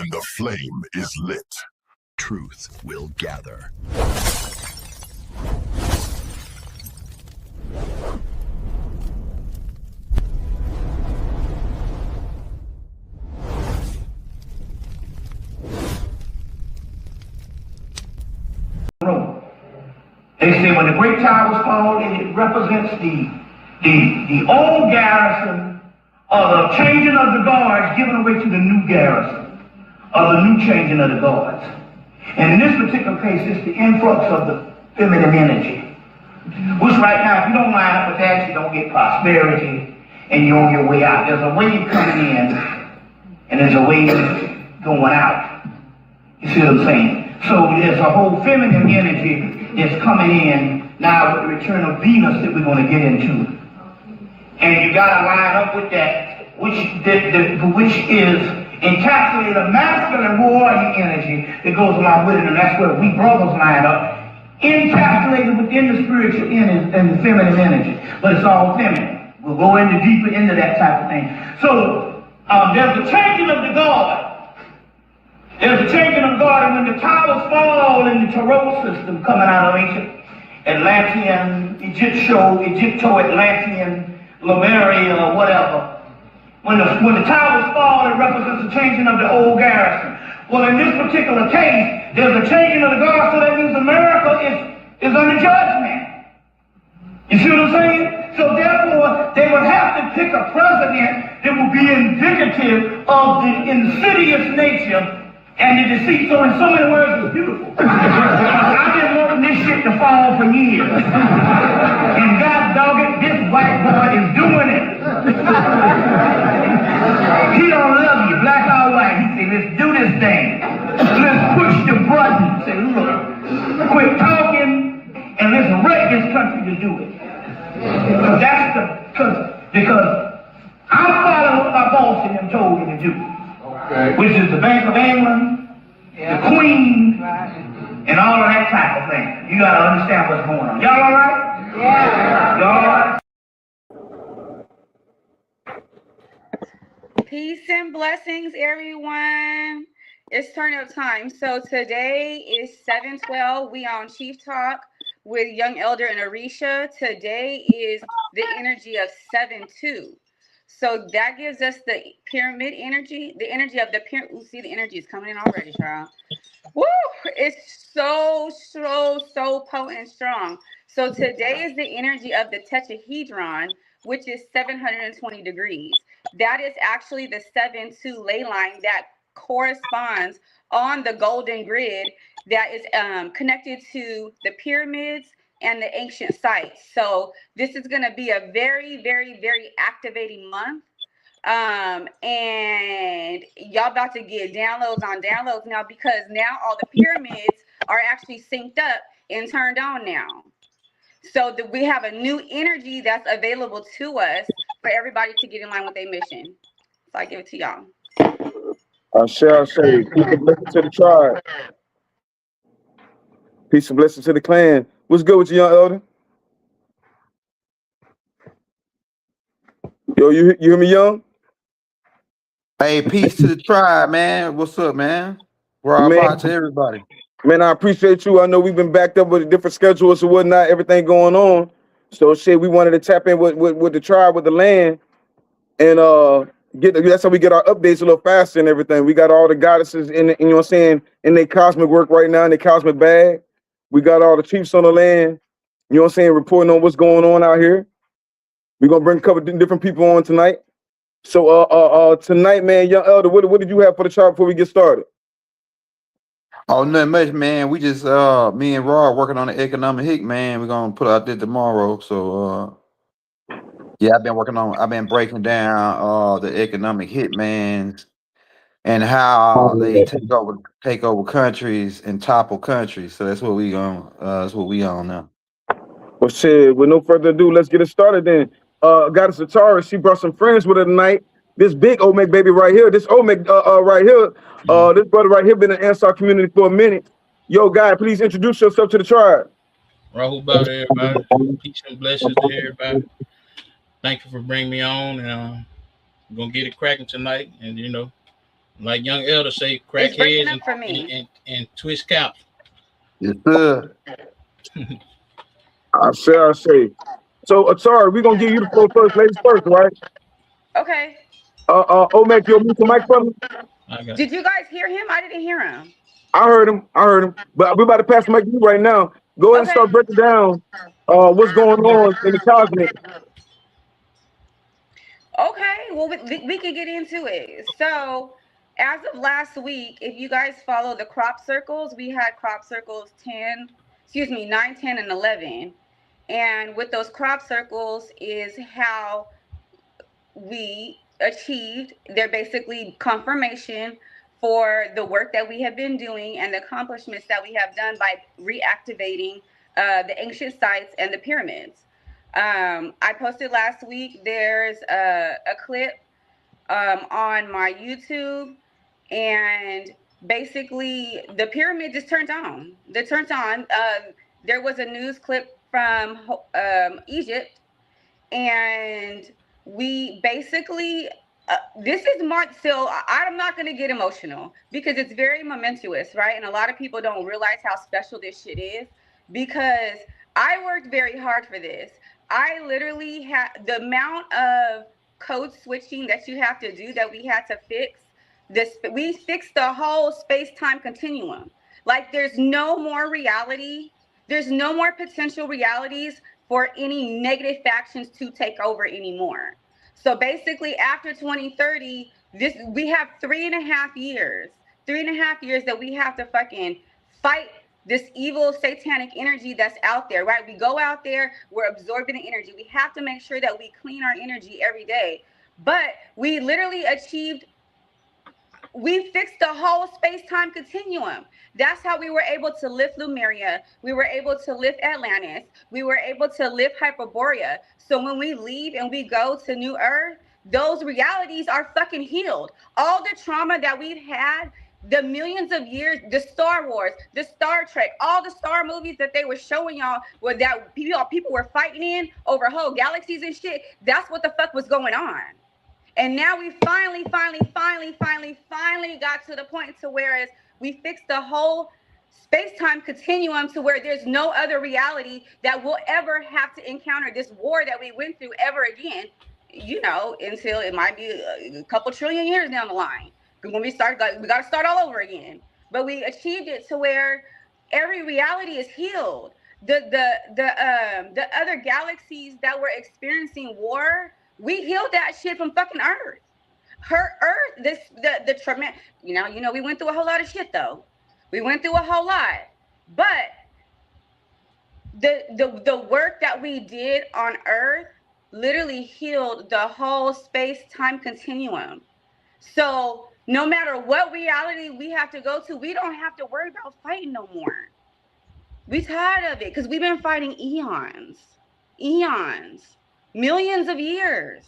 When the flame is lit, truth will gather. They say when the great towers fall, it represents the old garrison, or the changing of the guards given away to the new garrison, or the new changing of the guards. And in this particular case, it's the influx of the feminine energy, which right now, if you don't line up with that, you don't get prosperity, and you're on your way out. There's a wave coming in, and there's a wave going out. You see what I'm saying? So there's a whole feminine energy that's coming in now with the return of Venus that we're going to get into. And you got to line up with that, which is encapsulated a masculine warrior energy that goes along with it, and that's where we brothers line up, encapsulated within the spiritual energy and the feminine energy. But it's all feminine. We'll go into deeper into that type of thing. So there's the changing of the guard. There's a changing of guard, and when the towers fall in the Tarot system coming out of ancient Atlantean, Egypto-Atlantean, Lemuria, or whatever, when the towers fall, it represents the changing of the old garrison. Well, in this particular case, there's a changing of the guard, so that means America is under judgment. You see what I'm saying? So therefore, they would have to pick a president that would be indicative of the insidious nature and the deceit. So in so many words, it's beautiful. I've been wanting this shit to fall for years. And God dog it, this white boy is doing it. He don't love you, black or white. He said, let's do this thing. Let's push the button. Say, look, quit talking and let's wreck this country to do it. Because I'm following what my boss and them told me to do. Okay. Which is the Bank of England, the Queen, and all of that type of thing. You gotta understand what's going on. Y'all all right? Yeah. Y'all all right? Peace and blessings, everyone. It's turn up time. So today is 7/12. We on Chief Talk with Young Elder and Arisha. Today is the energy of 7/2. So that gives us the pyramid energy, the energy of the pyramid. See, the energy is coming in already, child. Woo! It's so potent and strong. So today is the energy of the tetrahedron, which is 720 degrees. That is actually the 7/2 ley line that corresponds on the golden grid that is connected to the pyramids and the ancient sites. So this is going to be a very, very, very activating month. And y'all about to get downloads on downloads now, because now all the pyramids are actually synced up and turned on now. So we have a new energy that's available to us for everybody to get in line with their mission. So I give it to y'all. I shall say, peace and blessings to the tribe. Peace and blessings to the clan. What's good with you, young elder? Yo, you hear me, young? Hey, peace to the tribe, man. What's up, man? We're all about to everybody. Man, I appreciate you. I know we've been backed up with different schedules and whatnot, everything going on. So shit, we wanted to tap in with the tribe, with the land, and that's how we get our updates a little faster and everything. We got all the goddesses in you know what I'm saying, in their cosmic work right now, in their cosmic bag. We got all the chiefs on the land, you know what I'm saying, reporting on what's going on out here. We're gonna bring a couple different people on tonight. So tonight, man, young elder, what did you have for the tribe before we get started? Oh, nothing much, man. We just me and Raw working on the economic hit, man. We're gonna put out there tomorrow. So yeah, I've been breaking down the economic hitmans and how they take over countries and topple countries. So that's what we on now. Well, shit, with no further ado, let's get it started then. Goddess Atara, she brought some friends with her tonight. This big Olmec baby right here, this Olmec right here, this brother right here been in the Ansar community for a minute. Yo, guy, please introduce yourself to the tribe. Rahul about everybody. Peace and blessings to everybody. Thank you for bringing me on, and we're gonna get it cracking tonight. And you know, Like young elder say, crack It's breaking heads up for me. and twist scalps. Yes, sir. I say. So, sorry, we're gonna give you the floor first, ladies first, right? Okay. Omek, you'll mute the mic for me. I got Did you guys hear him? I didn't hear him. I heard him. But we're about to pass the mic to you right now. Go ahead and Okay. start breaking down what's going on in the cosmic. Okay, well, we can get into it. So, as of last week, if you guys follow the crop circles, we had crop circles 9, 10, and 11. And with those crop circles is how we achieved, they're basically confirmation for the work that we have been doing and the accomplishments that we have done by reactivating the ancient sites and the pyramids. I posted last week, there's a clip on my YouTube, and basically the pyramid just turned on. There was a news clip from Egypt, and we basically this is March. So I'm not going to get emotional because it's very momentous, right? And a lot of people don't realize how special this shit is, because I worked very hard for this. I literally had the amount of code switching that you have to do, that we had to fix this. We fixed the whole space-time continuum. Like, there's no more reality, there's no more potential realities for any negative factions to take over anymore. So basically, after 2030, we have 3.5 years, 3.5 years that we have to fucking fight this evil satanic energy that's out there, right? We go out there, we're absorbing the energy. We have to make sure that we clean our energy every day. But we literally we fixed the whole space-time continuum. That's how we were able to lift Lemuria. We were able to lift Atlantis. We were able to lift Hyperborea. So when we leave and we go to New Earth, those realities are fucking healed. All the trauma that we've had, the millions of years, the Star Wars, the Star Trek, all the Star movies that they were showing y'all, where that people were fighting in over whole galaxies and shit, that's what the fuck was going on. And now we finally got to the point to whereas we fixed the whole space-time continuum to where there's no other reality that will ever have to encounter this war that we went through ever again, until it might be a couple trillion years down the line. When we got to start all over again. But we achieved it to where every reality is healed. The other galaxies that were experiencing war, we healed that shit from fucking Earth. The tremendous, we went through a whole lot of shit though. We went through a whole lot, but the work that we did on Earth literally healed the whole space-time continuum. So no matter what reality we have to go to, we don't have to worry about fighting no more. We tired of it because we've been fighting eons, millions of years.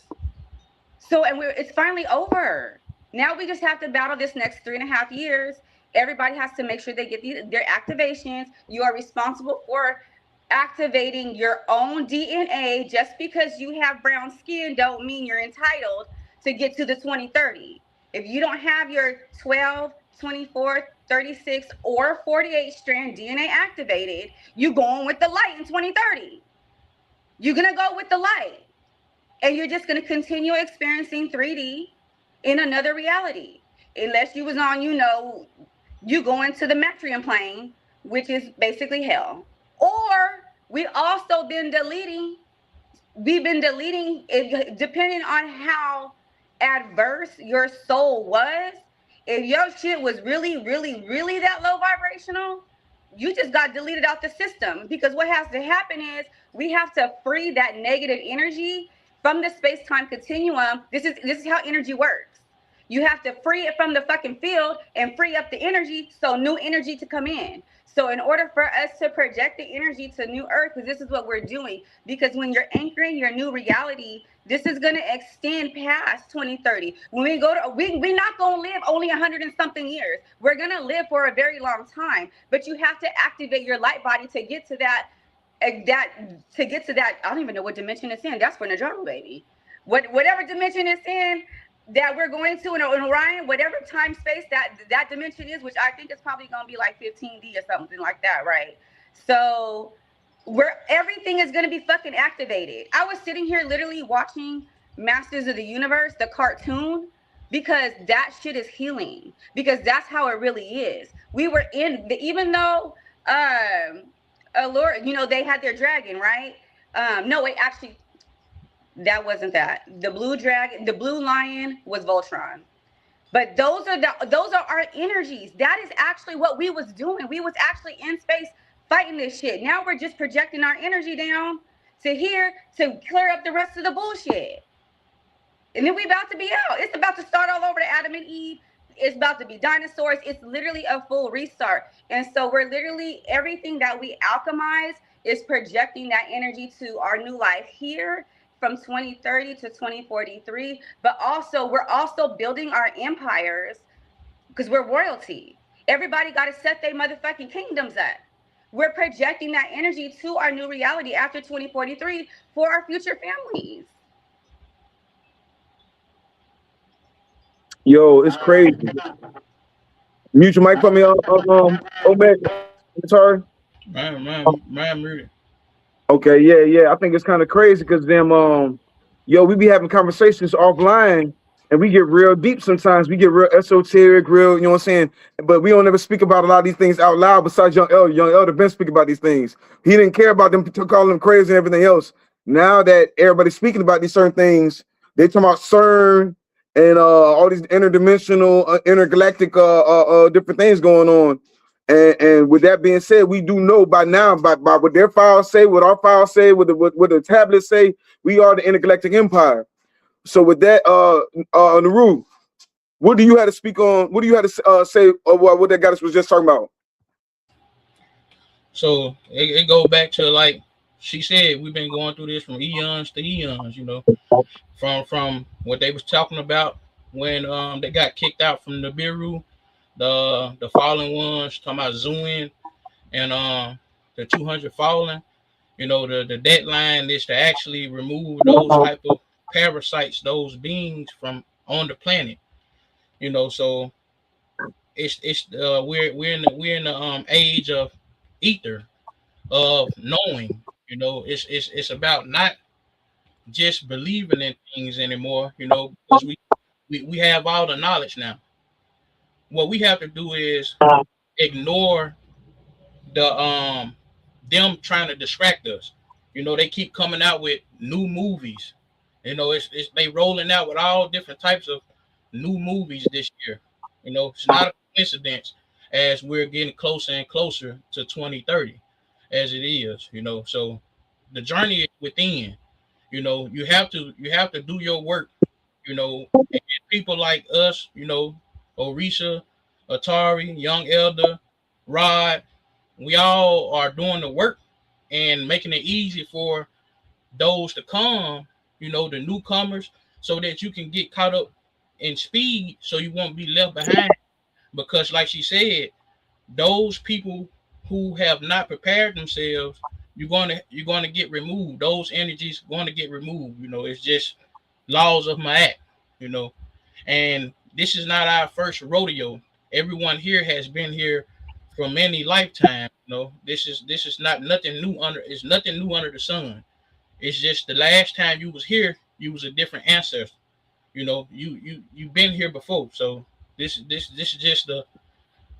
So, and it's finally over. Now we just have to battle this next 3.5 years. Everybody has to make sure they get their activations. You are responsible for activating your own DNA. Just because you have brown skin don't mean you're entitled to get to the 2030. If you don't have your 12, 24, 36, or 48 strand DNA activated, you going with the light in 2030. You're going to go with the light. And you're just going to continue experiencing 3D in another reality. Unless you was on, you go into the Metrian plane, which is basically hell. Or we've been deleting, depending on how adverse your soul was. If your shit was really, really, really that low vibrational, you just got deleted out the system. Because what has to happen is we have to free that negative energy from the space-time continuum. This is how energy works. You have to free it from the fucking field and free up the energy so new energy to come in. So in order for us to project the energy to New Earth, because this is what we're doing, because when you're anchoring your new reality, this is going to extend past 2030. When we go to, we're not going to live only 100 and something years. We're going to live for a very long time, but you have to activate your light body to get to that. I don't even know what dimension it's in. That's for Najaru, baby. Whatever dimension it's in, that we're going to in Orion, whatever time space that dimension is, which I think is probably going to be like 15D or something like that, right? So where everything is going to be fucking activated. I was sitting here literally watching Masters of the Universe, the cartoon, because that shit is healing, because that's how it really is. We were in the, even though Allure, you know, they had their dragon, right? No, wait, actually, that wasn't that. The blue dragon, the blue lion was Voltron. But those are our energies. That is actually what we was doing. We was actually in space fighting this shit. Now we're just projecting our energy down to here to clear up the rest of the bullshit. And then we about to be out. It's about to start all over to Adam and Eve. It's about to be dinosaurs. It's literally a full restart. And so we're literally, everything that we alchemize is projecting that energy to our new life here from 2030 to 2043. But also, we're also building our empires because we're royalty. Everybody got to set their motherfucking kingdoms up. We're projecting that energy to our new reality after 2043 for our future families. Yo, it's crazy. Mute your mic for me, Omed. Sorry. Man, muted. Okay, yeah. I think it's kind of crazy because we be having conversations offline and we get real deep sometimes. We get real esoteric, real, you know what I'm saying? But we don't ever speak about a lot of these things out loud besides Young Elder. Young Elder been speaking about these things. He didn't care about them to call them crazy and everything else. Now that everybody's speaking about these certain things, they talking about CERN and all these interdimensional, intergalactic different things going on. And with that being said, we do know by now, by what their files say, what our files say, what the tablets say, we are the intergalactic empire. So with that, Naru, what do you have to speak on? What do you have to say of what that goddess was just talking about? So it goes back to, like she said, we've been going through this from eons to eons, you know, from what they was talking about when they got kicked out from the Biru, the fallen ones, talking about Zuin and the 200 fallen. You know, the deadline is to actually remove those type of parasites, those beings from on the planet. You know, so it's we're in the age of ether, of knowing. You know, it's about not just believing in things anymore. You know, because we have all the knowledge now. What we have to do is ignore the them trying to distract us. You know, they keep coming out with new movies. You know, it's they rolling out with all different types of new movies this year. You know, it's not a coincidence as we're getting closer and closer to 2030 as it is, you know. So the journey is within. You know, you have to do your work, you know, and people like us, you know, Orisha, Atari, Young Elder, Rod, we all are doing the work and making it easy for those to come, you know, the newcomers, so that you can get caught up in speed so you won't be left behind. Because like she said, those people who have not prepared themselves, you're gonna get removed. Those energies going to get removed. You know, it's just laws of my act, you know. And this is not our first rodeo. Everyone here has been here for many lifetimes. You know, this is not nothing new under. It's nothing new under the sun. It's just the last time you was here, you was a different ancestor. You know, you've been here before. So this is just the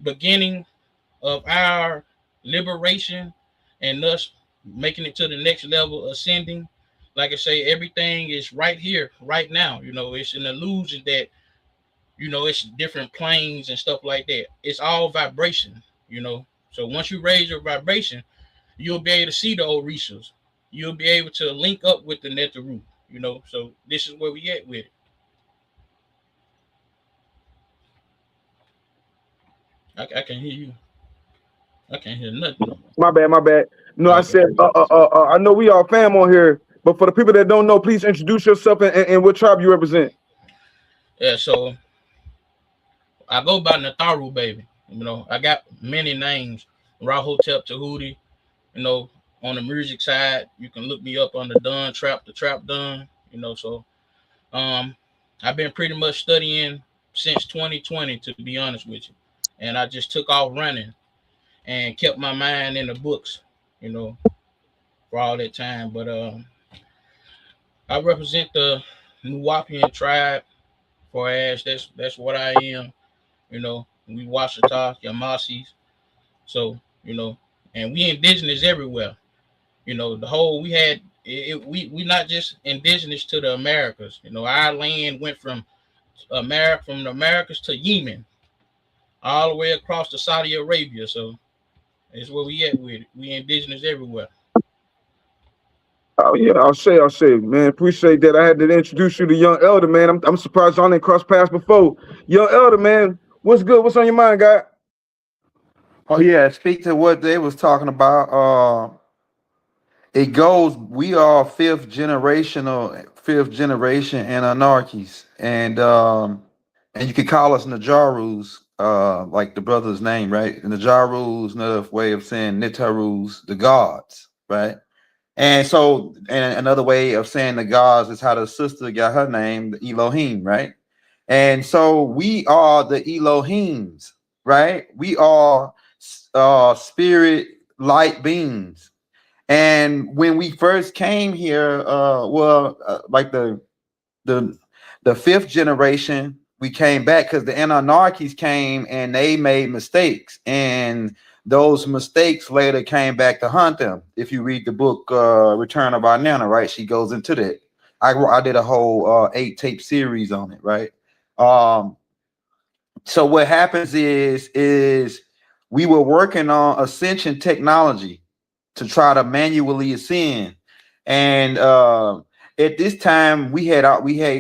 beginning of our liberation and us making it to the next level, ascending. Like I say, everything is right here, right now. You know, it's an illusion that, you know, it's different planes and stuff like that. It's all vibration, you know. So once you raise your vibration, you'll be able to see the Orishas. You'll be able to link up with the Netaru, you know. So this is where we at with it. I can hear you. I can't hear nothing no My bad. No, more. I Okay. said, I know we all fam on here, but for the people that don't know, please introduce yourself and what tribe you represent. Yeah, so I go by Natharu, baby. You know, I got many names. Rahotep Tahuti, you know, on the music side, you can look me up on the Trap Dun, you know, so um I've been pretty much studying since 2020, to be honest with you. And I just took off running and kept my mind in the books, you know, for all that time. But I represent the Nuwapian tribe for as that's what I am, you know. We Washita, Yamasis, so you know, and we indigenous everywhere. You know, the whole we had we not just indigenous to the Americas. You know, our land went from the Americas to Yemen, all the way across to Saudi Arabia. So that's where we at with it. We indigenous everywhere. Oh yeah, I'll say, man. Appreciate that. I had to introduce you to Young Elder, man. I'm surprised y'all didn't cross paths before. Young Elder, man. What's good? What's on your mind, guy? Oh yeah, speak to what they was talking about. It goes. We are fifth generation anarchies, and you could call us Najarus, like the brother's name, right? Najarus, another way of saying Nitarus, the gods, right? And so, and another way of saying the gods is how the sister got her name, the Elohim, right? And so we are the Elohims, right? We are spirit light beings. And when we first came here, like the fifth generation, we came back because the Anarchies came and they made mistakes, and those mistakes later came back to hunt them. If you read the book Return of Our Nana, right, she goes into that. I did a whole 8-tape series on it, right? So what happens is we were working on ascension technology to try to manually ascend, and at this time we had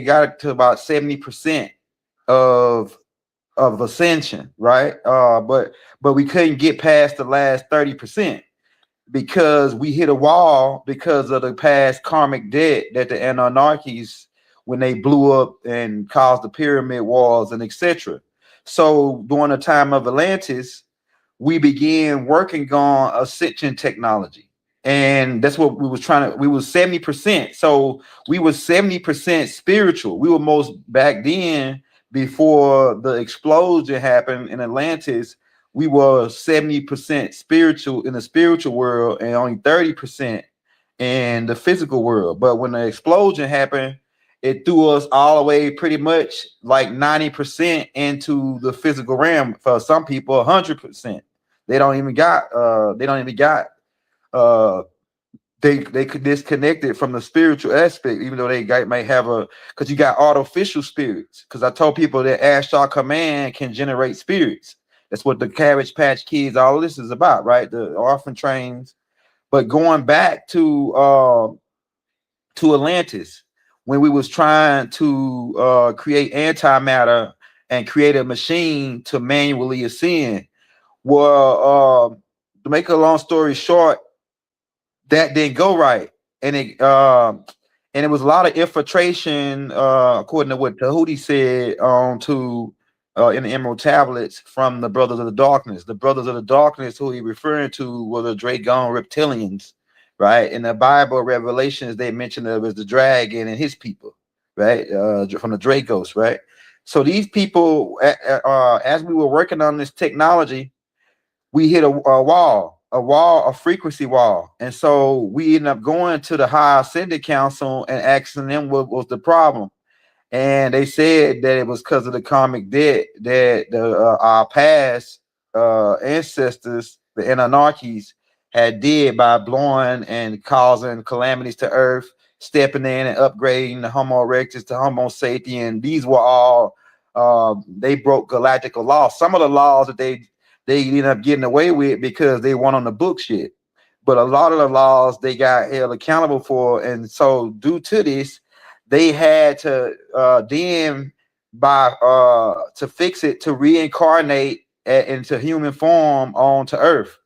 got to about 70% of ascension, right? But we couldn't get past the last 30% because we hit a wall because of the past karmic debt that the Anunnakis, when they blew up and caused the pyramid walls and etc. So during the time of Atlantis, we began working on ascension technology. And that's what we was trying to, we was 70%. So we was 70% spiritual. We were most back then, before the explosion happened in Atlantis, we were 70% spiritual in the spiritual world and only 30% in the physical world. But when the explosion happened, it threw us all the way pretty much like 90% into the physical realm. For some people, 100%. Uh they could disconnect it from the spiritual aspect, even though might have because you got artificial spirits. Because I told people that Ashtar Command can generate spirits. That's what the Cabbage Patch Kids, all of this is about, right? The orphan trains. But going back to Atlantis, when we was trying to create antimatter and create a machine to manually ascend, well, to make a long story short, that didn't go right, and it was a lot of infiltration, according to what Tahuti said, in the Emerald Tablets from the Brothers of the Darkness. The Brothers of the Darkness, who he referring to, were the Dragon reptilians, right? In the Bible Revelations, they mention it as the dragon and his people, right? From the Dracos, right? So these people, as we were working on this technology, we hit a frequency wall. And so we ended up going to the High Ascended Council and asking them what was the problem. And they said that it was because of the karmic debt that our past ancestors, the Anunnakis, had did by blowing and causing calamities to Earth, stepping in and upgrading the Homo erectus to Homo sapien. These were all they broke galactical laws. Some of the laws that they ended up getting away with because they weren't on the books yet. But a lot of the laws they got held accountable for, and so due to this, they had to then to fix it, to reincarnate into human form onto Earth.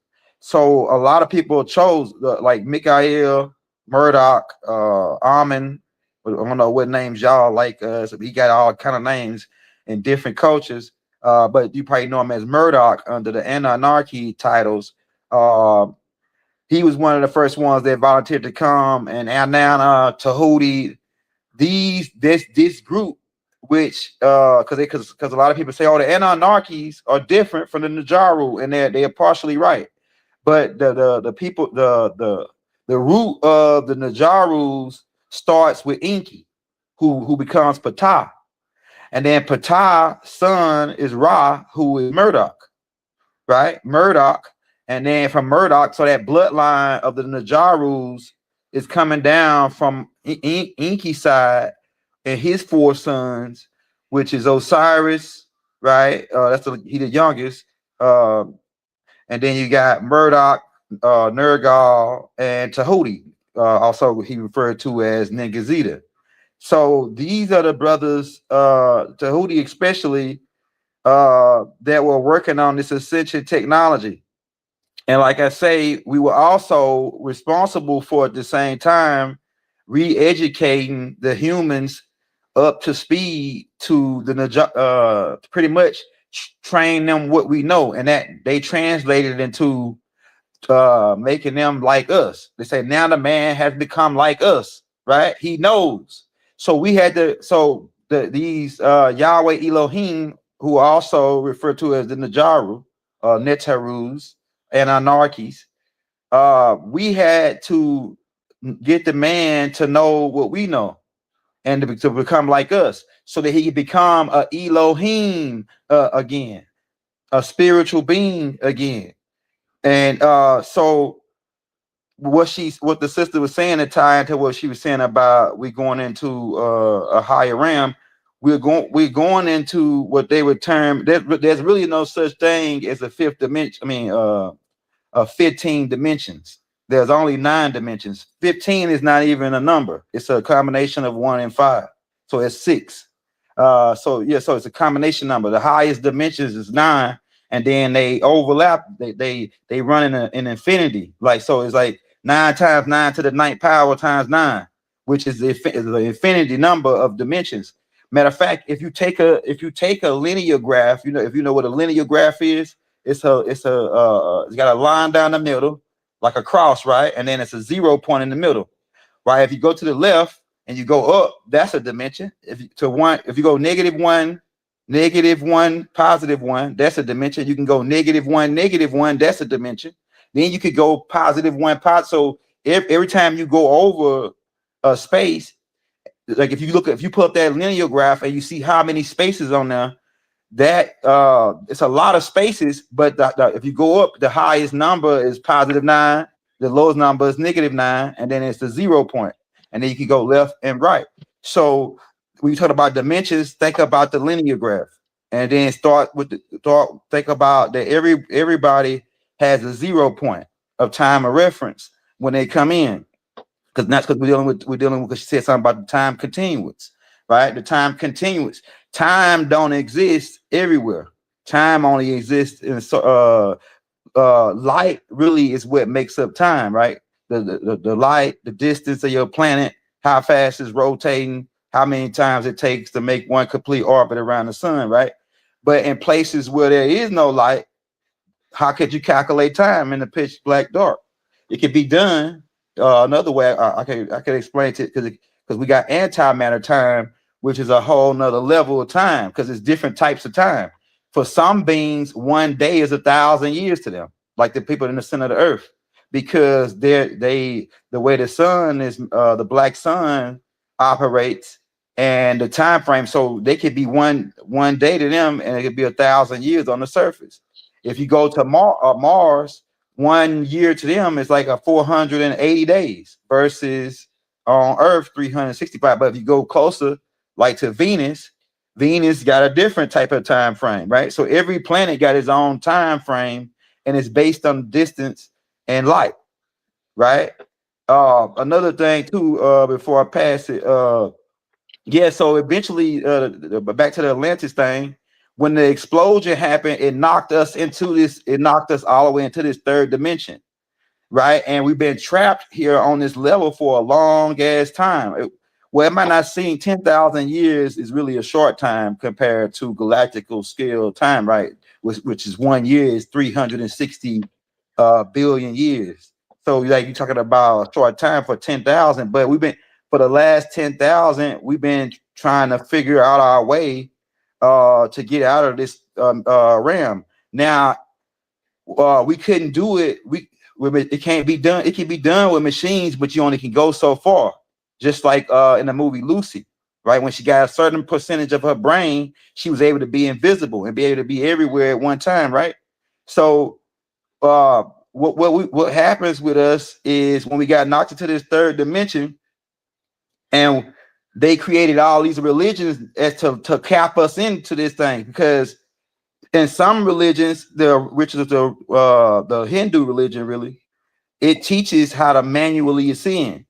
So a lot of people chose like Mikael, Murdoch, Amen. I don't know what names y'all like. So he got all kind of names in different cultures. But you probably know him as Murdoch under the Anarchy titles. He was one of the first ones that volunteered to come, and Anana, Tahuti, this group which because a lot of people say, oh, the Anunnakis are different from the Najaru, and they're partially right. But the people the root of the Najarus starts with Enki, who becomes Ptah, and then Ptah's son is Ra, who is Murdoch, right? Murdoch, and then from Murdoch, so that bloodline of the Najarus is coming down from Enki's side, and his four sons, which is Osiris, right? He the youngest. And then you got Murdoch, Nergal, and Tahuti. Also, he referred to as Ningazita. So these are the brothers, Tahuti especially, that were working on this ascension technology. And like I say, we were also responsible for at the same time re-educating the humans up to speed to the pretty much train them what we know, and that they translated into making them like us. They say now the man has become like us, right? He knows. So we had to. So these Yahweh Elohim, who are also referred to as the Najaru, Netarus, and Anarchies, we had to get the man to know what we know and to become like us, so that he could become a Elohim again, a spiritual being again. And so what the sister was saying, to tie into what she was saying about we going into a higher realm, we're going into what they would term, there's really no such thing as a fifth dimension. I mean 15 dimensions. There's only 9 dimensions. 15 is not even a number. It's a combination of 1 and 5. So it's 6. So it's a combination number. The highest dimensions is 9, and then they overlap. They run in infinity. Like, so it's like 9 times 9 to the 9th power times 9, which is the infinity number of dimensions. Matter of fact, if you take a linear graph, if you know what a linear graph is, it's got a line down the middle, like a cross, right? And then it's a 0 point in the middle, right? If you go to the left and you go up, that's a dimension. If you go -1, -1, +1, that's a dimension. You can go -1, -1, that's a dimension. Then you could go +1, so every time you go over a space, like if you pull up that linear graph and you see how many spaces on there, that it's a lot of spaces. But if you go up, the highest number is +9, the lowest number is -9, and then it's the 0 point, and then you can go left and right. So when you talk about dimensions, think about the linear graph, and then think about that everybody has a 0 point of time of reference when they come in, because that's because we're dealing with. She said something about the time continuance, right? The time continuance. Time don't exist everywhere. Time only exists in light. Really is what makes up time, right? The light, the distance of your planet, how fast it's rotating, how many times it takes to make one complete orbit around the sun, right? But in places where there is no light, how could you calculate time in the pitch black dark? It could be done another way. I can explain it because we got antimatter time, which is a whole nother level of time, because it's different types of time. For some beings, 1 day is 1,000 years to them, like the people in the center of the earth, because the way the sun is, the black sun operates, and the time frame. So they could be one day to them, and it could be 1,000 years on the surface. If you go to Mars, 1 year to them is like a 480 days versus on Earth 365. But if you go closer, like to Venus got a different type of time frame, right? So every planet got its own time frame, and it's based on distance and light, right? Another thing too, before I pass it, so eventually, back to the Atlantis thing. When the explosion happened, it knocked us all the way into this third dimension, right? And we've been trapped here on this level for a long ass time. It might not seem 10,000 years is really a short time compared to galactical scale time, right? Which is 1 year is 360 billion years. So like you're talking about a short time for 10,000, but for the last 10,000, we've been trying to figure out our way to get out of this realm. Now, we couldn't do it. It can't be done. It can be done with machines, but you only can go so far. Just like in the movie Lucy, right? When she got a certain percentage of her brain, she was able to be invisible and be able to be everywhere at one time, right? So what happens with us is when we got knocked into this third dimension, and they created all these religions as to cap us into this thing, because in some religions, which is the Hindu religion, really, it teaches how to manually ascend.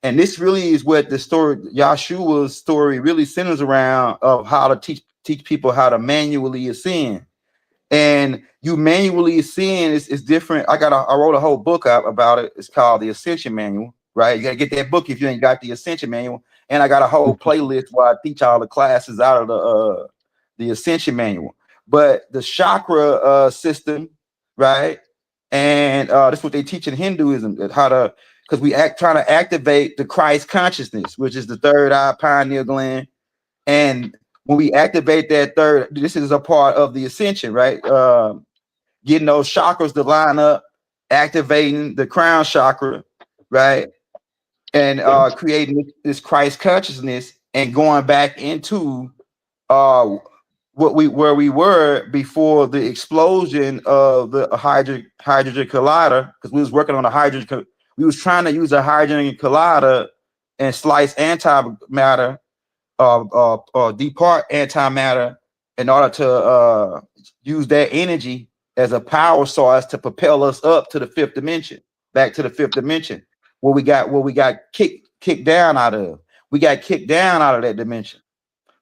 And this really is what the story, Yahshua's story, really centers around, of how to teach people how to manually ascend. And you manually ascend is different. I wrote a whole book out about it. It's called the Ascension Manual, right? You gotta get that book if you ain't got the Ascension Manual. And I got a whole playlist where I teach all the classes out of the Ascension Manual. But the chakra system, right? And that's what they teach in Hinduism, how to, because trying to activate the Christ consciousness, which is the third eye pineal gland. And when we activate that third, this is a part of the ascension, right? Getting those chakras to line up, activating the crown chakra, right? And creating this Christ consciousness, and going back into where we were before the explosion of the hydrogen collider, because we was working on a hydrogen. We was trying to use a hydrogen collider and slice antimatter or depart antimatter in order to use that energy as a power source to propel us up to the fifth dimension, back to the fifth dimension, where we got kicked down out of. We got kicked down out of that dimension,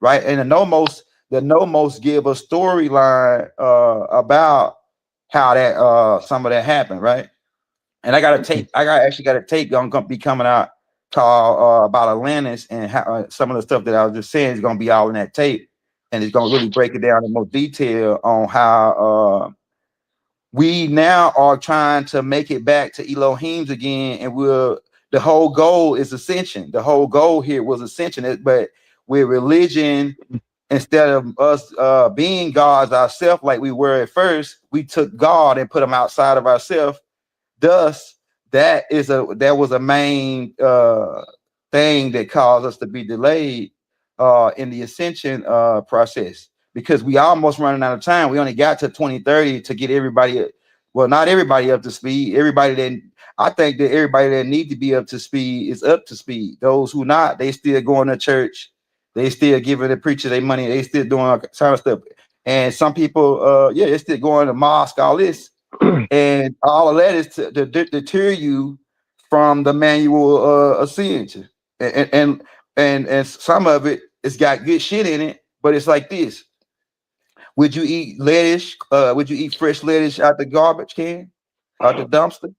right? And the nomos give a storyline about how that some of that happened, right? And I actually got a tape gonna be coming out called about Atlantis, and how some of the stuff that I was just saying is gonna be all in that tape, and it's gonna really break it down in more detail on how we now are trying to make it back to Elohim's again, and the whole goal is ascension. The whole goal here was ascension, but with religion, instead of us being gods ourselves like we were at first, we took God and put him outside of ourselves. Thus, that was a main thing that caused us to be delayed in the ascension process, because we almost running out of time. We only got to 2030 to get everybody, well, not everybody up to speed. I think that everybody that need to be up to speed is up to speed. Those who not, they still going to church. They still giving the preacher their money. They still doing all kind of stuff. And some people, they're still going to mosque, all this. And all of that is to deter you from the manual ascension. And some of it's got good shit in it, but it's like this. Would you eat lettuce? Would you eat fresh lettuce out the garbage can, out the dumpster?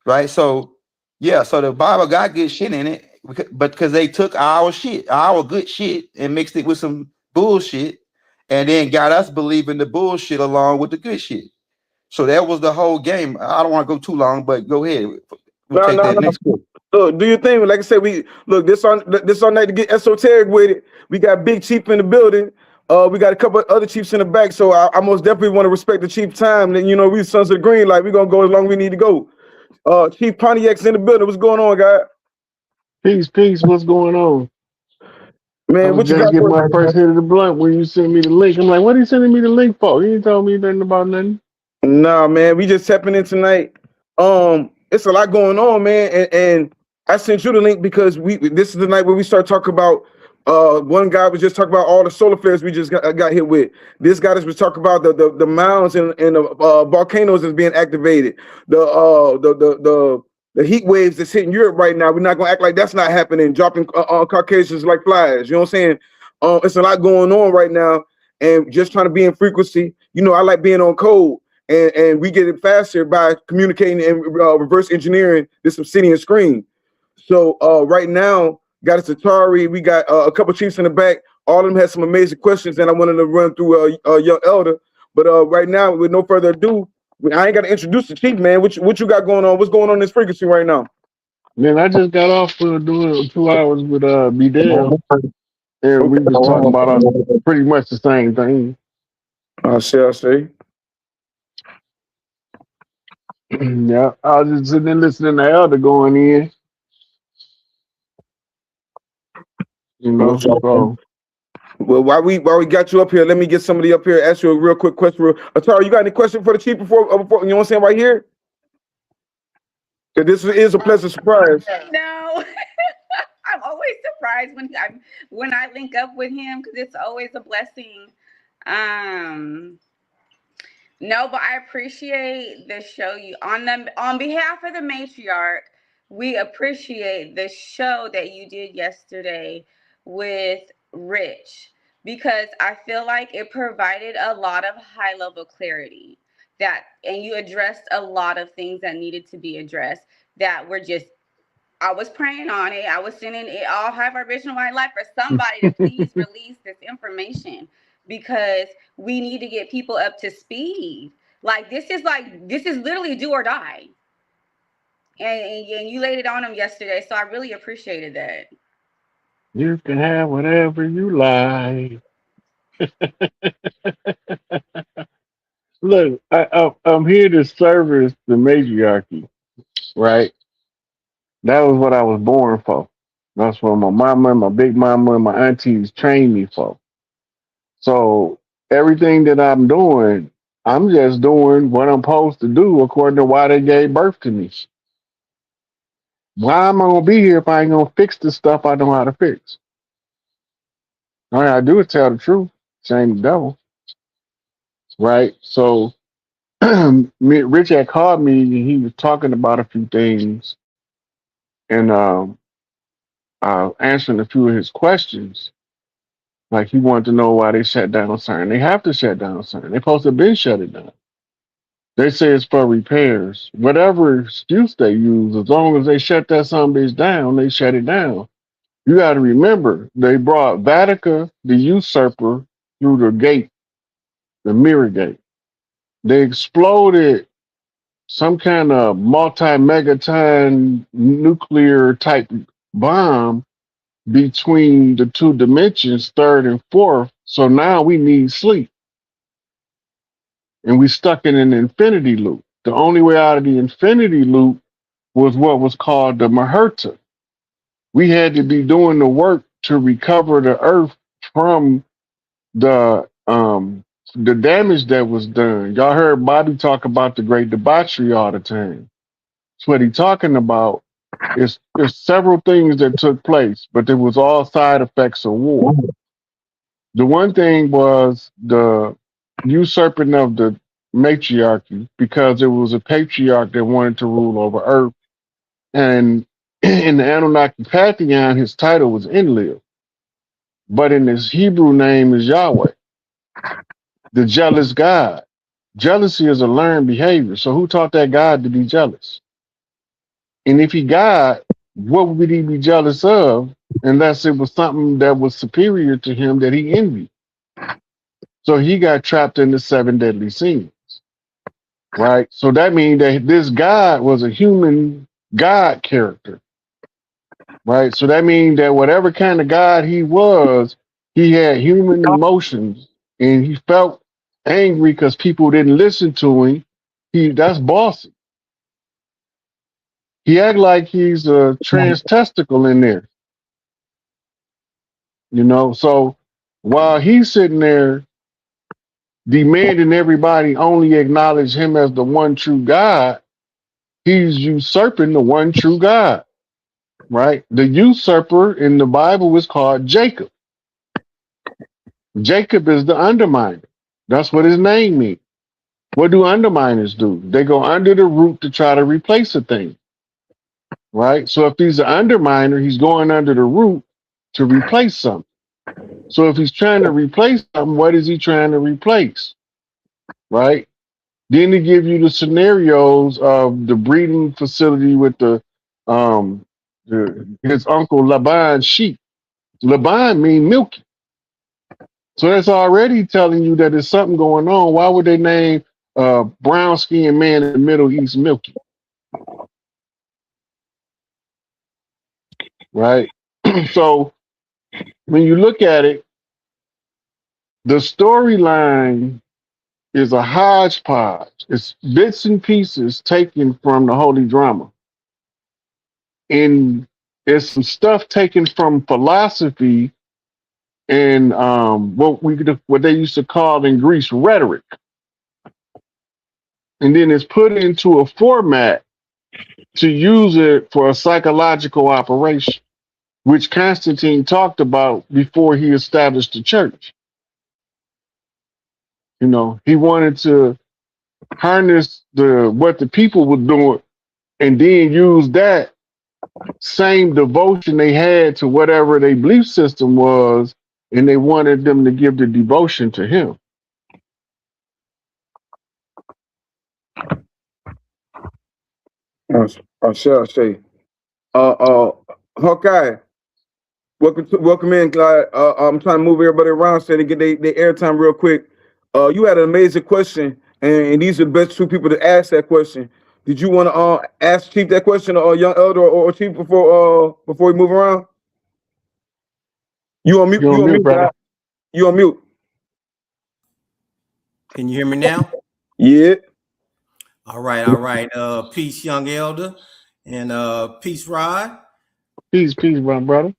Right? So the Bible got good shit in it, but because they took our good shit, and mixed it with some bullshit, and then got us believing the bullshit along with the good shit. So that was the whole game. I don't want to go too long, but go ahead. We'll take that next one. Look, do your thing. Like I said, this on night to get esoteric with it. We got Big Chief in the building. We got a couple of other chiefs in the back. So I most definitely want to respect the chief time. And we Sons of the Green Light. We're gonna go as long as we need to go. Chief Pontiac's in the building. What's going on, guy? Peace. What's going on? Man, what you got? Get my first hit of the blunt when you sent me the link. I'm like, what are you sending me the link for? You ain't told me nothing about nothing. Nah, man, we just tapping in tonight. It's a lot going on, man, and I sent you the link because this is the night where we start talking about. One guy was just talking about all the solar flares we just got hit with. This guy was talking about the mounds and the volcanoes that's being activated. The heat waves that's hitting Europe right now. We're not gonna act like that's not happening. Dropping Caucasians like flies. You know what I'm saying? It's a lot going on right now, and just trying to be in frequency. I like being on code. And we get it faster by communicating and reverse engineering this obsidian screen. So right now, got a Atari. We got a couple chiefs in the back. All of them had some amazing questions, and I wanted to run through a young elder. But right now, with no further ado, I ain't got to introduce the chief, man. What you got going on? What's going on in this frequency right now? Man, I just got off doing 2 hours with Bidell. and we was talking about Okay. pretty much the same thing. I see. Yeah, I was just sitting there listening to Elder going in, you know. Most y'all. So Well, while we got you up here, let me get somebody up here. Ask you a real quick question. Atara, you got any question for the chief before you know what I'm saying right here? 'Cause this is a pleasant surprise. No. I'm always surprised when I link up with him because it's always a blessing. Um, no, but I appreciate the show you on behalf of the matriarch. We appreciate the show that you did yesterday with Rich because I feel like it provided a lot of high level clarity and you addressed a lot of things that needed to be addressed that were just I was praying on it. I was sending it all high vibrational white light for somebody to please release this information because we need to get people up to speed. This is literally do or die. And you laid it on them yesterday, so I really appreciated that. you can have whatever you like. Look, I'm here to service the matriarchy, right? That was what I was born for. That's what my mama, my big mama, and my aunties trained me for. So everything that I'm doing, I'm just doing what I'm supposed to do according to why they gave birth to me. Why am I gonna be here if I ain't gonna fix the stuff I know how to fix? All I gotta do is tell the truth, shame the devil, right? So Rich had called me and he was talking about a few things and answering a few of his questions. Like he wanted to know why they shut down CERN. They have to shut down CERN. They're supposed to have been shut it down. They say it's for repairs. Whatever excuse they use, as long as they shut that some bitch down, they shut it down. You got to remember, they brought Vatica, the usurper, through the gate, the mirror gate. They exploded some kind of multi-megaton nuclear type bomb between the two dimensions, third and fourth. So now we need sleep. And we stuck in an infinity loop. The only way out of the infinity loop was what was called the Maherta. We had to be doing the work to recover the earth from the damage that was done. Y'all heard Bobby talk about the great debauchery all the time. That's what he's talking about. There's several things that took place, but it was all side effects of war. The one thing was the usurping of the matriarchy because it was a patriarch that wanted to rule over Earth. And in the Anunnaki pantheon, his title was Enlil, but in his Hebrew name is Yahweh, the jealous God. Jealousy is a learned behavior. So who taught that God to be jealous? And if he God, what would he be jealous of unless it was something that was superior to him that he envied? So he got trapped in the seven deadly sins, right? So that means that this God was a human God character, right? So that means that whatever kind of God he was, he had human emotions and he felt angry because people didn't listen to him. That's bossy. He act like he's a trans testicle in there, you know? So while he's sitting there demanding everybody only acknowledge him as the one true God, he's usurping the one true God, right? The usurper in the Bible is called Jacob. Jacob is the underminer. That's what his name means. What do underminers do? They go under the root to try to replace a thing, right? So if he's an underminer, he's going under the root to replace something. So if he's trying to replace something, what is he trying to replace, right? Then they give you the scenarios of the breeding facility with his uncle Laban's sheep. Laban mean milky. So that's already telling you that there's something going on. Why would they name brown skinned man in the Middle East milky? Right? So when you look at it, the storyline is a hodgepodge. It's bits and pieces taken from the Holy Drama. And it's some stuff taken from philosophy and what they used to call in Greece rhetoric. And then it's put into a format to use it for a psychological operation, which Constantine talked about before he established the church. You know, he wanted to harness what the people were doing and then use that same devotion they had to whatever their belief system was, and they wanted them to give the devotion to him. I shall say. Hawkeye, welcome in, Clyde. I'm trying to move everybody around so they get their airtime real quick. You had an amazing question, and these are the best two people to ask that question. Did you want to ask Chief that question, or young elder, or Chief before we move around? You on mute? You on mute, brother? Clyde? You on mute? Can you hear me now? Yeah. All right. Peace, young elder, and peace, Rod. Peace, my brother.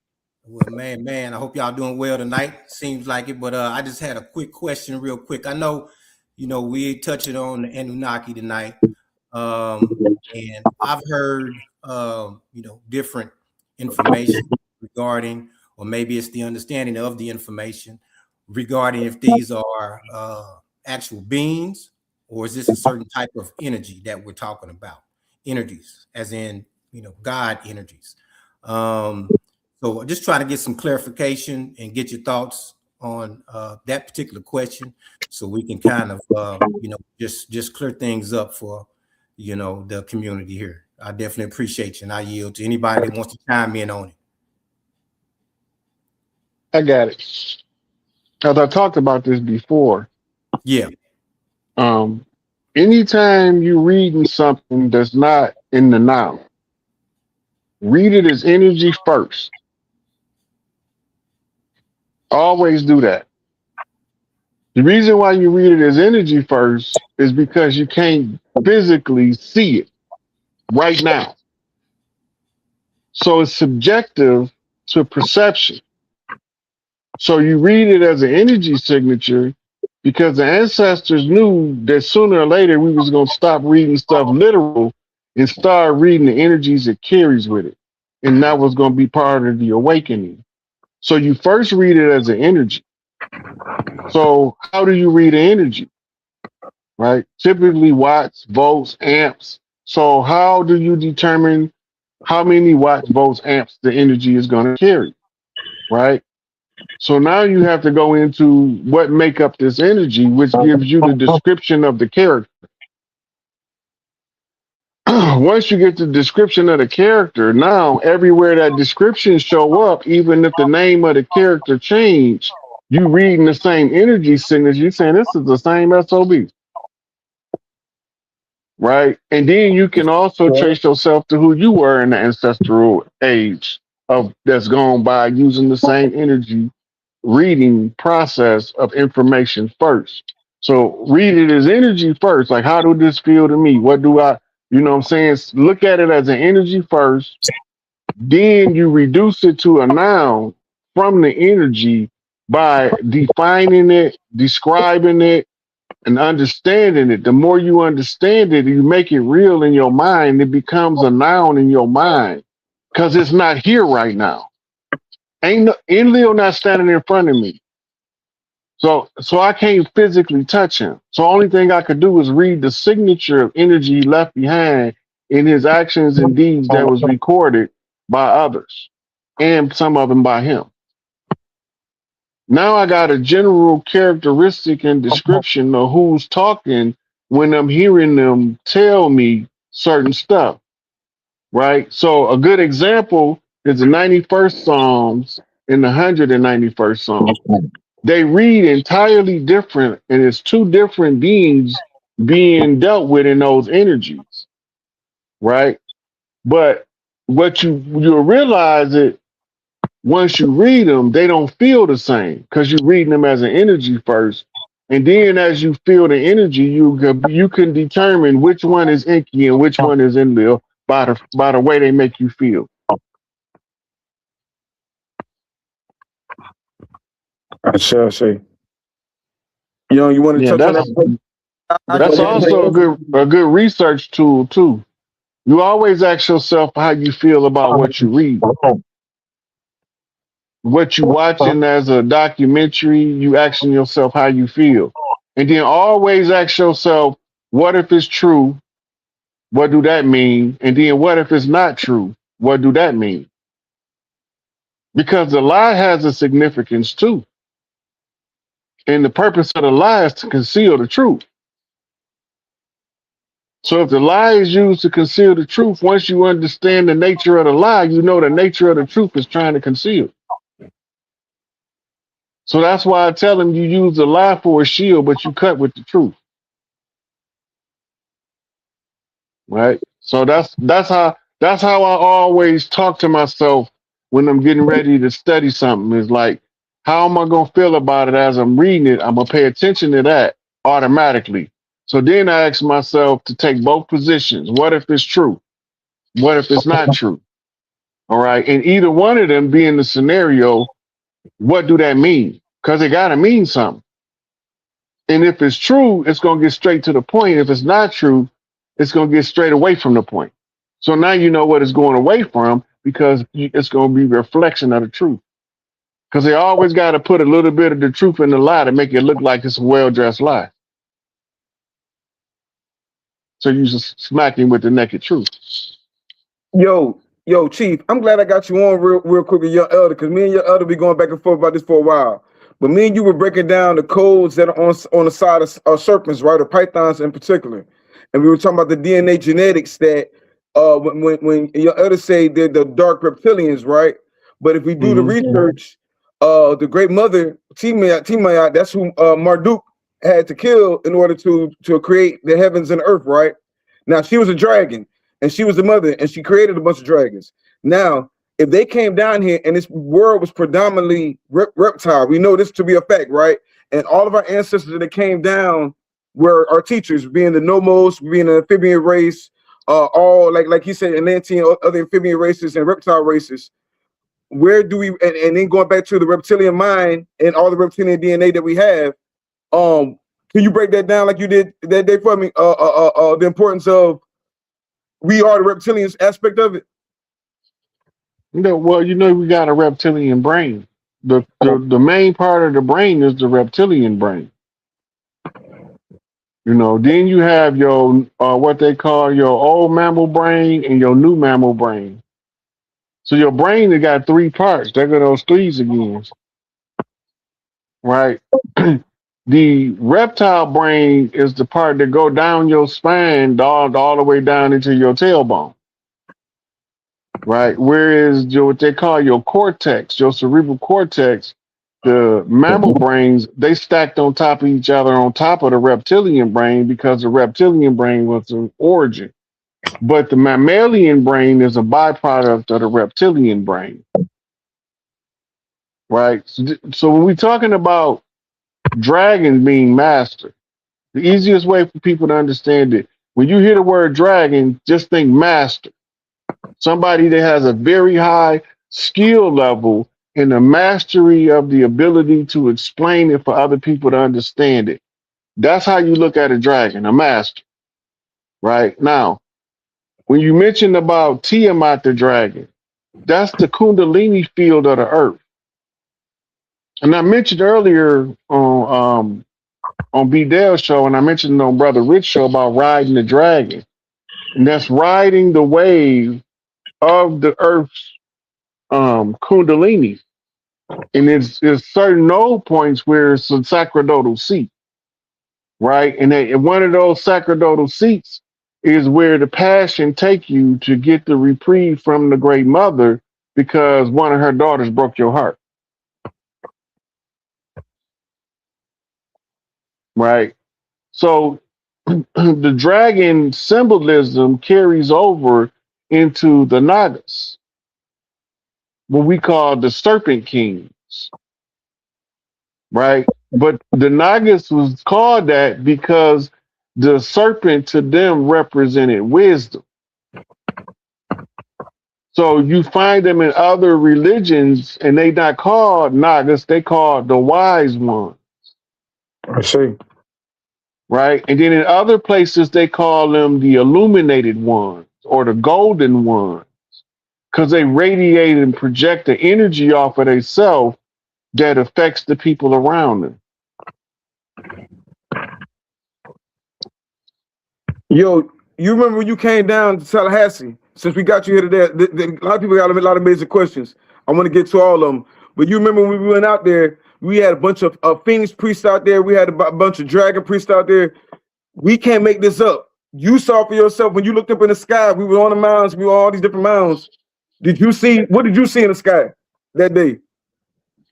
Well, man, I hope y'all doing well tonight. Seems like it, but I just had a quick question real quick. I know, we touching on the Anunnaki tonight, and I've heard, different information regarding, or maybe it's the understanding of the information regarding if these are actual beings, or is this a certain type of energy that we're talking about? Energies, as in, God energies. So just trying to get some clarification and get your thoughts on that particular question, so we can kind of, just clear things up for, the community here. I definitely appreciate you, and I yield to anybody that wants to chime in on it. I got it. As I talked about this before. Yeah. Anytime you're reading something that's not in the now, read it as energy first. Always do that. The reason why you read it as energy first is because you can't physically see it right now. So it's subjective to perception. So you read it as an energy signature because the ancestors knew that sooner or later we was going to stop reading stuff literal and start reading the energies it carries with it. And that was going to be part of the awakening. So you first read it as an energy. So how do you read an energy? Right? Typically watts, volts, amps. So how do you determine how many watts, volts, amps the energy is going to carry? Right? So now you have to go into what make up this energy, which gives you the description of the character. Once you get the description of the character, now everywhere that description show up, even if the name of the character change, you reading the same energy signals, you saying this is the same SOB. Right? And then you can also trace yourself to who you were in the ancestral age of that's gone by using the same energy reading process of information first. So read it as energy first. Like, how do this feel to me? What do I, what I'm saying? Look at it as an energy first. Then you reduce it to a noun from the energy by defining it, describing it, and understanding it. The more you understand it, you make it real in your mind, it becomes a noun in your mind because it's not here right now. Enlil not standing in front of me. So I can't physically touch him. So only thing I could do is read the signature of energy left behind in his actions and deeds that was recorded by others, and some of them by him. Now I got a general characteristic and description of who's talking when I'm hearing them tell me certain stuff, right? So a good example is the 91st Psalms and the 191st Psalm. They read entirely different, and it's two different beings being dealt with in those energies, right? But what you'll realize it Once you read them, they don't feel the same because you're reading them as an energy first. And then as you feel the energy, you can determine which one is inky and which one is in there by the way they make you feel. I shall say. You want to Yeah, touch on that? I that's just had to also a good research tool too. You always ask yourself how you feel about what you read. What you watching as a documentary, you asking yourself how you feel. And then always ask yourself, what if it's true? What do that mean? And then what if it's not true? What do that mean? Because the lie has a significance too. And the purpose of the lie is to conceal the truth. So if the lie is used to conceal the truth, once you understand the nature of the lie, you know the nature of the truth is trying to conceal. So that's why I tell them you use the lie for a shield, but you cut with the truth. Right? So that's how I always talk to myself when I'm getting ready to study something. Is like, how am I gonna feel about it as I'm reading it? I'm gonna pay attention to that automatically. So then I ask myself to take both positions. What if it's true? What if it's not true? All right. And either one of them being the scenario, what do that mean? Because it gotta mean something. And if it's true, it's gonna get straight to the point. If it's not true, it's gonna get straight away from the point. So now you know what it's going away from because it's going to be a reflection of the truth. Because they always got to put a little bit of the truth in the lie to make it look like it's a well-dressed lie. So you just smack him with the naked truth. Yo, Chief, I'm glad I got you on real quick with your elder, because me and your elder be going back and forth about this for a while. But me and you were breaking down the codes that are on the side of serpents, right, or pythons in particular. And we were talking about the DNA genetics that when your elder say they're the dark reptilians, right? But if we do the research, the great mother, Timayat, that's who Marduk had to kill in order to create the heavens and earth, right? Now she was a dragon, and she was the mother, and she created a bunch of dragons. Now, if they came down here and this world was predominantly reptile, we know this to be a fact, right? And all of our ancestors that came down were our teachers, being the Nomos, being an amphibian race, all like he said, Atlantean, other amphibian races and reptile races. Where do we and then going back to the reptilian mind and all the reptilian DNA that we have? Can you break that down like you did that day for me? The importance of we are the reptilians aspect of it. Well, we got a reptilian brain. The main part of the brain is the reptilian brain. Then you have your what they call your old mammal brain and your new mammal brain. So your brain has got three parts. There go those threes again, right? The reptile brain is the part that go down your spine, all the way down into your tailbone, right? Whereas what they call your cortex, your cerebral cortex, the mammal brains, they stacked on top of each other on top of the reptilian brain because the reptilian brain was the origin. But the mammalian brain is a byproduct of the reptilian brain, right? So when we're talking about dragons being master, the easiest way for people to understand it, when you hear the word dragon, just think master. Somebody that has a very high skill level and the mastery of the ability to explain it for other people to understand it. That's how you look at a dragon, a master, right? Now, when you mentioned about Tiamat the dragon, that's the Kundalini field of the earth. And I mentioned earlier on B. Dale's show, and I mentioned on Brother Rich show about riding the dragon. And that's riding the wave of the earth's Kundalini. And it's certain node points where it's a sacerdotal seat, right? And one of those sacerdotal seats is where the passion take you to get the reprieve from the great mother because one of her daughters broke your heart, right? So the dragon symbolism carries over into the Nagas. what we call the Serpent Kings, right? But the Nagas was called that because the serpent to them represented wisdom. So you find them in other religions, and they not called Nagas; they called the wise one, I see. right? And then in other places, they call them the illuminated ones or the golden ones, because they radiate and project the energy off of themselves that affects the people around them. Yo, you remember when you came down to Tallahassee? Since we got you here today, a lot of people got a lot of major questions. I want to get to all of them. But you remember when we went out there, we had a bunch of Phoenix priests out there. We had a bunch of dragon priests out there. We can't make this up. You saw for yourself when you looked up in the sky. We were on the mountains. We were on all these different mountains. What did you see in the sky that day?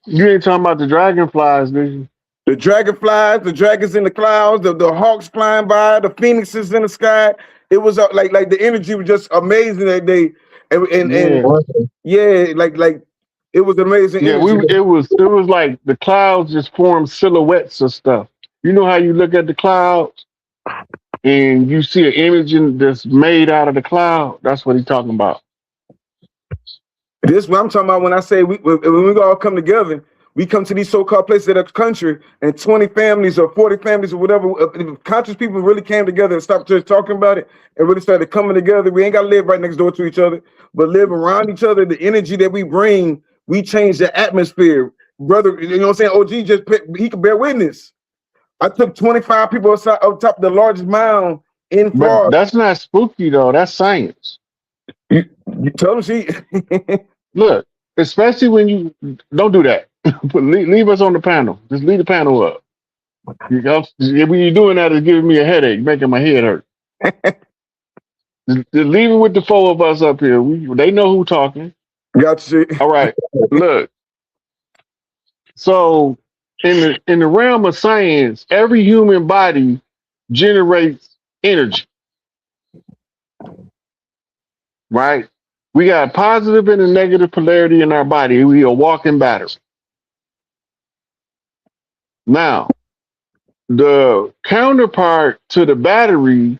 You ain't talking about the dragonflies, did you? The dragonflies, the dragons in the clouds, the hawks flying by, the phoenixes in the sky. It was like the energy was just amazing that day, and yeah, like it was amazing. Yeah, energy. it was like the clouds just formed silhouettes of stuff. You know how you look at the clouds and you see an image that's made out of the cloud? That's what he's talking about. This is what I'm talking about when I say when we all come together. We come to these so-called places in the country, and 20 families or 40 families or whatever, conscious people really came together and stopped just talking about it and really started coming together. We ain't got to live right next door to each other, but live around each other. The energy that we bring, we change the atmosphere. Brother, you know what I'm saying? OG he can bear witness. I took 25 people up top of the largest mound in Florida. But that's not spooky, though. That's science. You tell them she... Look, especially when you... Don't do that. Leave us on the panel. Just leave the panel up. When you're doing that, it's giving me a headache, making my head hurt. Just leave it with the four of us up here. They know who talking. Gotcha. All right. Look. So in the realm of science, every human body generates energy. Right? We got positive and a negative polarity in our body. We are a walking battery. Now, the counterpart to the battery,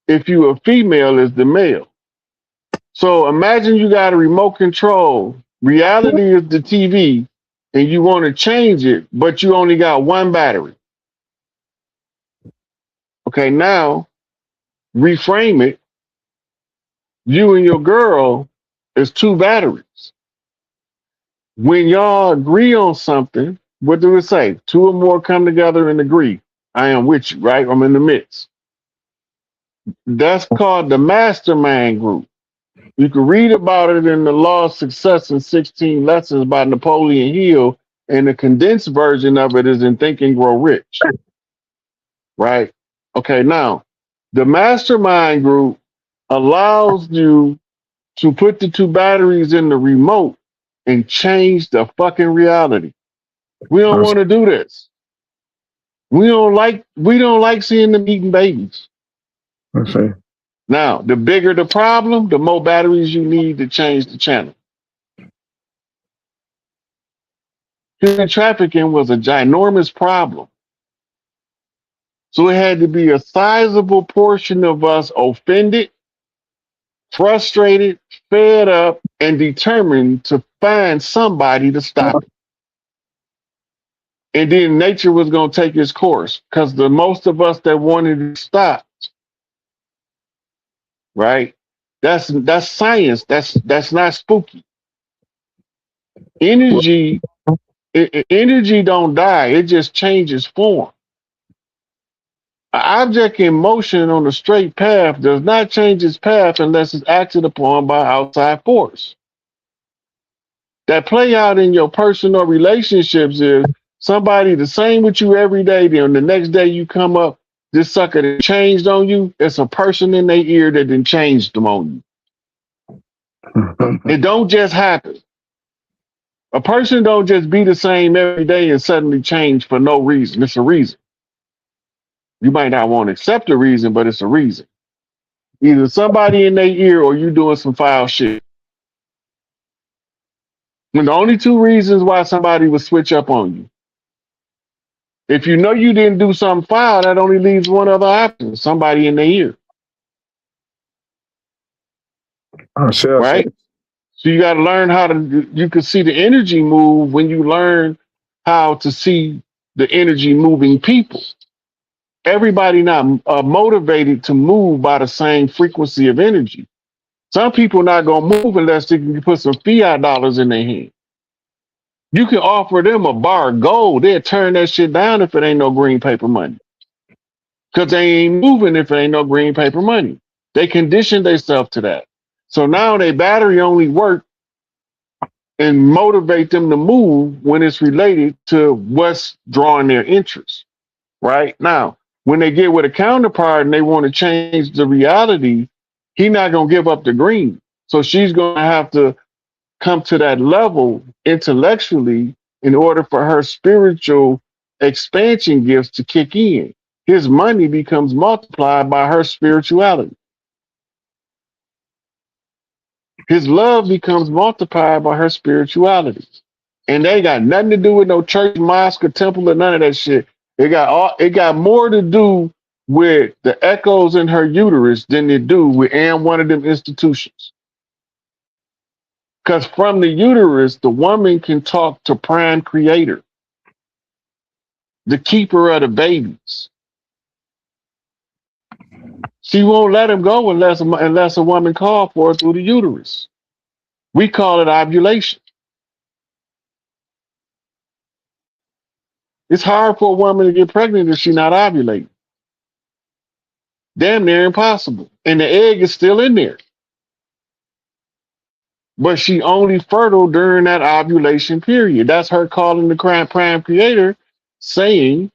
if you're a female, is the male. So imagine you got a remote control. Reality is the TV, and you want to change it, but you only got one battery. Okay, now reframe it. You and your girl is two batteries. When y'all agree on something, what do it say? Two or more come together and agree. I am with you, right? I'm in the midst. That's called the mastermind group. You can read about it in the Law of Success in 16 Lessons by Napoleon Hill, and the condensed version of it is in Think and Grow Rich. Right? Okay, now, the mastermind group allows you to put the two batteries in the remote and change the fucking reality. We don't want to do this. We don't like seeing them eating babies. Okay. Now, the bigger the problem, the more batteries you need to change the channel. Human trafficking was a ginormous problem. So it had to be a sizable portion of us offended, frustrated, fed up, and determined to find somebody to stop it. And then nature was going to take its course, because the most of us that wanted to stop, right? That's science. That's not spooky. Energy don't die. It just changes form. An object in motion on a straight path does not change its path unless it's acted upon by outside force. That play out in your personal relationships is somebody the same with you every day, then the next day you come up, this sucker that changed on you, it's a person in their ear that then changed them on you. It don't just happen. A person don't just be the same every day and suddenly change for no reason. It's a reason. You might not want to accept the reason, but it's a reason. Either somebody in their ear or you doing some foul shit. And the only two reasons why somebody would switch up on you. If you know you didn't do something foul, that only leaves one other option: somebody in their ear, right? So you got to learn how to. You can see the energy move when you learn how to see the energy moving people. Everybody not motivated to move by the same frequency of energy. Some people not gonna move unless they can put some fiat dollars in their hand. You can offer them a bar of gold, they'll turn that shit down if it ain't no green paper money. Because they ain't moving if it ain't no green paper money. They condition themselves to that. So now they battery only work and motivate them to move when it's related to what's drawing their interest. Right? Now, when they get with a counterpart and they want to change the reality, he not gonna give up the green. So she's gonna have to come to that level intellectually in order for her spiritual expansion gifts to kick in. His money becomes multiplied by her spirituality. His love becomes multiplied by her spirituality. And they got nothing to do with no church, mosque, or temple, or none of that shit. It got more to do with the echoes in her uterus than it do with one of them institutions. Because from the uterus, the woman can talk to prime creator, the keeper of the babies. She won't let him go unless a woman calls for it through the uterus. We call it ovulation. It's hard for a woman to get pregnant if she's not ovulating. Damn near impossible. And the egg is still in there. But she only fertile during that ovulation period. That's her calling the prime creator, saying,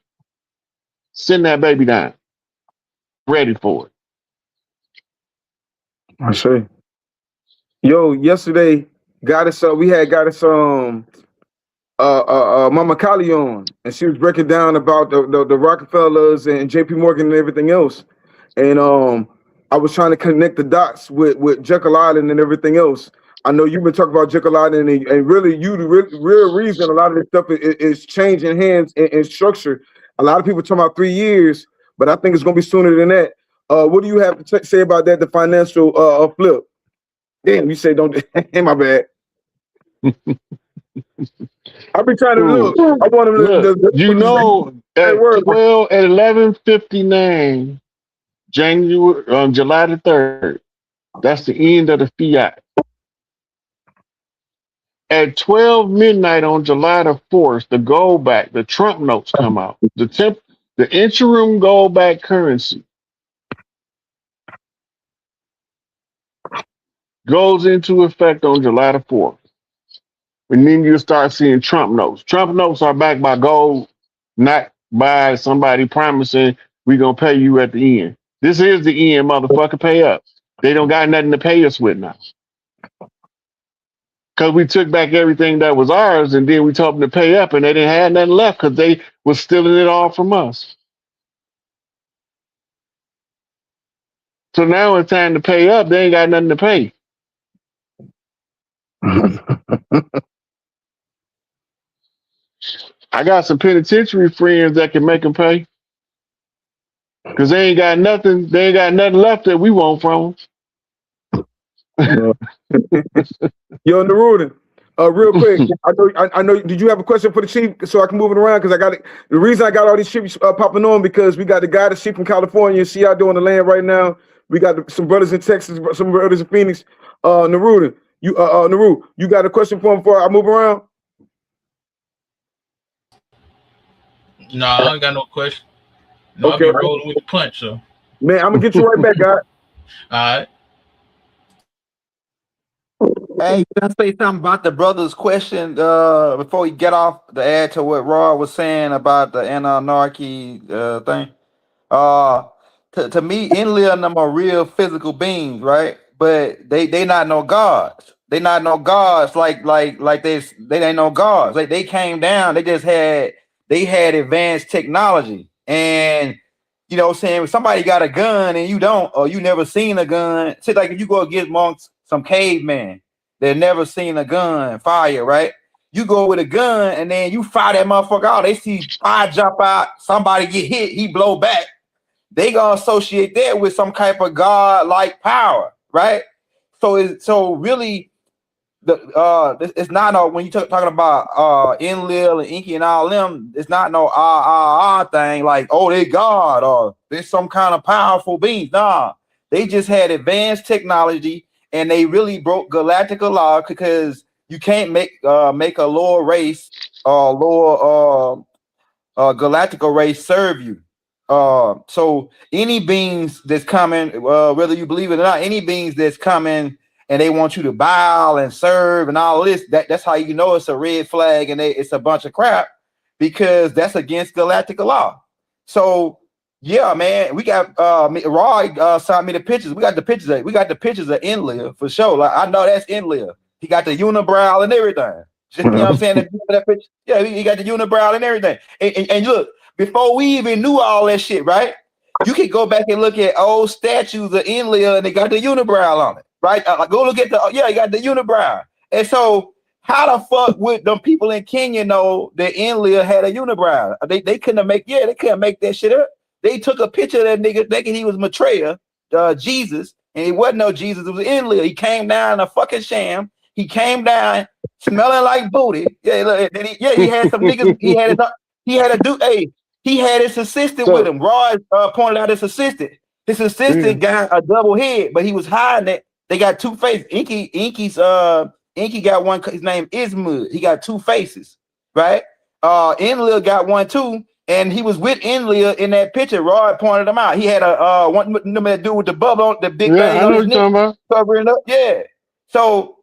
send that baby down. Ready for it. I see. Yo, yesterday, we had Mama Kali on, and she was breaking down about the Rockefellers and JP Morgan and everything else. And I was trying to connect the dots with Jekyll Island and everything else. I know you've been talking about Jekyll Island, and really, the real reason a lot of this stuff is changing hands and structure. A lot of people talking about 3 years, but I think it's going to be sooner than that. What do you have to say about that, the financial flip? Damn, you say don't. My bad. I've been trying to look. I want him to. At 11:59, July the 3rd, that's the end of the fiat. At 12 midnight on July the 4th, the gold back, the Trump notes come out. The interim gold back currency goes into effect on July the 4th. And then you start seeing Trump notes. Trump notes are backed by gold, not by somebody promising we're going to pay you at the end. This is the end, motherfucker. Pay up. They don't got nothing to pay us with now. Because we took back everything that was ours, and then we told them to pay up, and they didn't have nothing left because they was stealing it all from us. So now it's time to pay up. They ain't got nothing to pay. I got some penitentiary friends that can make them pay. Because they ain't got nothing left that we want from them. Yo, Narudin, real quick, I know. Did you have a question for the chief so I can move it around? Because I got it. The reason I got all these chiefs popping on because we got the guy, the chief from California. See how doing the land right now. We got some brothers in Texas, some brothers in Phoenix. Narudin, Naru, you got a question for him before I move around? No, I ain't got no question. No, okay. I'll be rolling with the punch, so. Man, I'm gonna get you right back, guy. All right. Hey, can I say something about the brother's question before we get off to add to what Rod was saying about the anarchy thing? To me, Inlia and them are real physical beings, right? But they not no gods. They not no gods like they ain't no gods. Like they came down, they had advanced technology. And you know what I'm saying, if somebody got a gun and you don't, or you never seen a gun, say like if you go against amongst some caveman that never seen a gun fire, right? You go with a gun and then you fire that motherfucker out. They see fire jump out, somebody get hit, he blow back. They gonna associate that with some type of God-like power, right? So really, it's not no when you talking about Enlil and Inky and all them, it's not no thing like, oh, they God or there's some kind of powerful beings. Nah, they just had advanced technology and they really broke galactical law because you can't make a lower race or lower galactical race serve you. So any beings that's coming, whether you believe it or not, any beings that's coming and they want you to bow and serve and all this, that's how you know it's a red flag and it's a bunch of crap because that's against galactical law. So yeah, man, we got Roy sent me the pictures. We got the pictures of Enlil for sure. Like I know that's Enlil. He got the unibrow and everything. You know what I'm saying? That picture, yeah, he got the unibrow and everything. And look, before we even knew all that shit, right? You can go back and look at old statues of Enlil and they got the unibrow on it, right? Go look at you got the unibrow. And so how the fuck would them people in Kenya know that Enlil had a unibrow? They couldn't make that shit up. They took a picture of that nigga thinking he was Maitreya, Jesus, and he wasn't no Jesus, it was Enlil. He came down in a fucking sham. He came down smelling like booty. Yeah, look, he had some niggas, he had his assistant with him. Rod pointed out his assistant. His assistant got a double head, but he was hiding it. They got two faces. Inky got one. His name is Mud. He got two faces, right? Enlil got one too, and he was with Enlil in that picture. Rod pointed him out. He had a one that dude with the bubble on the big thing on his neck, covering up. Yeah. So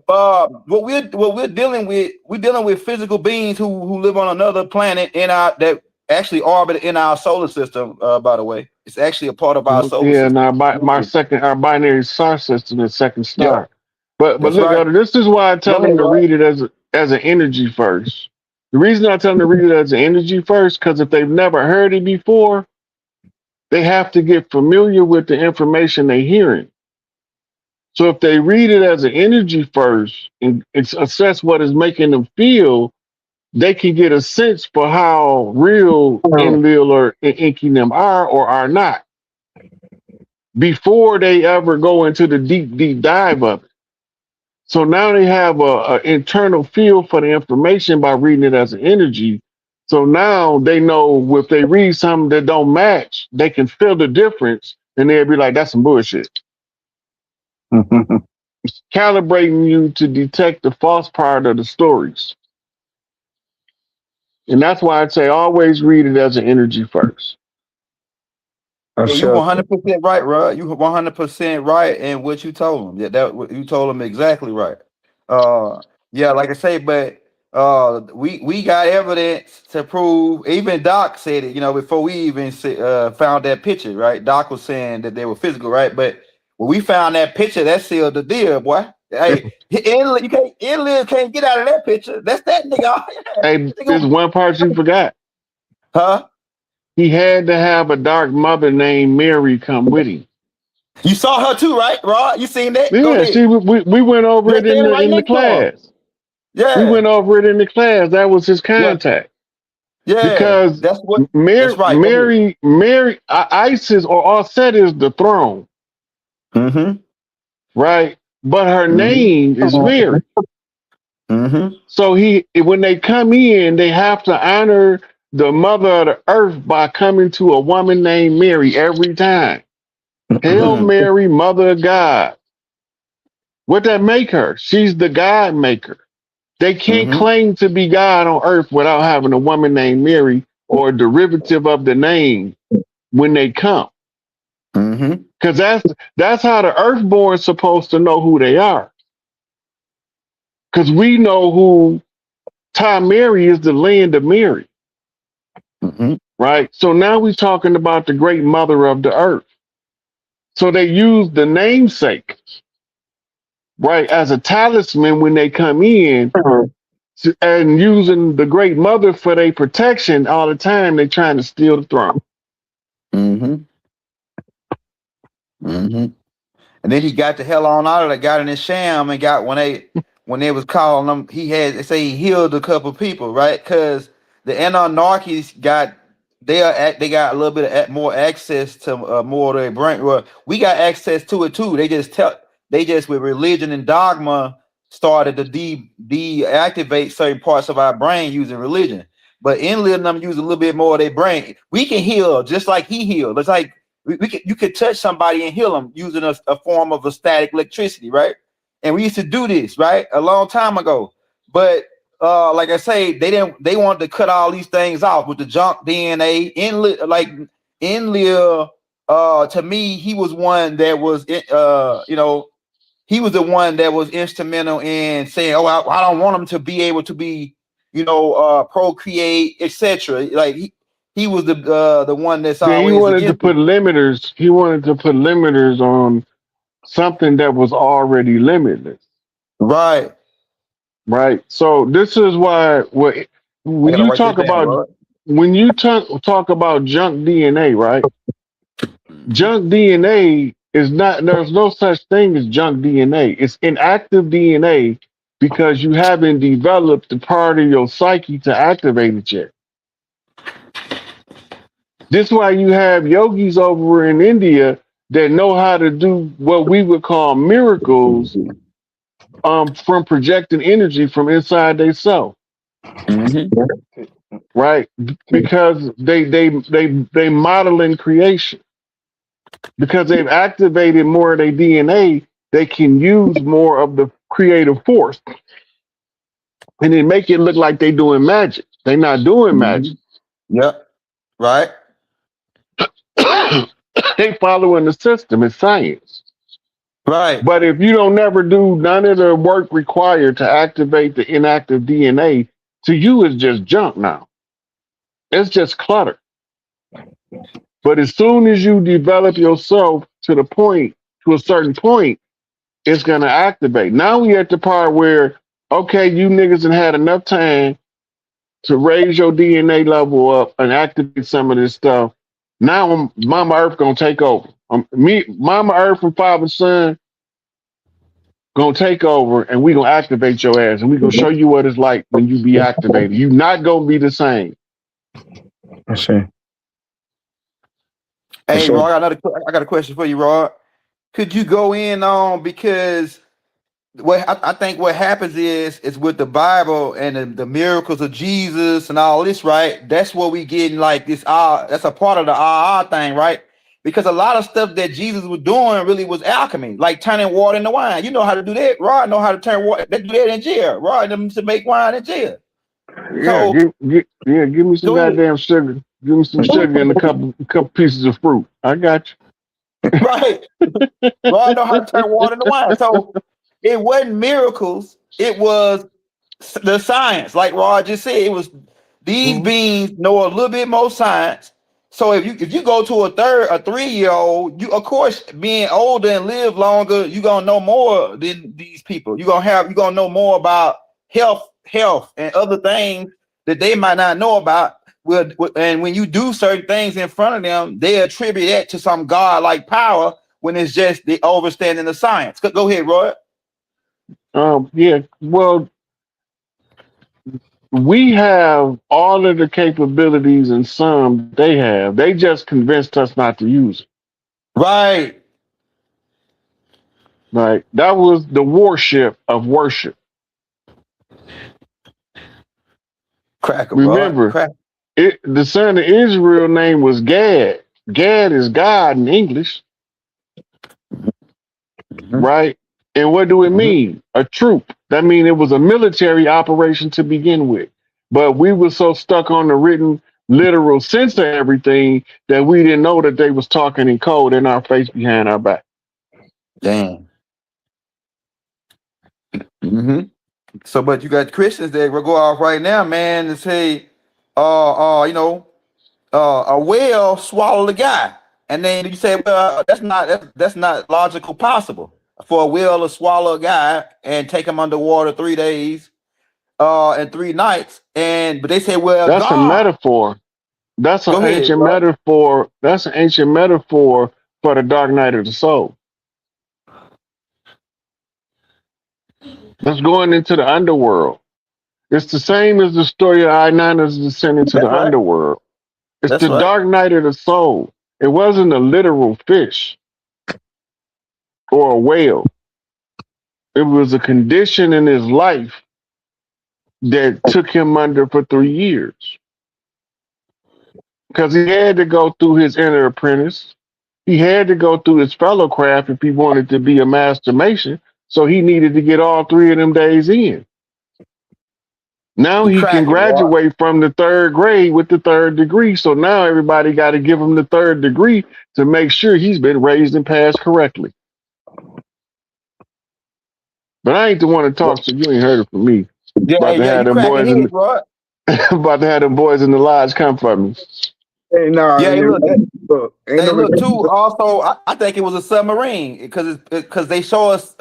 what we're dealing with physical beings who live on another planet that actually orbit in our solar system. By the way, it's actually a part of our solar system. Yeah, and our binary star system is second star. Yeah, but look, right. This is why I tell them to read it as an energy first. The reason I tell them to read it as an energy first, because if they've never heard it before, they have to get familiar with the information they're hearing. So if they read it as an energy first and assess what is making them feel, they can get a sense for how real Enlil or Inky them are or are not before they ever go into the deep dive of it. So now they have a internal feel for the information by reading it as an energy. So now they know if they read something that don't match, they can feel the difference and they'll be like, that's some bullshit. Calibrating you to detect the false part of the stories. And that's why I'd say always read it as an energy first. Yeah, you 100% right, Rod. You 100% right in what you told them. Yeah, that you told them exactly right. Yeah, like I say, but we got evidence to prove. Even Doc said it. You know, before we even found that picture, right? Doc was saying that they were physical, right? But when we found that picture, that sealed the deal, boy. Hey, Enlil can't get out of that picture. That's that nigga. Hey, there's one part you forgot. Huh? He had to have a dark mother named Mary come with him. You saw her too, right, Rod? You seen that? Yeah, we went over it in the class. Yeah, we went over it in the class. That was his contact. Yeah, because that's what Mary, Isis or Osset is the throne. Mm-hmm. Right, but her name is Mary. Mm-hmm. So when they come in, they have to honor the mother of the earth by coming to a woman named Mary every time. Hail Mary, Mother of God. What that make her? She's the God maker. They can't claim to be God on earth without having a woman named Mary or a derivative of the name when they come. Because that's how the earthborn is supposed to know who they are. Because we know who Mary is, the land of Mary. Right? So now we're talking about the great mother of the earth. So they use the namesake, right, as a talisman when they come in, and using the great mother for their protection all the time. They're trying to steal the throne. And then he got the hell on out of that, got in his sham, and got when they was calling him, they say he healed a couple people, right? Because the Anunnakis they got a little bit of more access to more of their brain. Well, we got access to it too. They just with religion and dogma started to deactivate certain parts of our brain using religion. But Enlil and them use a little bit more of their brain. We can heal just like he healed. It's like you could touch somebody and heal them using a form of a static electricity, right? And we used to do this, right, a long time ago. But like I say, they wanted to cut all these things off with the junk DNA. Enlil, to me, he was one that was he was the one that was instrumental in saying, "Oh, I don't want him to be able to be, procreate, etc." Like he was the one that's Yeah, he always wanted to against put it. limiters. He wanted to put limiters on something that was already limitless. Right. Right. So this is why I when gotta you write this talk down, about Rod. talk about junk DNA, right? Junk DNA is not, there's no such thing as junk DNA. It's inactive DNA because you haven't developed the part of your psyche to activate it yet. This is why you have yogis over in India that know how to do what we would call miracles from projecting energy from inside themselves. Mm-hmm. Right? Because they model in creation. Because they've activated more of their DNA, they can use more of the creative force. And then make it look like they're doing magic. They're not doing magic. Mm-hmm. Yep. Right. They following the system. It's science. Right. But if you don't never do none of the work required to activate the inactive DNA, to you it's just junk now. It's just clutter. But as soon as you develop yourself to a certain point, it's gonna activate. Now we at the part where, okay, you niggas have had enough time to raise your DNA level up and activate some of this stuff. Now Mama Earth gonna take over. Mama Earth and Father Son gonna take over, and we gonna activate your ass, and we gonna show you what it's like when you be activated. You not gonna be the same. I see. Hey, So Rod, I got a question for you, Rod. Could you go in on, because I think what happens is with the Bible and the miracles of Jesus and all this, right? That's what we getting like this. That's a part of the thing, right? Because a lot of stuff that Jesus was doing really was alchemy, like turning water into wine. You know how to do that, Rod. Know how to turn water. They do that in jail, Rod. Them to make wine in jail. Yeah, So give me some go ahead. goddamn sugar. Give me some sugar and a couple pieces of fruit. I got you. Right. Rod know how to turn water into wine. So it wasn't miracles. It was the science. Like Rod just said, it was these Mhm. beings know a little bit more science. So if you go to a 3-year-old, you of course being older and live longer, you're gonna know more than these people. You're gonna know more about health and other things that they might not know about. And when you do certain things in front of them, they attribute that to some God-like power when it's just the overstanding of science. Go ahead, Roy. Yeah. Well, we have all of the capabilities and some they have. They just convinced us not to use it. Right. Right. That was the warship of worship. Cracker, Rod. Remember, Crack. the son of Israel name was Gad. Gad is God in English, Mm-hmm. right? And what do it Mm-hmm. mean? A troop. That means it was a military operation to begin with. But we were so stuck on the written literal sense of everything that we didn't know that they was talking in code in our face behind our back. Damn. Mm-hmm. So, but you got Christians that will go off right now, man, and say, a whale swallowed a guy, and then you say, well, that's not logical possible for a whale to swallow a guy and take him underwater 3 days, and 3 nights, but they say, well, That's a God. metaphor. That's an Go ahead, ancient bro. metaphor. That's an ancient metaphor for the dark night of the soul. That's going into the underworld. It's the same as the story of I-9 descending to the That's right. underworld. It's That's the right. dark night of the soul. It wasn't a literal fish or a whale. It was a condition in his life that took him under for 3 years. Because he had to go through his inner apprentice. He had to go through his fellow craft if he wanted to be a master mason. So he needed to get all 3 of them days in. Now You he can cracking, Rod. graduate from the 3rd grade with the 3rd degree. So now everybody got to give him the 3rd degree to make sure he's been raised and passed correctly. But I ain't the one to talk, so you ain't heard it from me. Yeah, About to yeah, have you them cracking boys in heads, Rod. about to have them boys in the lodge come for me. Hey, nah, Yeah, yeah, look, look, ain't hey, no look too. Also, I think it was a submarine because they show us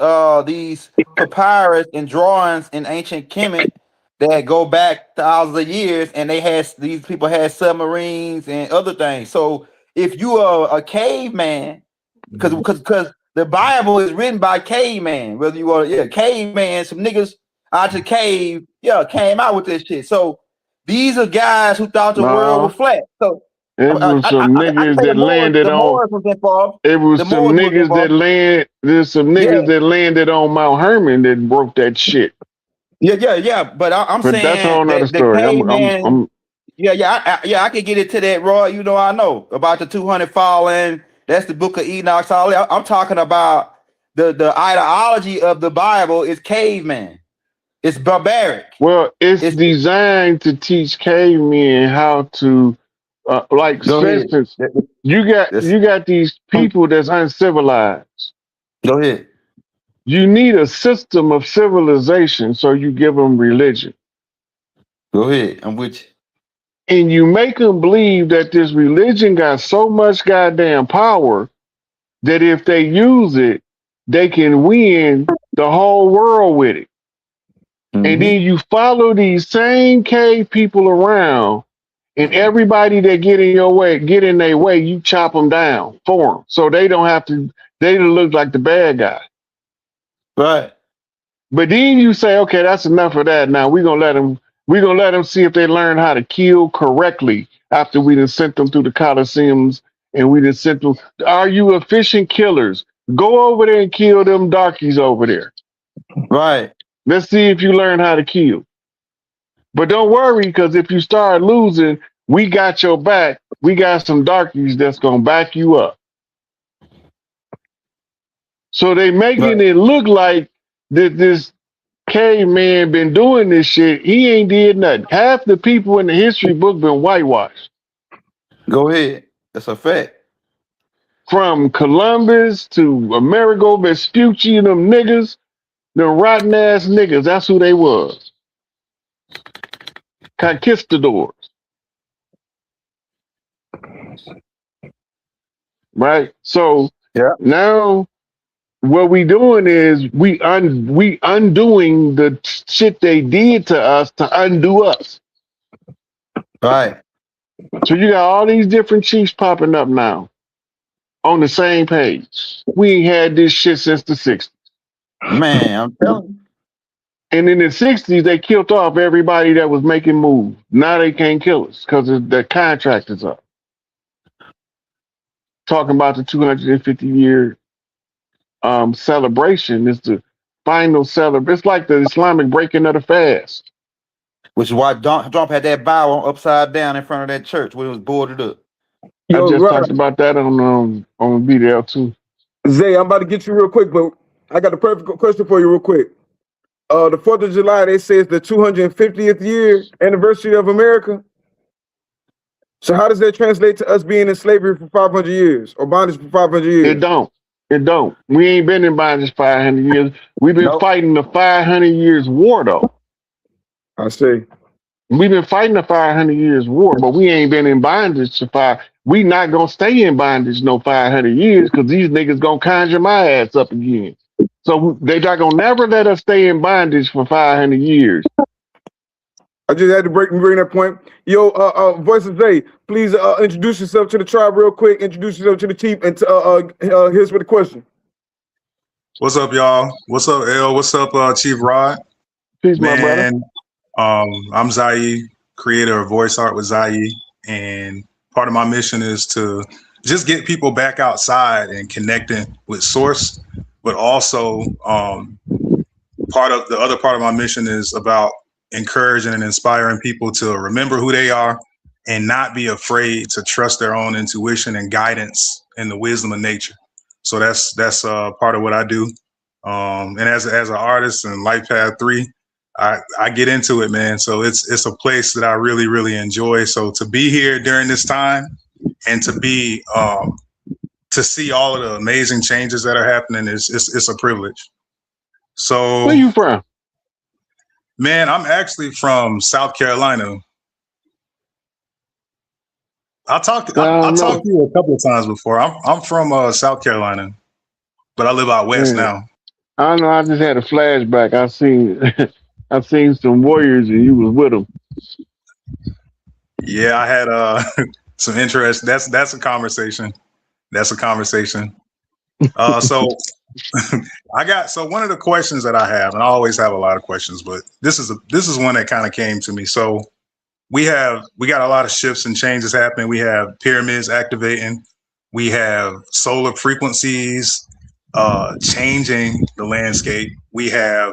these papyrus and drawings in ancient Kemet that go back thousands of years, and these people had submarines and other things. So if you are a caveman, because the Bible is written by caveman, whether you are caveman, some niggas out the cave, came out with this shit. So these are guys who thought the world was No, flat. So it was some I niggas say that landed the on. Moors was involved. It was The some Moors was niggas that involved. land. There's some Yeah, niggas that landed on Mount Herman that broke that shit. yeah. But I'm But that's a saying whole nother that the story. caveman. I can get into that, Roy. You know, I know about the 200 fallen. That's the Book of Enoch. I'm talking about the ideology of the Bible is caveman. It's barbaric. Well, it's It's designed to teach cavemen how to, like, go for ahead. instance, you Yes. got these people that's uncivilized. Go ahead. You need a system of civilization, so you give them religion, Go ahead. I'm with you. and you make them believe that this religion got so much goddamn power that if they use it, they can win the whole world with it. And Mm-hmm. then you follow these same cave people around, and everybody that get in their way, you chop them down for them, so they don't have to. They don't look like the bad guy. Right. But then you say, okay, that's enough of that. Now we're gonna let them. We're gonna let them see if they learn how to kill correctly after we done sent them through the coliseums and we done sent them. Are you efficient killers? Go over there and kill them darkies over there. Right. Let's see if you learn how to kill. But don't worry, because if you start losing, we got your back. We got some darkies that's gonna back you up. So they making Right. it look like that this caveman been doing this shit. He ain't did nothing. Half the people in the history book been whitewashed. Go ahead. That's a fact. From Columbus to Amerigo Vespucci and them niggas, them rotten ass niggas, that's who they was. Conquistadors. Right? So Yeah. now what we doing is we undoing the shit they did to us to undo us. Right. So you got all these different chiefs popping up now on the same page. We ain't had this shit since the 60s. Man, I'm telling you. And in the 60s, they killed off everybody that was making moves. Now they can't kill us because the contract is up. Talking about the 250-year celebration is the final celebration. It's like the Islamic breaking of the fast. Which is why Trump had that Bible upside down in front of that church where it was boarded up. I Yo, just Rod, talked about that on BDL too. Zay, I'm about to get you real quick, but I got a perfect question for you real quick. The 4th of July, they say it's the 250th year anniversary of America. So how does that translate to us being in slavery for 500 years or bondage for 500 It years? don't. It don't. We ain't been in bondage 500 years. We've been Nope. fighting the 500 years war though. I see. We've been fighting the 500 years war, but we ain't been in bondage to five. We not gonna stay in bondage no 500 years because these niggas gonna conjure my ass up again. So they not gonna never let us stay in bondage for 500 years. I just had to bring that point. Yo, Voice of Zay, please introduce yourself to the tribe real quick. Introduce yourself to the chief, and here's with the question. What's up, y'all? What's up, L? What's up, Chief Rod? Peace, my brother. Man, I'm Zai, creator of Voice Art with Zai, and part of my mission is to just get people back outside and connecting with Source, but also the other part of my mission is about encouraging and inspiring people to remember who they are and not be afraid to trust their own intuition and guidance and the wisdom of nature. So that's part of what I do. And as an artist in Life Path 3, I get into it, man. So it's a place that I really, really enjoy. So to be here during this time and to be to see all of the amazing changes that are happening it's a privilege. So Where you from? Man, I'm actually from South Carolina. I talked to you a couple of times before. I'm from South Carolina, but I live out west now. I know. I just had a flashback. I seen some Warriors and you was with them. Yeah, I had some interest. That's a conversation. That's a conversation. So one of the questions that I have, and I always have a lot of questions, but this is one that kind of came to me. So we got a lot of shifts and changes happening. We have pyramids activating. We have solar frequencies changing the landscape. We have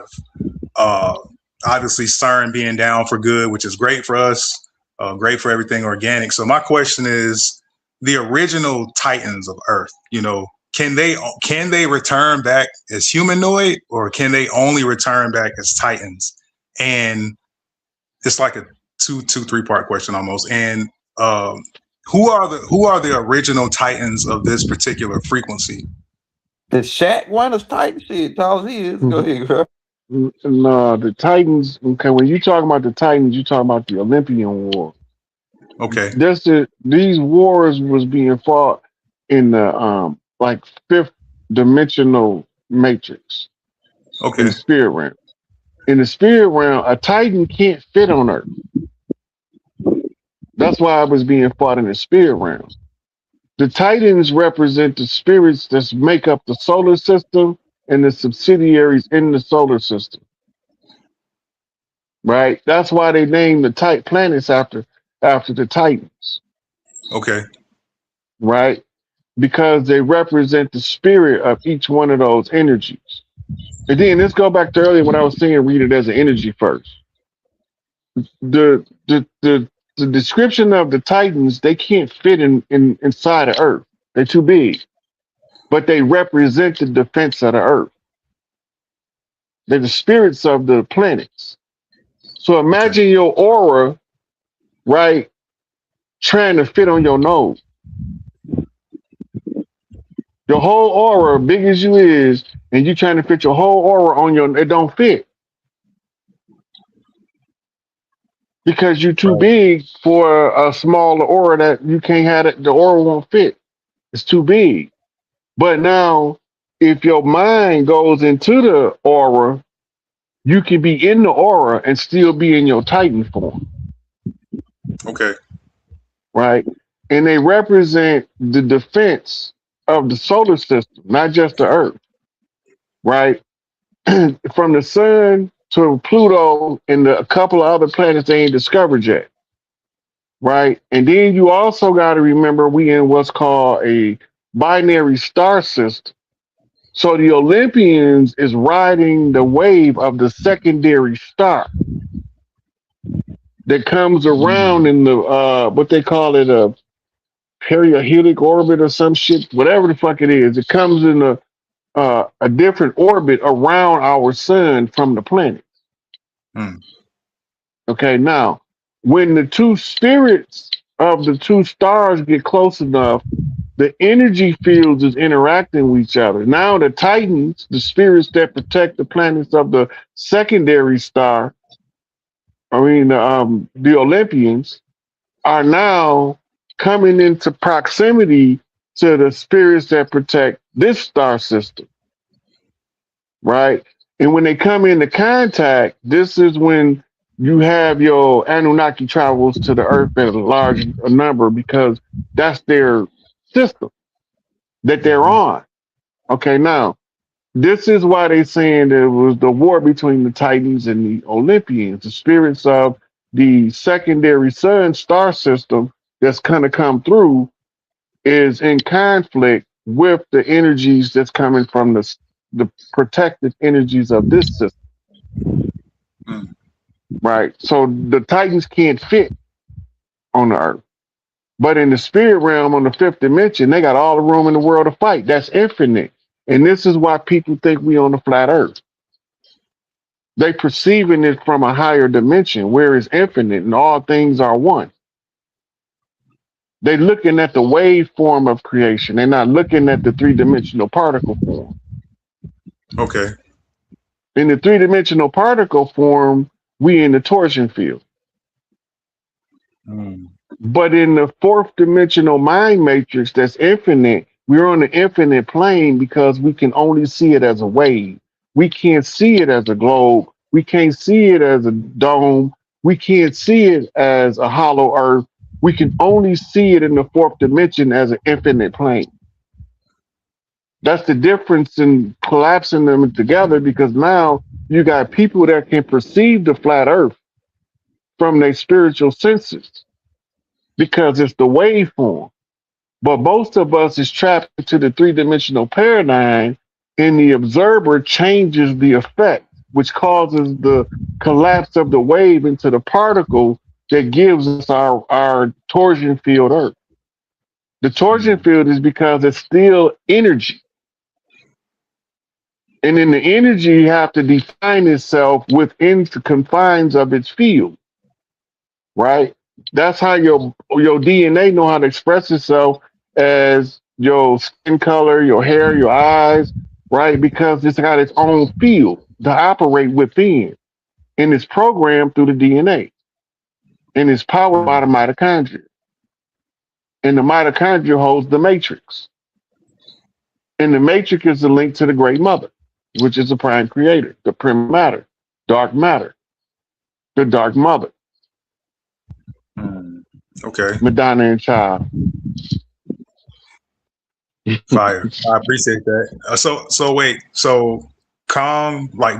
obviously CERN being down for good, which is great for us, great for everything organic. So my question is, the original Titans of Earth, can they return back as humanoid, or can they only return back as Titans? And it's like a three-part question almost. And who are the original Titans of this particular frequency? The Shaq one is Titan shit. Tall as he is. Go ahead, bro. No, the Titans. Okay, when you talk about the Titans, you talk about the Olympian War. Okay. These wars was being fought in the like fifth dimensional matrix. Okay. In the spirit realm. In the spirit realm, a Titan can't fit on Earth. That's why it was being fought in the spirit realm. The Titans represent the spirits that make up the solar system and the subsidiaries in the solar system. Right? That's why they named the planets after the Titans. Okay. Right? Because they represent the spirit of each one of those energies. And then let's go back to earlier when I was saying read it as an energy first. The description of the Titans, they can't fit inside of Earth. They're too big. But they represent the defense of the Earth. They're the spirits of the planets. So imagine your aura, right, trying to fit on your nose. Your whole aura, big as you is, and you trying to fit your whole aura on it don't fit. Because you're too big for a smaller aura that you can't have it, the aura won't fit. It's too big. But now, if your mind goes into the aura, you can be in the aura and still be in your Titan form. Okay. Right? And they represent the defense of the solar system, not just the Earth. Right? From the sun to Pluto and a couple of other planets they ain't discovered yet. Right? And then you also got to remember we in what's called a binary star system. So the Olympians is riding the wave of the secondary star that comes around in the what they call it, a perihelic orbit or some shit, whatever the fuck it is. It comes in a different orbit around our sun from the planet. Okay, now when the two spirits of the two stars get close enough, the energy fields is interacting with each other. Now the Titans, the spirits that protect the planets of the secondary star, the Olympians, are now coming into proximity to the spirits that protect this star system. Right? And when they come into contact, this is when you have your Anunnaki travels to the Earth at a large number, because that's their system that they're on. Okay, now this is why they saying there was the war between the Titans and the Olympians, the spirits of the secondary sun star system that's gonna come through is in conflict with the energies that's coming from the protective energies of this system, Mm. right? So the Titans can't fit on the Earth. But in the spirit realm on the fifth dimension, they got all the room in the world to fight. That's infinite. And this is why people think we on the flat earth. They perceiving it from a higher dimension where it's infinite and all things are one. They looking at the wave form of creation. They're not looking at the three-dimensional particle form. Okay. In the three-dimensional particle form, we in the torsion field. Mm. But in the fourth dimensional mind matrix that's infinite, we're on the infinite plane because we can only see it as a wave. We can't see it as a globe. We can't see it as a dome. We can't see it as a hollow earth. We can only see it in the fourth dimension as an infinite plane. That's the difference in collapsing them together, because now you got people that can perceive the flat earth from their spiritual senses because it's the waveform. But most of us is trapped into the three-dimensional paradigm, and the observer changes the effect, which causes the collapse of the wave into the particle that gives us our torsion field Earth. The torsion field is because it's still energy. And in the energy, you have to define itself within the confines of its field, right? That's how your DNA know how to express itself as your skin color, your hair, your eyes, right? Because it's got its own field to operate within. And it's programmed through the DNA. And it's powered by the mitochondria. And the mitochondria holds the matrix. And the matrix is the link to the great mother, which is the prime creator, the prime matter, the dark mother, Okay. Madonna and Child. Fire. I appreciate that. So wait. So Kong, like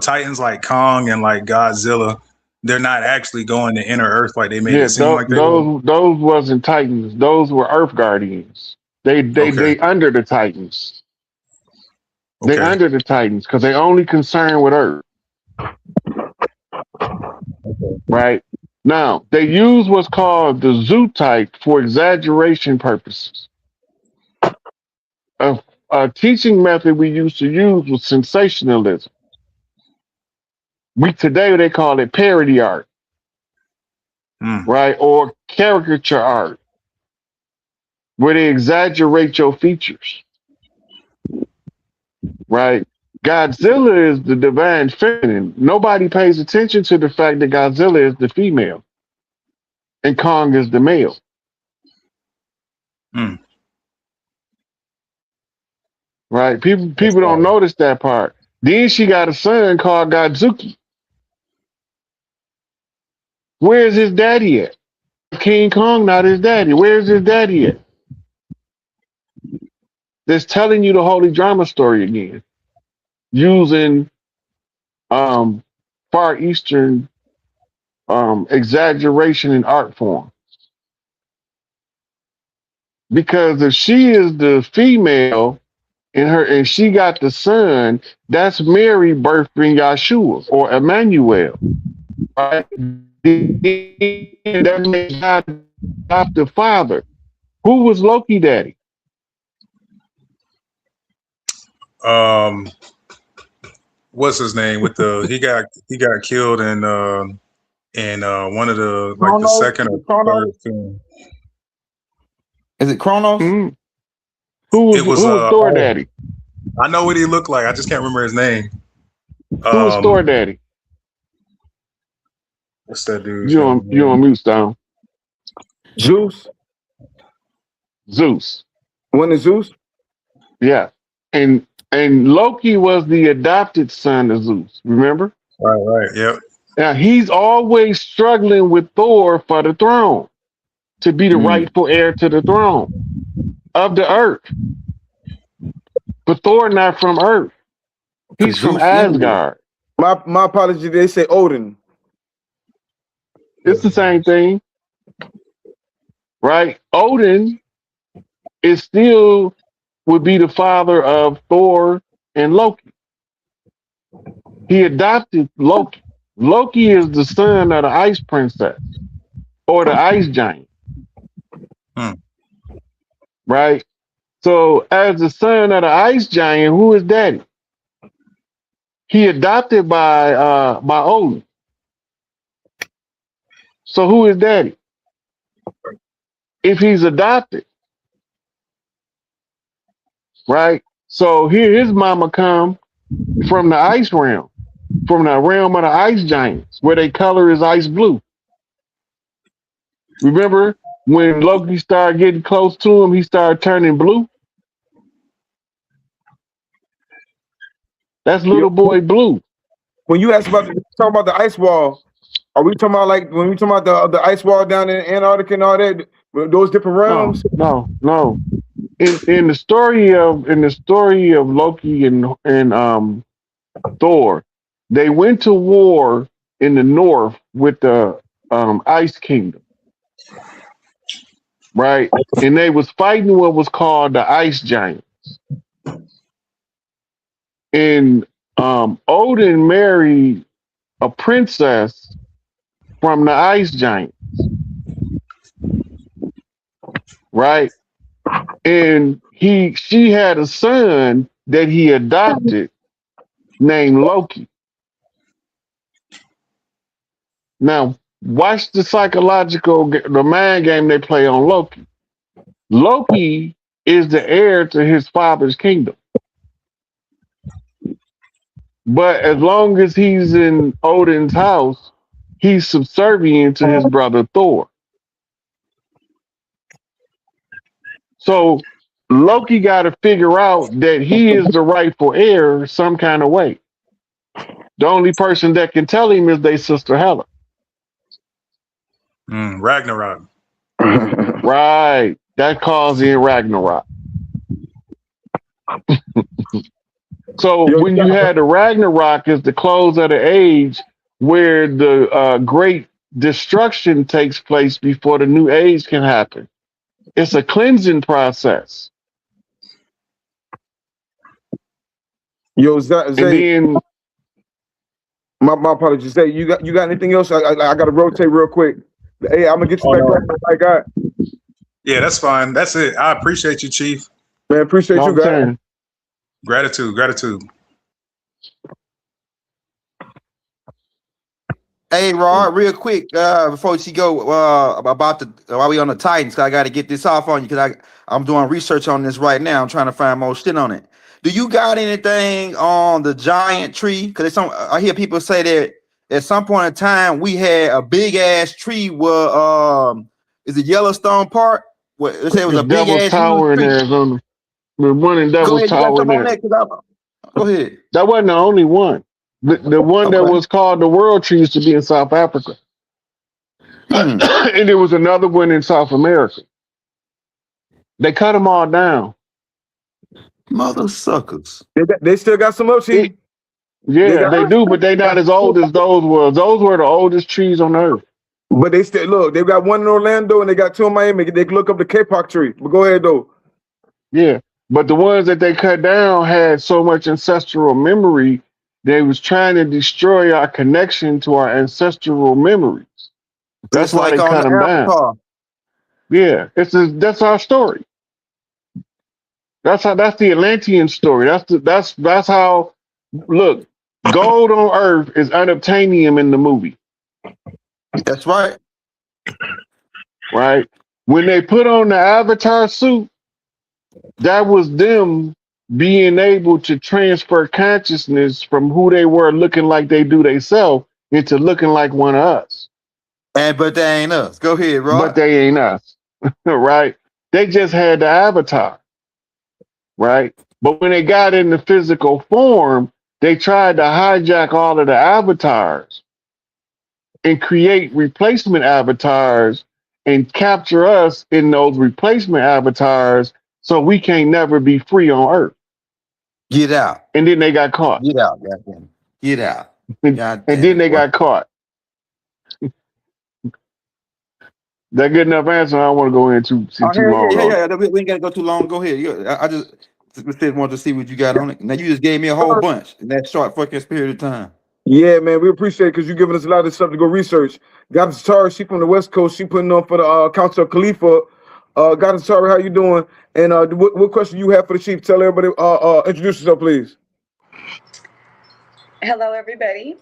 Titans, like Kong and like Godzilla, they're not actually going to inner Earth like they made Yeah, it seem like they were. those wasn't Titans. Those were Earth Guardians. They Okay. under the Titans. They Okay. under the Titans because they only concerned with Earth. Right? Now, they use what's called the zoo type for exaggeration purposes. A teaching method we used to use was sensationalism. Today they call it parody art, right? Or caricature art, where they exaggerate your features, right? Godzilla is the divine feminine. Nobody pays attention to the fact that Godzilla is the female and Kong is the male. Right? People don't notice that part. Then she got a son called Godzuki. Where's his daddy at? King Kong not his daddy. Where's his daddy at? That's telling you the holy drama story again, using Far Eastern exaggeration in art form. Because if she is the female and she got the son, that's Mary birthing Yahshua or Emmanuel. Right? That makes God adoptive father. Who was Loki daddy? What's his name? With the he got killed in one of the like the Chronos? second or third film. Is it Chronos? Mm-hmm. Who was Thor daddy? I know what he looked like. I just can't remember his name. Who was Thor daddy? What's that dude? You on mute, Stone. Zeus. One is Zeus? Yeah. And Loki was the adopted son of Zeus, remember? Right, yep. Now he's always struggling with Thor for the throne, to be the rightful heir to the throne of the earth. But Thor not from Earth. He's from Zeus enemy. Asgard. My apology. They say Odin. It's the same thing, right? Odin is still would be the father of Thor and Loki. He adopted Loki. Loki is the son of the Ice Princess or the Ice Giant, right? So, as the son of the Ice Giant, who is daddy? He adopted by Odin. So, who is daddy? If he's adopted, right? So here his mama come from the ice realm, from the realm of the ice giants, where they color is ice blue. Remember when Loki started getting close to him, he started turning blue? That's little boy blue. When you ask about talk about the ice wall, are we talking about like when we talking about the ice wall down in Antarctica and all that? Those different realms? No. In the story of Loki and Thor, they went to war in the north with the Ice Kingdom, right? And they was fighting what was called the Ice Giants. And Odin married a princess from the Ice Giants, right? And she had a son that he adopted named Loki. Now, watch the mind game they play on Loki. Loki is the heir to his father's kingdom. But as long as he's in Odin's house, he's subservient to his brother Thor. So Loki got to figure out that he is the rightful heir some kind of way. The only person that can tell him is their sister Hela. Ragnarok. Right. That calls in Ragnarok. So when you had the Ragnarok is the close of the age where the great destruction takes place before the new age can happen. It's a cleansing process. Yo, Zay, and then my apologies. Zay, you got anything else? I got to rotate real quick. Hey, I'm gonna get you back right I got. Yeah, that's fine. That's it. I appreciate you, Chief. Man, appreciate you guys. Gratitude. Hey, Rod, real quick, before she go, about while we on the Titans, 'cause I got to get this off on you because I'm doing research on this right now. I'm trying to find more shit on it. Do you got anything on the giant tree? Because I hear people say that at some point in time we had a big ass tree. Is it Yellowstone Park? They say it was a big Devil's ass Tower in tree. Arizona. The one in Devil's Tower in there. Go ahead. That wasn't the only one. The one that was called the World Tree used to be in South Africa. And there was another one in South America. They cut them all down. Mother suckers. They still got some up, Chief. Yeah, they do, but they not as old as those were. Those were the oldest trees on earth. But they still look. They got one in Orlando and they got two in Miami. They can look up the K-pop tree. But go ahead though. Yeah, but the ones that they cut down had so much ancestral memory. They was trying to destroy our connection to our ancestral memories. That's why they cut them down. Yeah, that's our story. That's the Atlantean story. That's how. Look, gold on Earth is unobtainium in the movie. That's right. Right. When they put on the Avatar suit, that was them being able to transfer consciousness from who they were looking like they do themselves into looking like one of us. But they ain't us. Go ahead, Rod. But they ain't us. Right? They just had the avatar. Right? But when they got in the physical form, they tried to hijack all of the avatars and create replacement avatars and capture us in those replacement avatars so we can't never be free on Earth. Get out. and then they got caught. Get out, goddamn. Get out. And God then damn it, they boy. got caught. That good enough answer. I don't want to go into Oh, too hell long yeah, on it. yeah, yeah. We ain't got to go too long. Go ahead. I just wanted to see what you got on it. Now, you just gave me a whole bunch in that short fucking period of time. Yeah, man, we appreciate it because you're giving us a lot of stuff to go research. Got Tara, she from the West Coast. She putting on for the Council of Khalifa. Got Tara, how you doing? And what question you have for the chief? Tell everybody. Introduce yourself, please. Hello, everybody.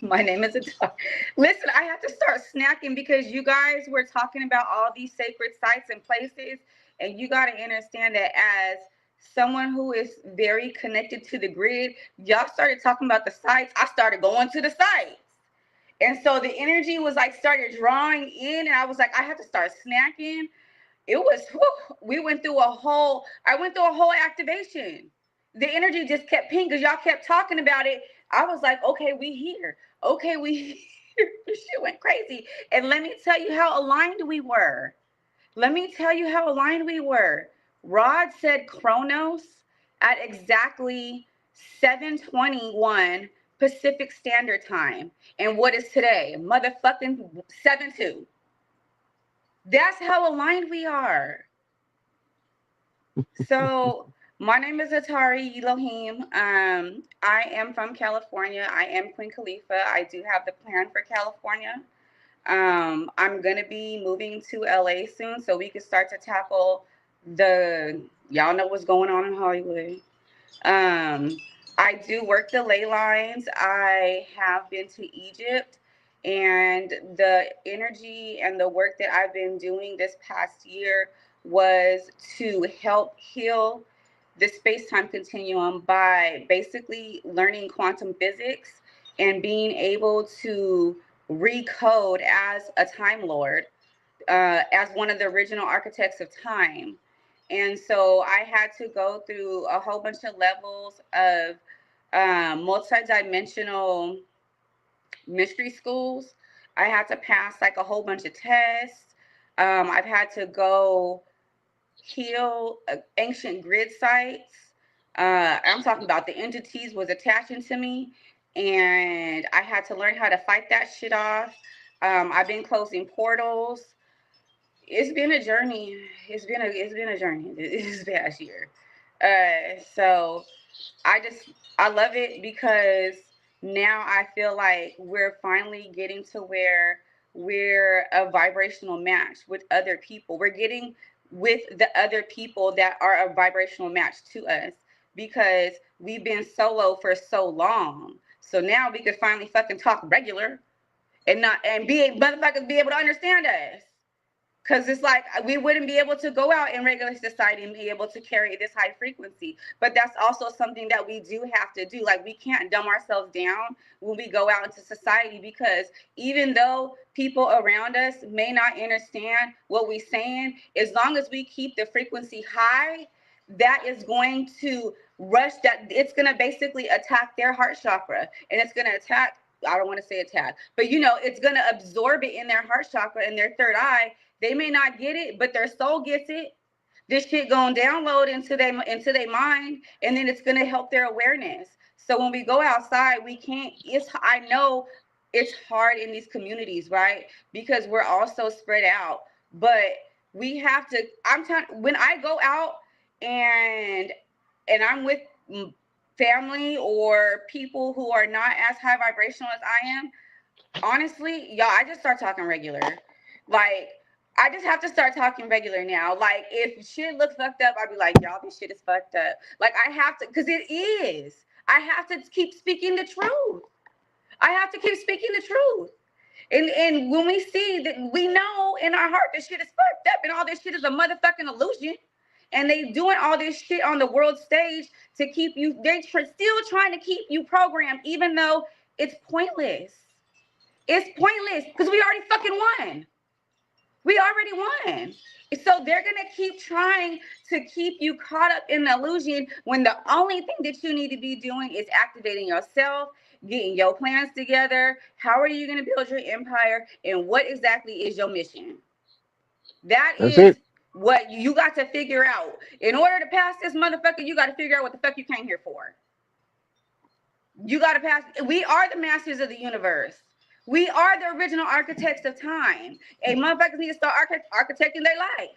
My name is Adar. Listen, I have to start snacking because you guys were talking about all these sacred sites and places, and you got to understand that as someone who is very connected to the grid, y'all started talking about the sites. I started going to the sites. And so the energy was like started drawing in, and I was like, I have to start snacking. It was, we went through I went through a whole activation. The energy just kept pinging because y'all kept talking about it. I was like, okay, we here. Okay, we here. The shit went crazy. And let me tell you how aligned we were. Rod said Chronos at exactly 7:21 Pacific Standard Time. And what is today? Motherfucking 7:2. That's how aligned we are. So my name is Atari Elohim. I am from California. I am Queen Khalifa. I do have the plan for California. I'm gonna be moving to LA soon, so we can start to tackle y'all know what's going on in Hollywood. I do work the ley lines. I have been to Egypt, and the energy and the work that I've been doing this past year was to help heal the space-time continuum by basically learning quantum physics and being able to recode as a Time Lord, as one of the original architects of time. And so I had to go through a whole bunch of levels of multi-dimensional mystery schools. I had to pass like a whole bunch of tests. I've had to go heal ancient grid sites. I'm talking about the entities was attaching to me, and I had to learn how to fight that shit off. I've been closing portals. It's been a journey. It's been a journey this past year. So I love it because now I feel like we're finally getting to where we're a vibrational match with other people. We're getting with the other people that are a vibrational match to us because we've been solo for so long. So now we could finally fucking talk regular and not and motherfuckers be able to understand us. Because it's like we wouldn't be able to go out in regular society and be able to carry this high frequency. But that's also something that we do have to do. Like, we can't dumb ourselves down when we go out into society, because even though people around us may not understand what we're saying, as long as we keep the frequency high, that is going to it's going to basically attack their heart chakra, and it's going to attack, I don't want to say attack, but it's going to absorb it in their heart chakra and their third eye. They may not get it, but their soul gets it. This shit gonna download into their mind, and then it's gonna help their awareness. So when we go outside, we can't. I know it's hard in these communities, right? Because we're all so spread out. But we have to. When I go out and I'm with family or people who are not as high vibrational as I am, honestly, y'all, I just start talking regular. Like, I just have to start talking regular now. Like, if shit looks fucked up, I'd be like, y'all, this shit is fucked up. Like, I have to, because it is. I have to keep speaking the truth. I have to keep speaking the truth. And when we see that, we know in our heart that shit is fucked up and all this shit is a motherfucking illusion. And they doing all this shit on the world stage to keep you, still trying to keep you programmed, even though it's pointless. It's pointless because we already fucking won. We already won. So they're going to keep trying to keep you caught up in the illusion when the only thing that you need to be doing is activating yourself, getting your plans together. How are you going to build your empire? And what exactly is your mission? That That's is it. What you got to figure out. In order to pass this motherfucker, you got to figure out what the fuck you came here for. You got to pass. We are the masters of the universe. We are the original architects of time. And motherfuckers need to start architecting their life.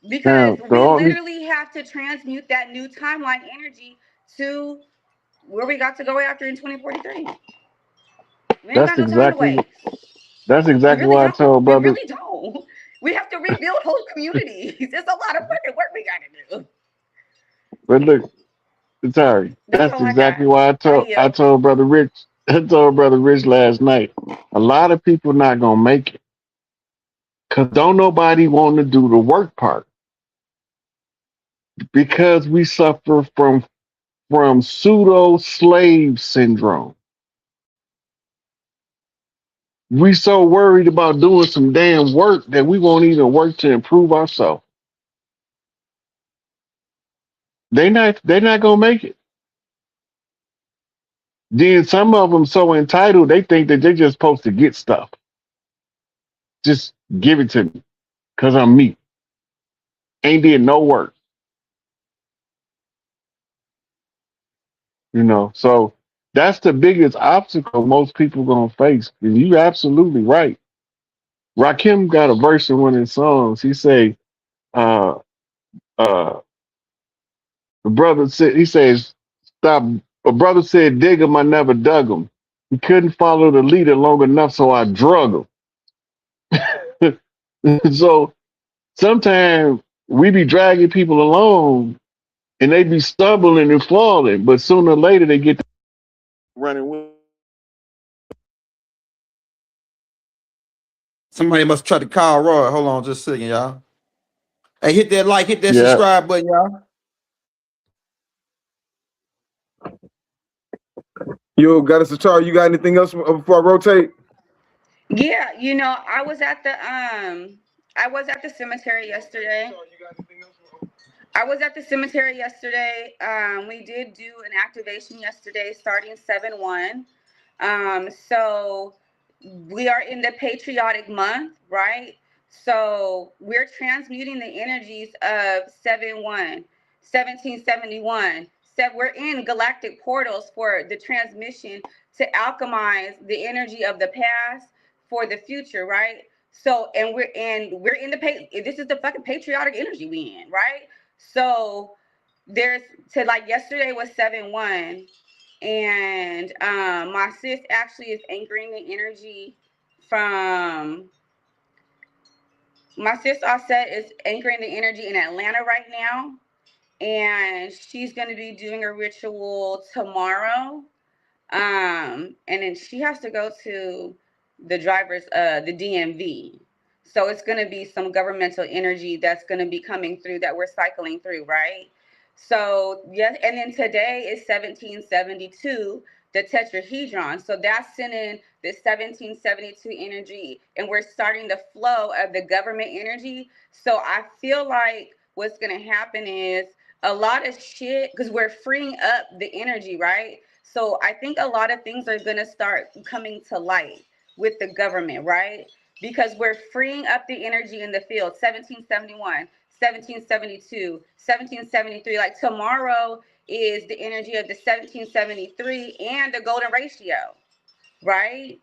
Because Now, we literally have to transmute that new timeline energy to where we got to go after in 2043. We ain't got no time to waste. That's exactly really what I told We brother. really don't. We have to rebuild whole communities. There's a lot of fucking work we gotta do. But look, sorry, that's exactly why I told brother Rich. I told brother Rich last night. A lot of people not gonna make it because don't nobody want to do the work part because we suffer from pseudo slave syndrome. We so worried about doing some damn work that we won't even work to improve ourselves. They're not gonna make it. Then some of them so entitled they think that they're just supposed to get stuff. Just give it to me, cause I'm me. Ain't did no work, So that's the biggest obstacle most people gonna face. And you absolutely right. Rakim got a verse in one of his songs. He say, uh, uh, the brother said, he says, stop. A brother said, dig him, I never dug him. He couldn't follow the leader long enough, so I drug him. So sometimes we be dragging people along and they be stumbling and falling, but sooner or later they get to running with. Somebody must try to call Roy. Hold on just a second, y'all. Hey, hit that like, hit that Yeah. subscribe button, y'all. Yo, got us a charge. You got anything else before I rotate? Yeah, I was at the cemetery yesterday. We did do an activation yesterday starting 7/1. So we are in the patriotic month, right? So we're transmuting the energies of 7/1, 1771. So we're in galactic portals for the transmission to alchemize the energy of the past for the future, right? So we're in this is the fucking patriotic energy we in, right? So there's like yesterday was 7/1. And my sis actually is anchoring the energy from my sis Offset is anchoring the energy in Atlanta right now, and she's going to be doing a ritual tomorrow. And then she has to go to the DMV. So it's going to be some governmental energy that's going to be coming through that we're cycling through, right? So, yes, and then today is 1772, the tetrahedron. So that's sending the 1772 energy, and we're starting the flow of the government energy. So I feel like what's going to happen is a lot of shit, because we're freeing up the energy, right? So I think a lot of things are going to start coming to light with the government, right? Because we're freeing up the energy in the field. 1771, 1772, 1773. Like tomorrow is the energy of the 1773 and the golden ratio, right?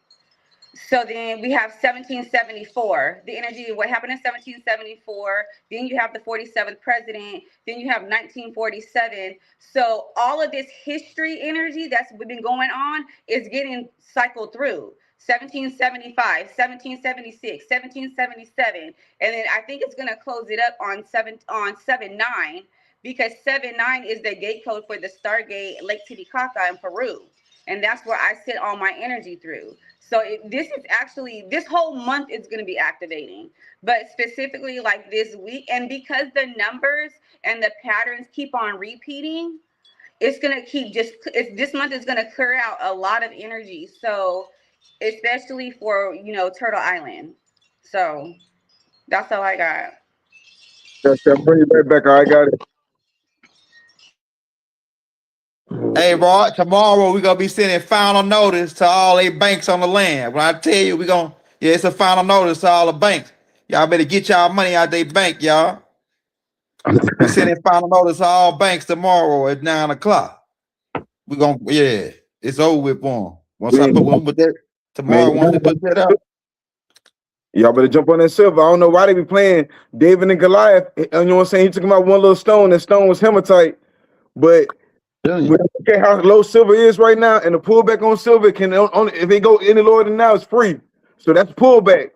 So then we have 1774, the energy of what happened in 1774. Then you have the 47th president. Then you have 1947. So all of this history energy that's been going on is getting cycled through. 1775, 1776, 1777, and then I think it's gonna close it up on 7/9 because 7/9 is the gate code for the Stargate Lake Titicaca in Peru, and that's where I sit all my energy through. So this whole month is going to be activating, but specifically like this week, and because the numbers and the patterns keep on repeating, it's going to keep this month is going to clear out a lot of energy. So especially for, Turtle Island. So that's all I got. Yes, I'll bring you right back. All right, got it. Hey, Rod, tomorrow we're going to be sending final notice to all the banks on the land. When I tell you, it's a final notice to all the banks. Y'all better get y'all money out their bank, y'all. We're sending final notice to all banks tomorrow at 9 o'clock. We're gonna, it's over with for them. Once I put that tomorrow, once we put that up. Y'all better jump on that silver. I don't know why they be playing David and Goliath. You know what I'm saying? He took him out one little stone. That stone was hematite. But okay, how low silver is right now, and the pullback on silver can only if they go any lower than now, it's free. So that's pullback.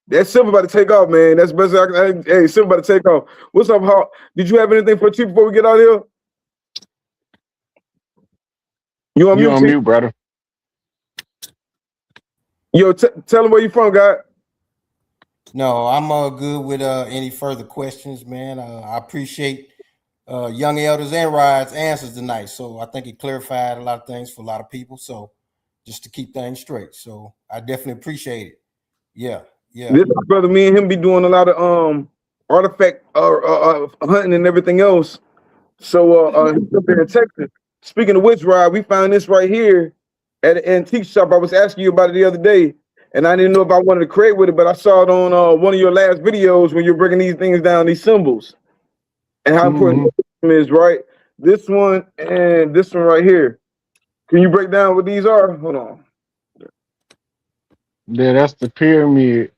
That silver about to take off, man. That's best. Hey, silver about to take off. What's up, Hawk? Did you have anything for Chief before we get out here? You on mute, brother? Yo, tell him where you from, guy. No, I'm good with any further questions, man. I appreciate Young Elders and Rod's answers tonight. So I think it clarified a lot of things for a lot of people. So just to keep things straight. So I definitely appreciate it. Yeah. This brother, me and him be doing a lot of artifact hunting and everything else. So he's up there in Texas. Speaking of which, Rod, we found this right here at an antique shop. I was asking you about it the other day, and I didn't know if I wanted to create with it, but I saw it on one of your last videos when you're breaking these things down, these symbols, and how important it is, right? This one and this one right here. Can you break down what these are? Hold on. Yeah, that's the pyramid.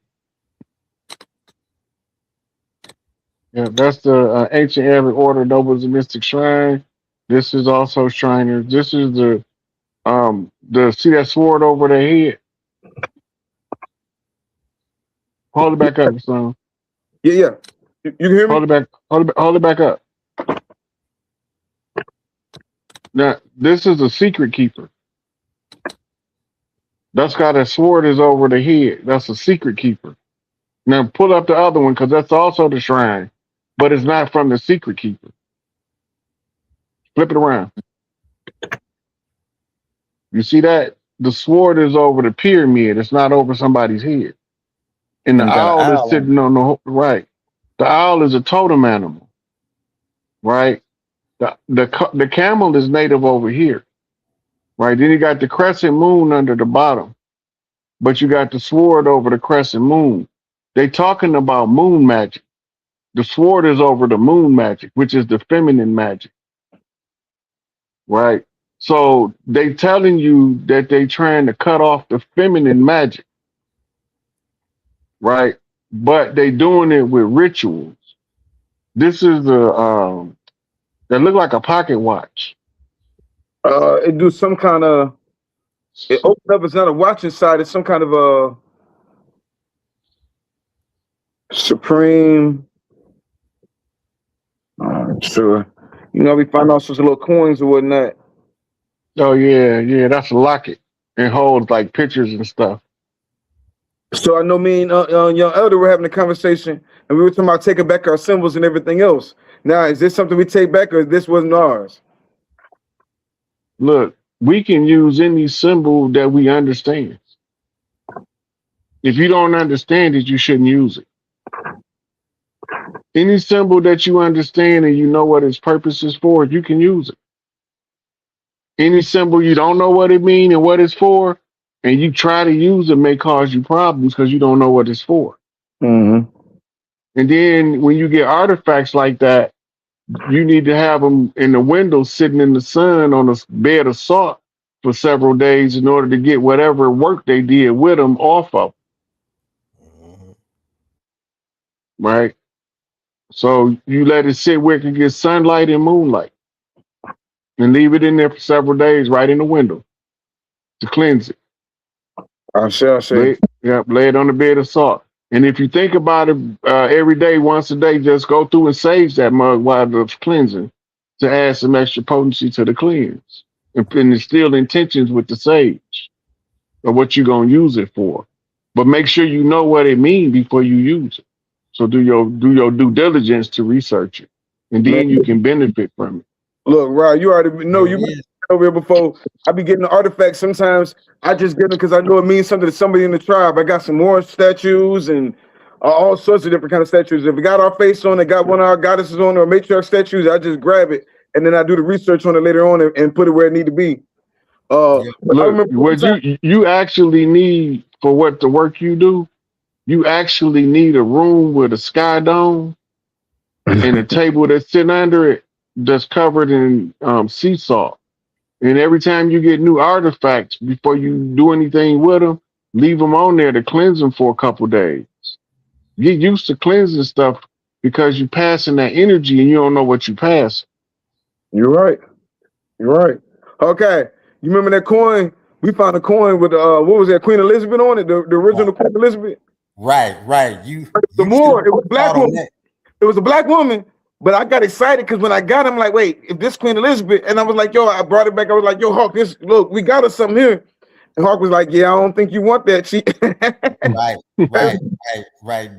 Yeah, that's the ancient Arabic order nobles and mystic shrine. This is also Shriners. This is the see that sword over their head? Hold it back up, son. Yeah. You can hear me? Hold it back up. Now, this is a secret keeper. That's got a sword is over the head. That's a secret keeper. Now pull up the other one because that's also the shrine, but it's not from the secret keeper. Flip it around. You see that? The sword is over the pyramid. It's not over somebody's head. And the owl is sitting on the right. The owl is a totem animal, right? The camel is native over here, right? Then you got the crescent moon under the bottom, but you got the sword over the crescent moon. They talking about moon magic. The sword is over the moon magic, which is the feminine magic, right? So they telling you that they trying to cut off the feminine magic, right? But they doing it with rituals. This is that look like a pocket watch. It do some kind of. It opens up. It's not a watch inside. It's some kind of a supreme. Sure. You know, we find all sorts of little coins or whatnot. Oh yeah, that's a locket. It holds like pictures and stuff. So I know me and young elder were having a conversation, and we were talking about taking back our symbols and everything else. Now, is this something we take back, or this wasn't ours? Look, we can use any symbol that we understand. If you don't understand it, you shouldn't use it. Any symbol that you understand and you know what its purpose is for, you can use it. Any symbol you don't know what it means and what it's for, and you try to use it may cause you problems because you don't know what it's for. Mm-hmm. And then when you get artifacts like that, you need to have them in the window sitting in the sun on a bed of salt for several days in order to get whatever work they did with them off of them. Right? So you let it sit where it can get sunlight and moonlight and leave it in there for several days right in the window to cleanse it. I shall say. Lay it on the bed of salt. And if you think about it every day, once a day, just go through and sage that mug while it's cleansing to add some extra potency to the cleanse and instill intentions with the sage of what you're going to use it for. But make sure you know what it means before you use it. So do your due diligence to research it, and then you can benefit from it. Look, Rod, you already know you've been over here before. I be getting the artifacts. Sometimes I just get them because I know it means something to somebody in the tribe. I got some more statues and all sorts of different kind of statues. If it got our face on it, got one of our goddesses on it, or matriarch statues, I just grab it and then I do the research on it later on and put it where it need to be. Look, what you actually need for what the work you do You actually need a room with a sky dome and a table that's sitting under it that's covered in sea salt. And every time you get new artifacts, before you do anything with them, leave them on there to cleanse them for a couple days. Get used to cleansing stuff because you're passing that energy and you don't know what you pass. You're right. You're right. Okay. You remember that coin? We found a coin with what was that, Queen Elizabeth on it? The original Queen Elizabeth? Right. The more it was a black woman. It was a black woman, but I got excited because when I got him, like, wait, if this Queen Elizabeth, and I was like, yo, I brought it back. I was like, yo, Hawk, look, we got us something here. And Hawk was like, yeah, I don't think you want that. Right.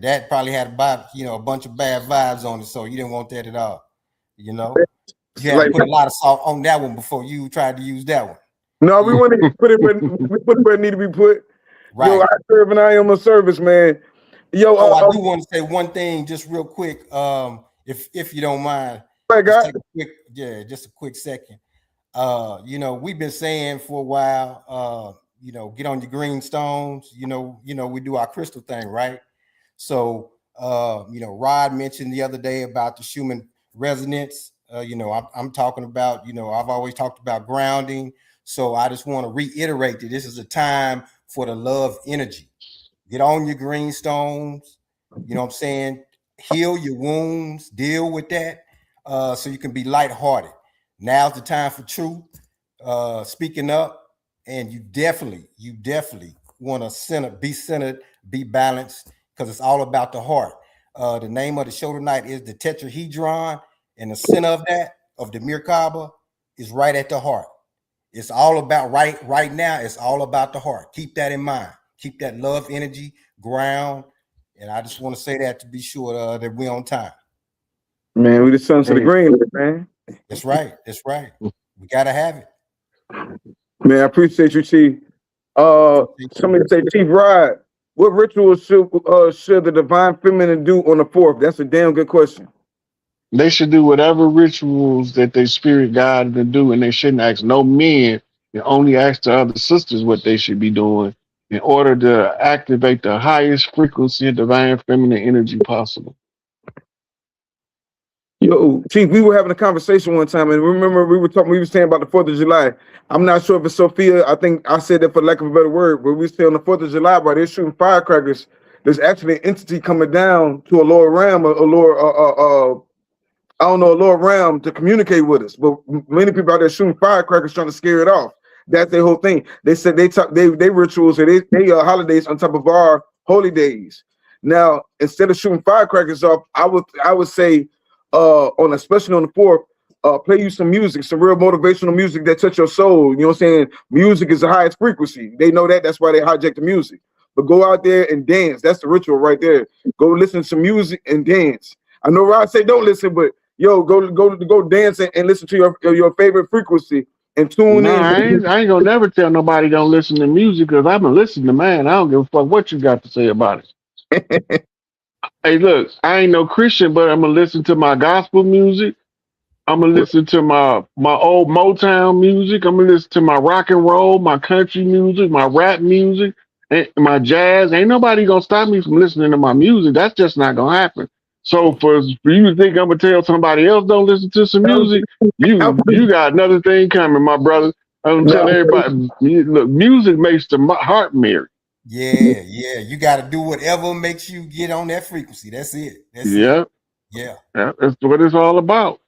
That probably had about, a bunch of bad vibes on it, so you didn't want that at all. You had to put a lot of salt on that one before you tried to use that one. No, we wanted to put it where it need to be put. Right. Yo, I serve and I am a service, man. Yo, I do want to say one thing just real quick, if you don't mind. Just a quick second. We've been saying for a while, get on your green stones. We do our crystal thing, right? So, Rod mentioned the other day about the Schumann resonance. I'm talking about, I've always talked about grounding. So I just want to reiterate that this is a time for the love energy. Get on your green stones, you know what I'm saying? Heal your wounds, deal with that, so you can be lighthearted. Now's the time for truth, speaking up, and you definitely want to be centered, be balanced, because it's all about the heart. The name of the show tonight is the tetrahedron, and the center of that, of the Merkaba, is right at the heart. It's all about right now. It's all about the heart. Keep that in mind. Keep that love energy, ground. And I just want to say that to be sure that we're on time. Man, we the sons of the green, man. That's right. We got to have it. Man, I appreciate you, Chief. Somebody say, Chief Rod, what rituals should the divine feminine do on the 4th? That's a damn good question. They should do whatever rituals that they spirit guided to do, and they shouldn't ask no men and only ask the other sisters what they should be doing in order to activate the highest frequency of divine feminine energy possible. Yo, Chief, we were having a conversation one time, and remember we were saying about the 4th of July. I'm not sure if it's Sophia. I think I said that for lack of a better word, but we say on the 4th of July, while they're shooting firecrackers, there's actually an entity coming down to a lower realm, a lower a lower realm to communicate with us. But many people out there shooting firecrackers trying to scare it off. That's their whole thing. They said they rituals or they holidays on top of our holy days. Now, instead of shooting firecrackers off, I would say especially on the 4th, play you some music, some real motivational music that touch your soul. You know what I'm saying? Music is the highest frequency. They know that. That's why they hijack the music. But go out there and dance. That's the ritual right there. Go listen to some music and dance. I know Rod say don't listen, but yo, go dance and listen to your favorite frequency and tune in. I ain't gonna never tell nobody don't listen to music because I've been listening to man. I don't give a fuck what you got to say about it. Hey, look, I ain't no Christian, but I'm gonna listen to my gospel music. I'm gonna listen to my old Motown music. I'm gonna listen to my rock and roll, my country music, my rap music, and my jazz. Ain't nobody gonna stop me from listening to my music. That's just not gonna happen. So for you to think I'm gonna tell somebody else don't listen to some music, you got another thing coming, my brother. I'm telling everybody, look, music makes the heart merry. Yeah. You got to do whatever makes you get on that frequency. That's it. Yeah, that's what it's all about.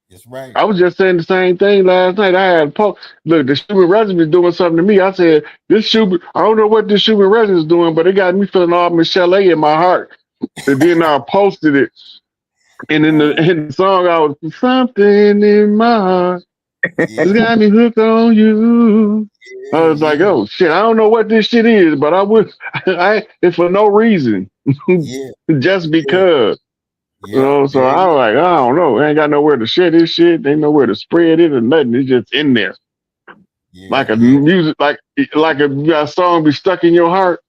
That's right. I was just saying the same thing last night. I had look, the Schumann resonance is doing something to me. I said, I don't know what this Schumann resonance is doing, but it got me feeling all Michelle A in my heart. And then I posted it. And in the song, I was something in my heart. It's got me hooked on you. I was like, oh shit, I don't know what this shit is, but it's for no reason. Just because. So I was like, I don't know. I ain't got nowhere to share this shit. Ain't nowhere to spread it or nothing. It's just in there. Like a music, like a song be stuck in your heart.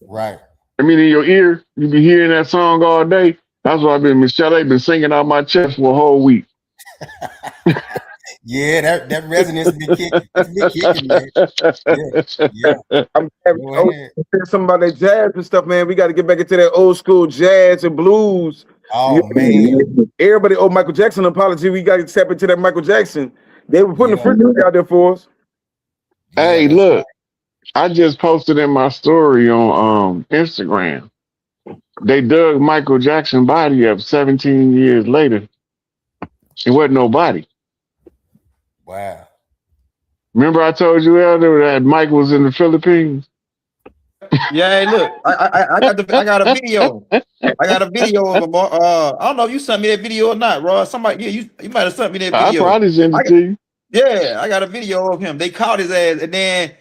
Right. I mean, in your ear, you be hearing that song all day. That's why Michelle A been singing out my chest for a whole week. Yeah, that resonance been kicking. It's been kicking, man. Yeah. I'm Go ahead. something about that jazz and stuff, man. We got to get back into that old school jazz and blues. Oh man. Everybody owe Michael Jackson an apology. We got to step into that Michael Jackson. They were putting the frequency out there for us. Hey, look, I just posted in my story on Instagram. They dug Michael Jackson's body up 17 years later. It wasn't nobody. Wow. Remember I told you earlier that Mike was in the Philippines? Yeah, hey, look, I got a video. I got a video of him. I don't know if you sent me that video or not, Ross. Somebody, yeah, you might have sent me that video. I probably sent it to you. Yeah, I got a video of him. They caught his ass, and then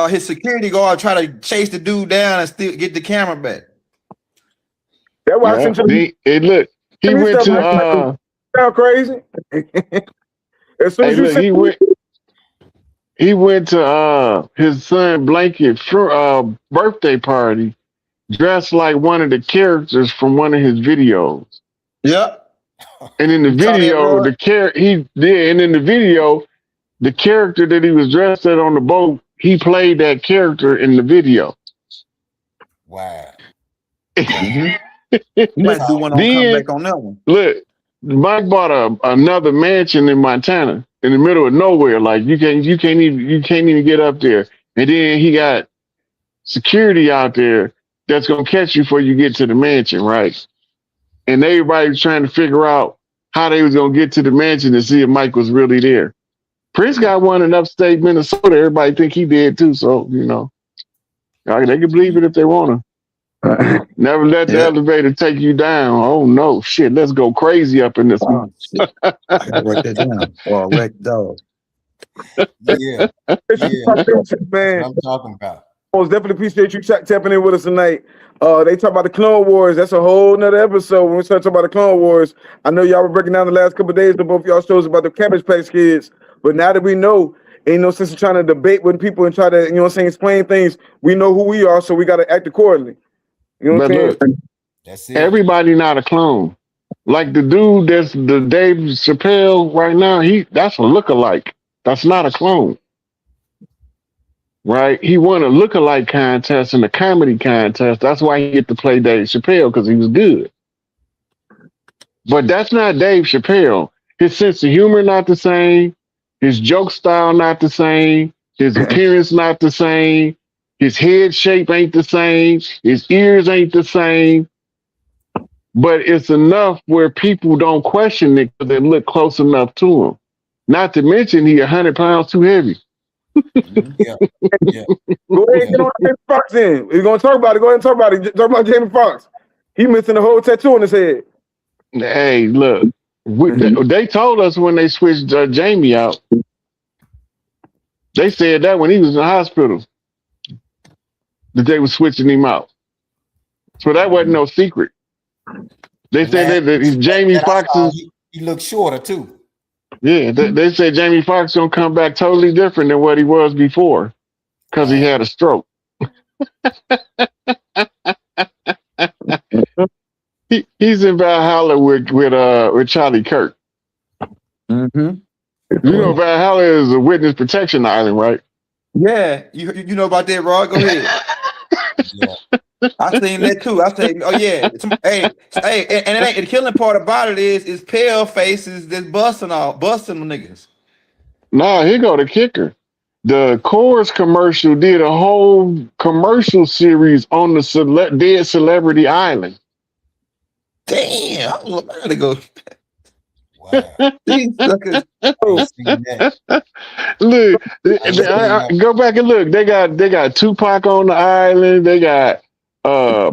his security guard tried to chase the dude down and still get the camera back. That's why I sent you. Look, he went to sound crazy. As soon as you look, he went to his son Blanket birthday party dressed like one of the characters from one of his videos. Yep. And in the video, the character that he was dressed at on the boat, he played that character in the video. Wow. You might do one on comeback on that one. Look, Mike bought another mansion in Montana in the middle of nowhere. Like you can't even get up there. And then he got security out there that's gonna catch you before you get to the mansion, right? And everybody was trying to figure out how they was gonna get to the mansion to see if Mike was really there. Prince got one in upstate Minnesota. Everybody think he did too, so you know they can believe it if they want to. Never let the elevator take you down. Oh no, shit! Let's go crazy up in this one. I gotta write that down. Or wreck dog. Yeah, man. I'm talking about. Most definitely appreciate you tapping in with us tonight. They talk about the Clone Wars. That's a whole nother episode. When we start talking about the Clone Wars, I know y'all were breaking down the last couple of days of both y'all shows about the Cabbage Patch Kids. But now that we know, ain't no sense in trying to debate with people and try to, explain things. We know who we are, so we got to act accordingly. You know what I'm saying? Look, that's it. Everybody not a clone. Like the dude that's the Dave Chappelle right now, that's a lookalike. That's not a clone. Right? He won a lookalike contest and a comedy contest. That's why he get to play Dave Chappelle, because he was good. But that's not Dave Chappelle. His sense of humor not the same. His joke style not the same. His appearance not the same. His head shape ain't the same. His ears ain't the same. But it's enough where people don't question it because they look close enough to him. Not to mention he 100 pounds too heavy. Yeah. Go ahead and get on Jamie Foxx in. We're going to talk about it. Go ahead and talk about it. Talk about Jamie Foxx. He missing the whole tattoo on his head. Hey, look. They told us when they switched Jamie out. They said that when he was in the hospital. That they were switching him out. So that wasn't no secret. They said that Jamie Foxx he looked shorter too. Yeah, they said Jamie Foxx gonna come back totally different than what he was before because he had a stroke. He's in Valhalla with Charlie Kirk. Mm-hmm. You know Valhalla is a witness protection island, right? Yeah, you know about that, Rod? Go ahead. Yeah. I seen that too. I say, oh yeah, hey, and it ain't the killing part about it is pale faces that's busting them niggas. Nah, here go the kicker. The Coors commercial did a whole commercial series on the dead celebrity island. Damn, I'm gonna go. Wow. Look, go back and look. They got Tupac on the island. They got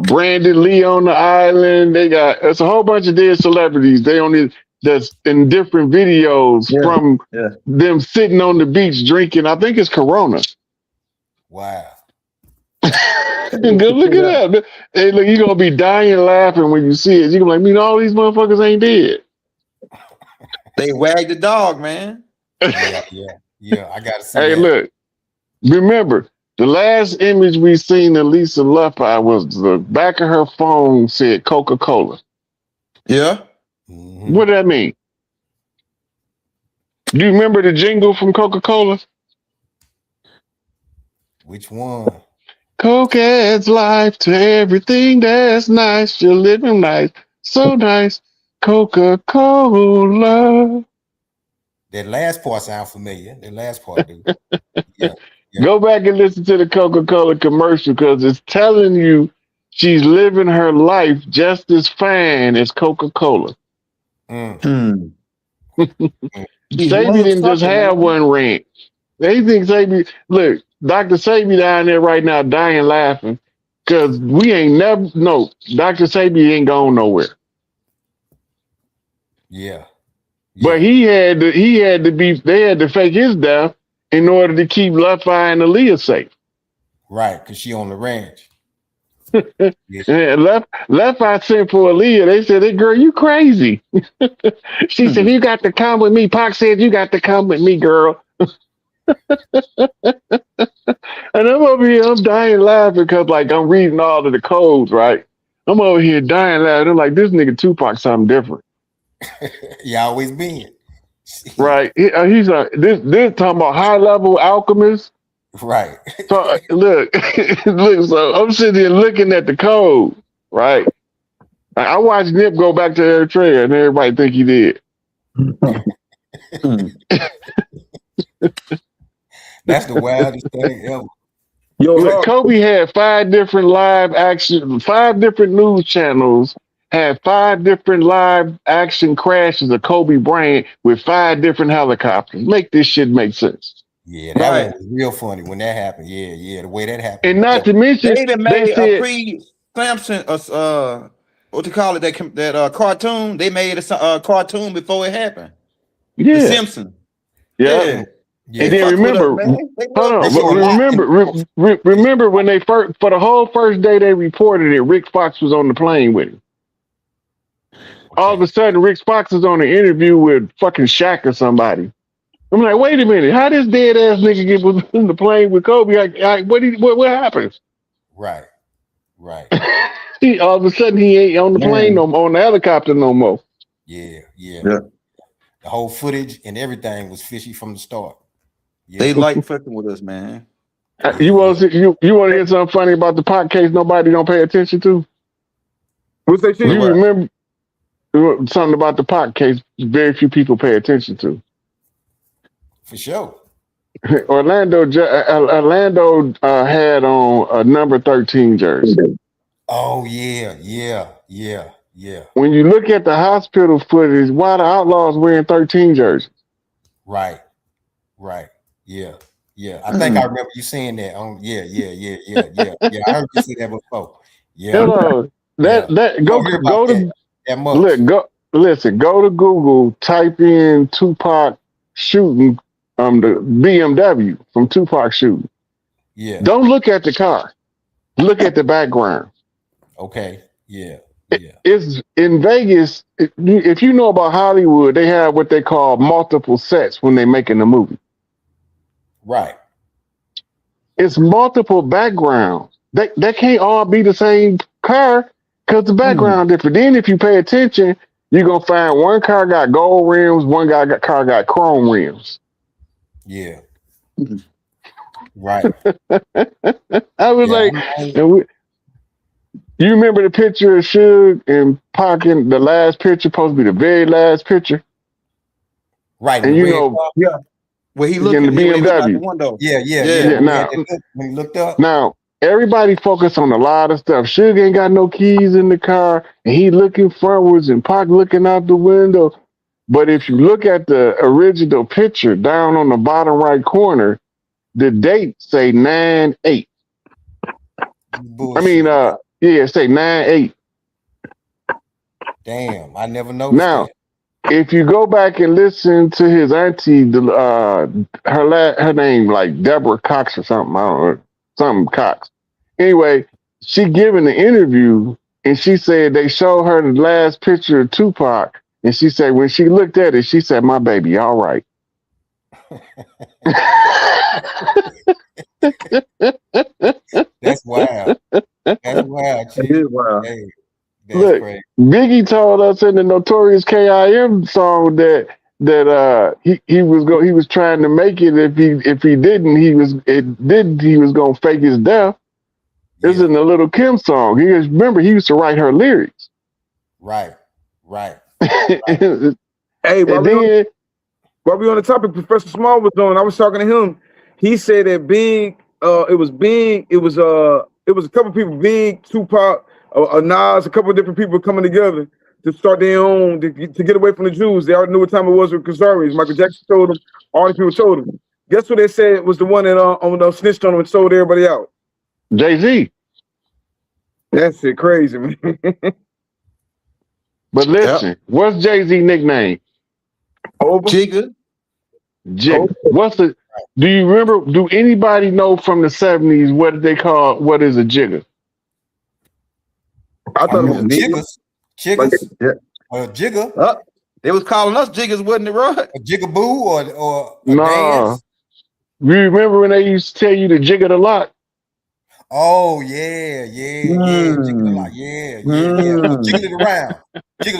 Brandon Lee on the island. It's a whole bunch of dead celebrities. That's in different videos from them sitting on the beach drinking. I think it's Corona. Wow. Go look it up. Hey, look, you're gonna be dying laughing when you see it. You're gonna be like, all these motherfuckers ain't dead. They wagged the dog, man. Yeah. I gotta see. Hey, look. Remember, the last image we seen of Lisa Left-Eye was the back of her phone said Coca-Cola. Yeah. Mm-hmm. What does that mean? Do you remember the jingle from Coca-Cola? Which one? Coke adds life to everything that's nice. You're living life so nice. Coca-Cola. That last part sounds familiar. That last part, dude. Yeah. Go back and listen to the Coca-Cola commercial because it's telling you she's living her life just as fine as Coca-Cola. Sabi didn't just have one rant. They think Sabi, look, Dr. Sabi down there right now dying laughing because we ain't never, no, Dr. Sabi ain't going nowhere. Yeah. But they had to fake his death in order to keep Left Eye and Aaliyah safe. Right, because she on the ranch. Yeah, Left Eye sent for Aaliyah. They said, "Hey, girl, you crazy." She said, "You got to come with me." Pac said, "You got to come with me, girl." And I'm over here, I'm dying laughing because like I'm reading all of the codes, right? I'm over here dying laughing. I'm like, this nigga Tupac something different. You always been. Right. He's this talking about high level alchemist. Right. So look, so I'm sitting here looking at the code, right? I watched Nip go back to Eritrea and everybody think he did. That's the wildest thing ever. Look, Kobe had 5 different news channels had 5 different live action crashes of Kobe Bryant with 5 different helicopters. Make this shit make sense. Yeah, that one was real funny when that happened. Yeah, the way that happened. And not to mention, they even made a pre-Samson, what you call it? That cartoon. They made a cartoon before it happened. Yeah, The Simpsons. Yeah. And then remember, remember when they first, for the whole first day they reported it, Rick Fox was on the plane with him. All of a sudden, Rick Fox is on an interview with fucking Shaq or somebody. I'm like, wait a minute, how this dead ass nigga get on the plane with Kobe? What happened? Right. All of a sudden, he ain't on the plane on the helicopter no more. Yeah. The whole footage and everything was fishy from the start. Yeah. They like fucking with us, man. You want to hear something funny about the pot case nobody don't pay attention to? What's that shit? You remember something about the pot case very few people pay attention to. For sure. Orlando had on a number 13 jersey. Oh yeah. When you look at the hospital footage, why the Outlaws wearing 13 jerseys? Right. Yeah. I think I remember you saying that. Yeah. I heard you say that before. Yeah. Hello. Go to Google, type in Tupac shooting the BMW from Tupac shooting. Yeah. Don't look at the car. Look at the background. Okay. Yeah. It's in Vegas. If you know about Hollywood, they have what they call multiple sets when they're making a movie. Right. It's multiple backgrounds. They can't all be the same car because the background different. Then if you pay attention, you're gonna find one car got gold rims, one car got chrome rims. Yeah. Right. I was you remember the picture of Suge and Pac in the last picture, supposed to be the very last picture? Right. And where he looked in the BMW. Yeah. Now, when he looked up. Now, everybody focused on a lot of stuff. Suge ain't got no keys in the car, and he looking frontwards, and Pac looking out the window. But if you look at the original picture down on the bottom right corner, the date say 9/8. Say 9/8. Damn, I never noticed now, that. If you go back and listen to his auntie, her name like Deborah Cox or something, I don't know, something Cox. Anyway, she giving the interview and she said they showed her the last picture of Tupac, and she said when she looked at it, she said, "My baby, all right." That's wild. That's wild. Look, crazy. Biggie told us in the Notorious K.I.M. song that that he was trying to make it. If he didn't, he was gonna fake his death. This is in the Little Kim song. Remember he used to write her lyrics. Right. Hey, And then while we on the topic, Professor Small was on. I was talking to him. He said that Big, it was a couple people, Big, Tupac, Nas, a couple of different people coming together to start their own to get away from the Jews. They already knew what time it was with Khazaris. Michael Jackson told them. All the people told them. Guess what they said was the one that snitched on them and sold everybody out? Jay-Z. That's it, crazy, man. But listen, what's Jay-Z nickname? Over. Jigga. Jigga. Do you remember? Do anybody know from the 70s what is a jigger? I thought it was Jiggers. Jigger. They was calling us jiggers, wasn't it, right? A jigaboo or a Nah. dance? You remember when they used to tell you to jigger the lot? Oh yeah. Jiggle it a lot. Yeah. Jiggle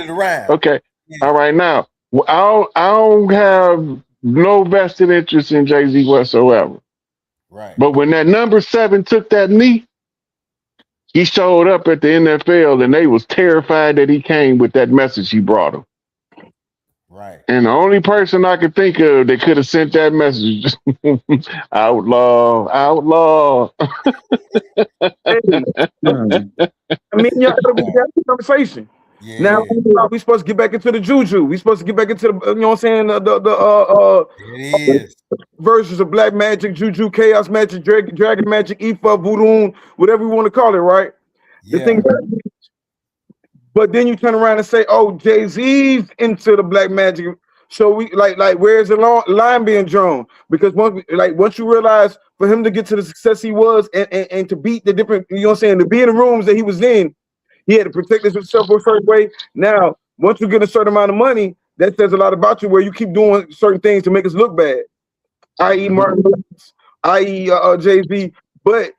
it around. Okay. Yeah. All right. Now, I don't have no vested interest in Jay-Z whatsoever. Right. But when that number 7 took that knee, he showed up at the NFL and they was terrified that he came with that message he brought them. Right. And the only person I could think of that could have sent that message, outlaw. I mean, y'all gotta be having a conversation. Yeah. Now we supposed to get back into the juju. We supposed to get back into the, you know what I'm saying, it is versions of black magic, juju, chaos magic, dragon magic, Ifa, voodoo, whatever we want to call it, right? Yeah. The thing, but then you turn around and say, "Oh, Jay-Z's into the black magic." So we like where's the line being drawn? Because once you realize for him to get to the success he was and to beat the different, you know what I'm saying, to be in the rooms that he was in, he had to protect himself a certain way. Now, once you get a certain amount of money, that says a lot about you where you keep doing certain things to make us look bad, i.e. Martin, i.e. Jay-Z. But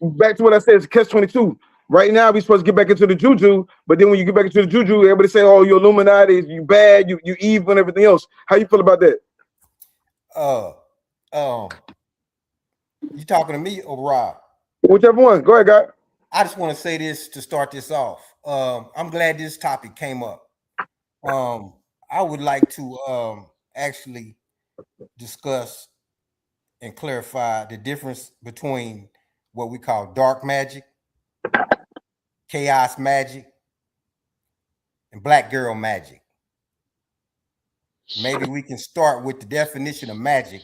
back to what I said, it's catch-22. Right now, we're supposed to get back into the juju, but then when you get back into the juju, everybody say, "Oh, you're Illuminati, you bad, you evil, and everything else." How you feel about that? You talking to me or Rob? Whichever one. Go ahead, guy. I just want to say this to start this off. I'm glad this topic came up. I would like to actually discuss and clarify the difference between what we call dark magic, chaos magic, and black girl magic. Maybe we can start with the definition of magic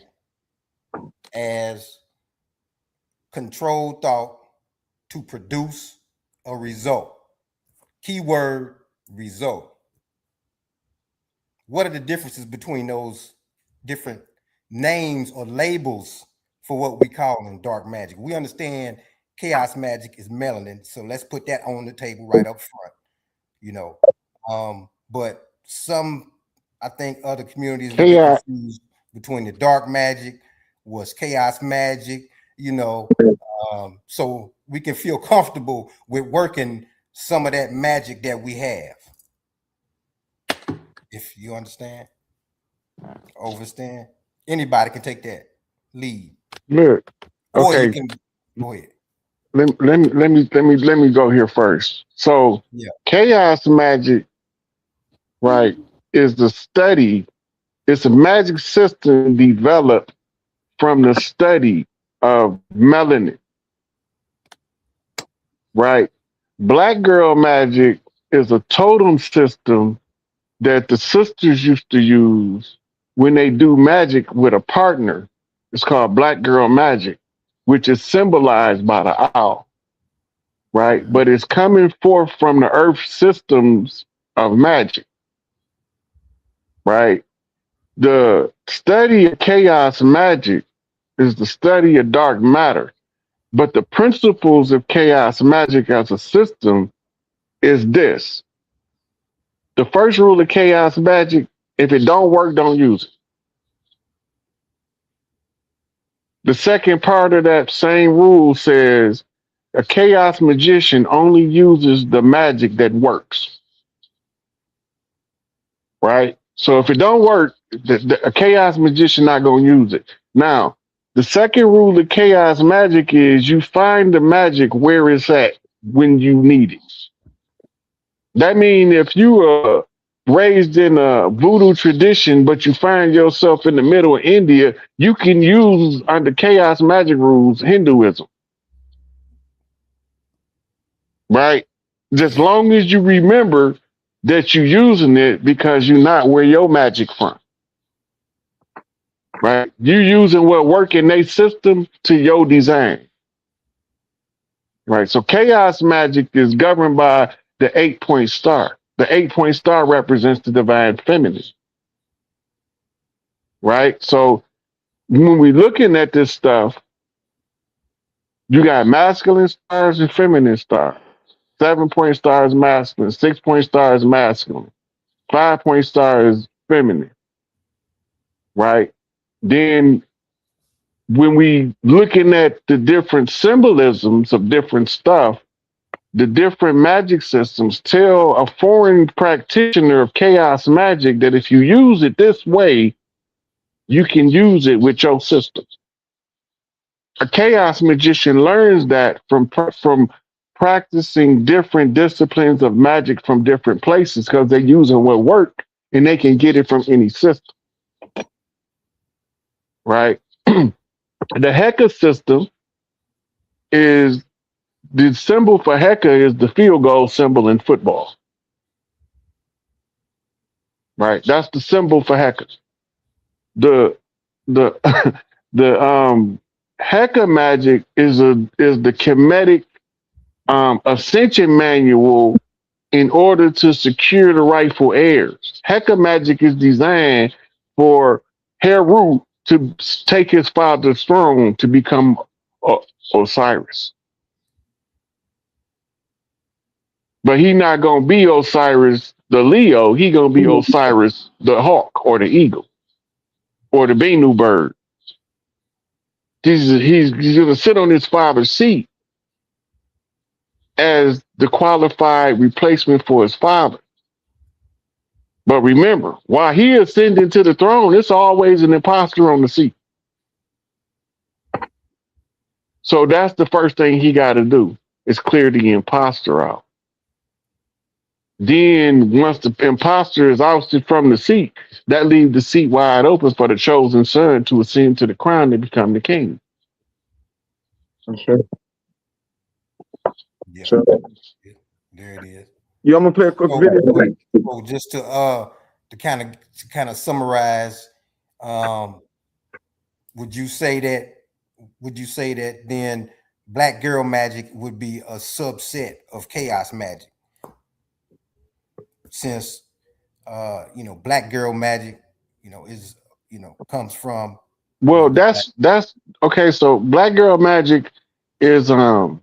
as controlled thought to produce a result. Keyword result. What are the differences between those different names or labels for what we call in dark magic? We understand chaos magic is melanin, so let's put that on the table right up front, you know. But some, I think other communities will be confused between the dark magic was chaos magic, you know. So we can feel comfortable with working some of that magic that we have. If you understand, overstand, anybody can take that lead. Look, okay. Or you can go ahead. Let me go here first. So chaos magic, right, is the study. It's a magic system developed from the study of melanin, right? Black girl magic is a totem system that the sisters used to use when they do magic with a partner. It's called black girl magic, which is symbolized by the owl, right? But it's coming forth from the earth systems of magic, right? The study of chaos magic is the study of dark matter, but the principles of chaos magic as a system is this. The first rule of chaos magic, if it don't work, don't use it. The second part of that same rule says a chaos magician only uses the magic that works. Right? So if it don't work, a chaos magician not gonna use it. Now, the second rule of chaos magic is you find the magic where it's at when you need it. That means if you are raised in a voodoo tradition, but you find yourself in the middle of India, you can use under chaos magic rules Hinduism, right? Just long as you remember that you're using it because you're not where your magic from, right? You using what work in their system to your design, right? So chaos magic is governed by the 8-point star. The 8-point star represents the divine feminine, right? So when we're looking at this stuff, you got masculine stars and feminine stars. 7-point star is masculine. 6-point star is masculine. 5-point star is feminine, right? Then when we looking at the different symbolisms of different stuff, the different magic systems tell a foreign practitioner of chaos magic that if you use it this way, you can use it with your system. A chaos magician learns that from practicing different disciplines of magic from different places because they're using what work and they can get it from any system, right? The Heka system is the symbol for Heka is the field goal symbol in football, right? That's the symbol for Heka. The the Heka magic is the Kemetic ascension manual in order to secure the rightful heirs. Heka magic is designed for Heru to take his father's throne to become Osiris. But he not gonna be Osiris the Leo. He gonna be Osiris the hawk or the eagle or the Bennu bird. He's gonna sit on his father's seat as the qualified replacement for his father. But remember, while he ascended to the throne, it's always an imposter on the seat. So that's the first thing he got to do is clear the imposter out. Then once the imposter is ousted from the seat, that leaves the seat wide open for the chosen son to ascend to the crown and become the king. Okay. Yeah. So, There it is. yeah, I'm gonna play a quick video. So just to kind of summarize, would you say that then black girl magic would be a subset of chaos magic? Since black girl magic, is comes from Well, that's okay. So black girl magic is a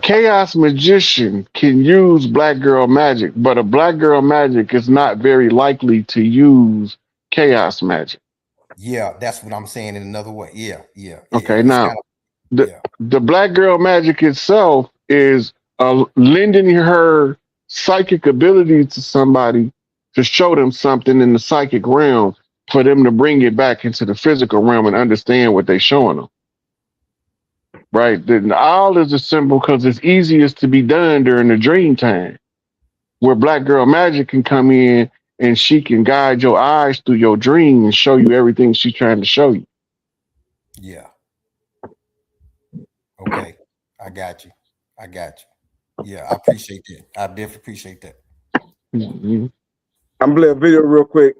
chaos magician can use black girl magic, but a black girl magic is not very likely to use chaos magic. Yeah, that's what I'm saying in another way. Yeah. Okay, now the black girl magic itself is lending her psychic ability to somebody to show them something in the psychic realm for them to bring it back into the physical realm and understand what they're showing them. Right? The owl is a symbol because it's easiest to be done during the dream time, where black girl magic can come in and she can guide your eyes through your dream and show you everything she's trying to show you. Yeah. Okay. I got you. Yeah, I appreciate that. I definitely appreciate that. Mm-hmm. I'm gonna play a video real quick.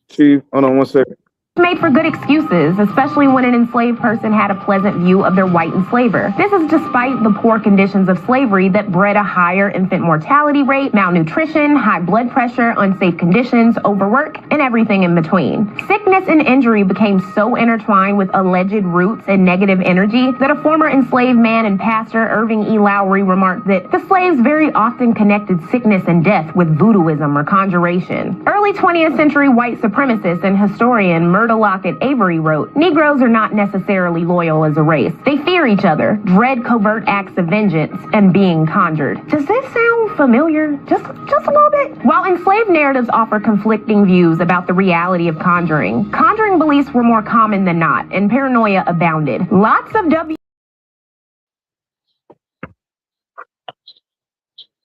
Chief, hold on 1 second. Made for good excuses, especially when an enslaved person had a pleasant view of their white enslaver. This is despite the poor conditions of slavery that bred a higher infant mortality rate, malnutrition, high blood pressure, unsafe conditions, overwork, and everything in between. Sickness and injury became so intertwined with alleged roots and negative energy that a former enslaved man and pastor, Irving E. Lowry, remarked that the slaves very often connected sickness and death with voodooism or conjuration. Early 20th century white supremacist and historian Lockett Avery wrote, Negroes are not necessarily loyal as a race. They fear each other, dread covert acts of vengeance, and being conjured. Does this sound familiar? Just a little bit? While enslaved narratives offer conflicting views about the reality of conjuring beliefs were more common than not, and paranoia abounded. Lots of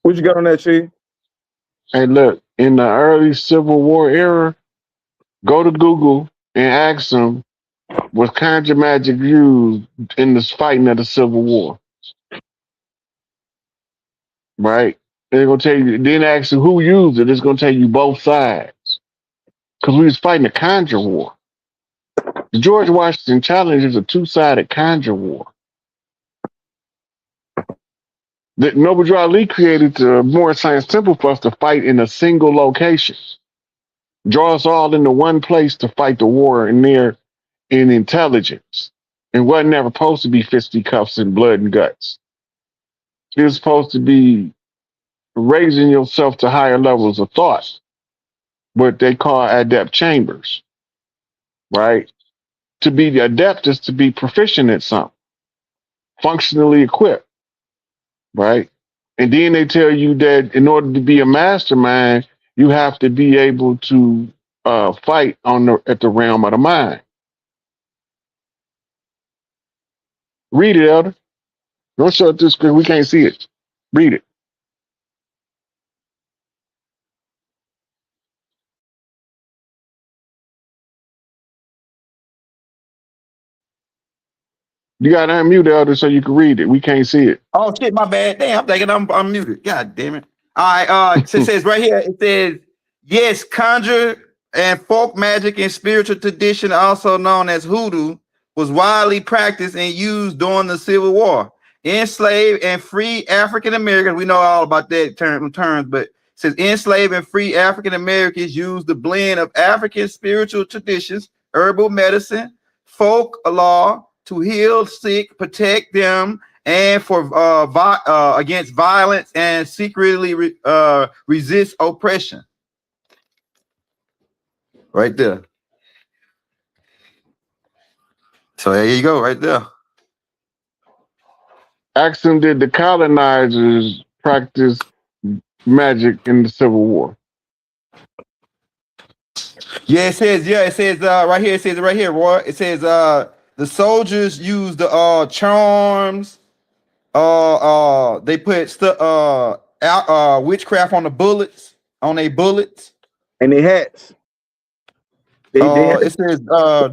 What you got on that, Chief? Hey, look, in the early Civil War era, go to Google and ask them, was conjure magic used in this fighting of the Civil War? Right? They're gonna tell you. Then ask them who used it. It's gonna tell you both sides because we was fighting a conjure war. The George Washington Challenge is a two-sided conjure war that Noble Drew Ali created to more science simple for us to fight in a single location. Draw us all into one place to fight the war in there in intelligence. It wasn't never supposed to be fisticuffs and blood and guts. It was supposed to be raising yourself to higher levels of thought, what they call adept chambers, right? To be the adept is to be proficient at something, functionally equipped, right? And then they tell you that in order to be a mastermind, you have to be able to fight at the realm of the mind. Read it, Elder. Don't show it this screen. We can't see it. Read it. You got to unmute, Elder, so you can read it. We can't see it. Oh shit, my bad. Damn, I'm thinking I'm muted. God damn it. All right, so it says right here, it says, yes, conjure and folk magic and spiritual tradition, also known as hoodoo, was widely practiced and used during the Civil War. Enslaved and free African Americans, we know all about that terms, but it says enslaved and free African Americans used the blend of African spiritual traditions, herbal medicine, folk law to heal sick, protect them, and for against violence and secretly resist oppression. Right there. So there you go, right there. Ask them, did the colonizers practice magic in the Civil War? Yeah, it says right here, it says right here, Roy. It says the soldiers used the charms. They put witchcraft on the bullets, on their bullets. And they hats. It says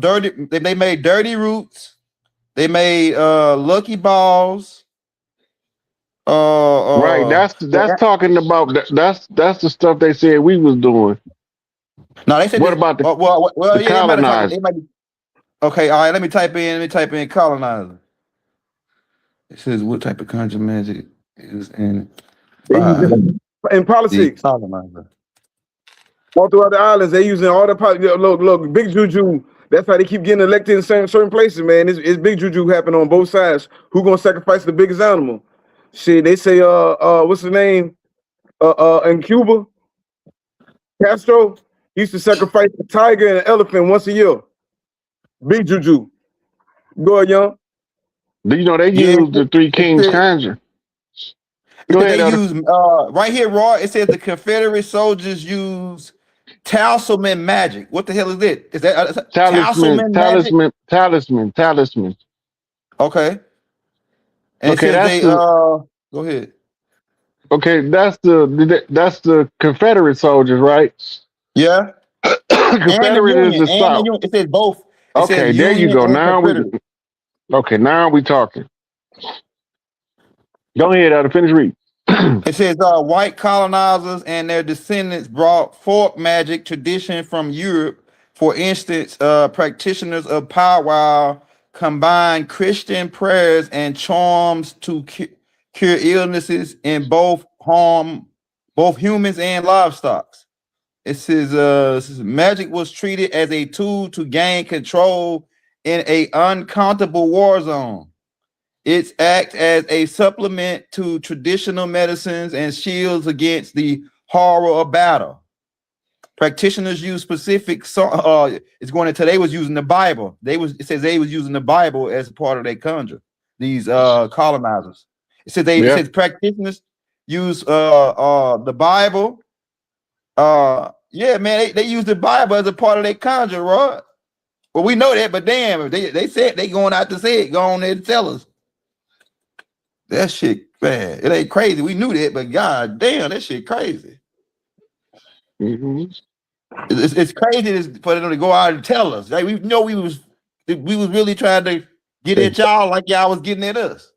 dirty. They made dirty roots. They made lucky balls. Right. That's talking about that's the stuff they said we was doing. No, they said what about the the yeah, colonizers? Okay, all right. Let me type in colonizer. It says what type of conjure magic is in politics. Colonizer. All throughout the islands, they using all the look, big juju. That's how they keep getting elected in certain places, man. It's big juju happening on both sides. Who gonna sacrifice the biggest animal? Shit, they say what's the name? In Cuba, Castro used to sacrifice a tiger and an elephant once a year. Big juju. Go ahead, young. Do you know they use the Three Kings conjure? Go ahead, they use right here, Raw. It says the Confederate soldiers use talisman magic. What the hell is it? Is that talisman? Okay. And okay, that's go ahead. Okay, that's the Confederate soldiers, right? Yeah. Confederate is the South. It says both. Okay, there you go. Now we talking. Go ahead, I'll finish reading. It says white colonizers and their descendants brought folk magic tradition from Europe. For instance, practitioners of powwow combined Christian prayers and charms to cure illnesses in both humans and livestock. It says magic was treated as a tool to gain control in an uncountable war zone. It acts as a supplement to traditional medicines and shields against the horror of battle. practitioners use specific. It's going into they was using the Bible. It says they was using the Bible as a part of their conjure. These colonizers. It says practitioners use the Bible. Yeah, man, they use the Bible as a part of their conjure, right? Well, we know that, but damn, they said they going out to say it, go on there to tell us. That shit, man, it ain't crazy. We knew that, but god damn, that shit crazy. It's crazy for them to go out and tell us. Like, we know we was really trying to get at y'all like y'all was getting at us.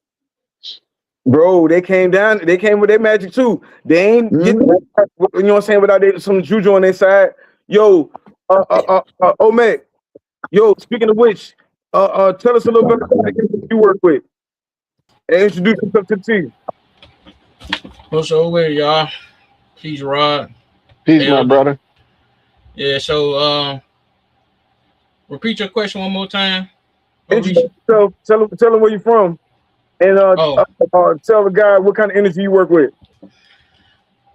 Bro, they came with their magic too. They ain't get, you know what I'm saying, without some juju on their side. Yo, Omek, yo, speaking of which, tell us a little bit about the you work with. And introduce yourself to the team. What's over, y'all? Peace, Rod. Peace, my brother. Yeah, so repeat your question one more time. So tell them where you're from, and tell the guy what kind of energy you work with.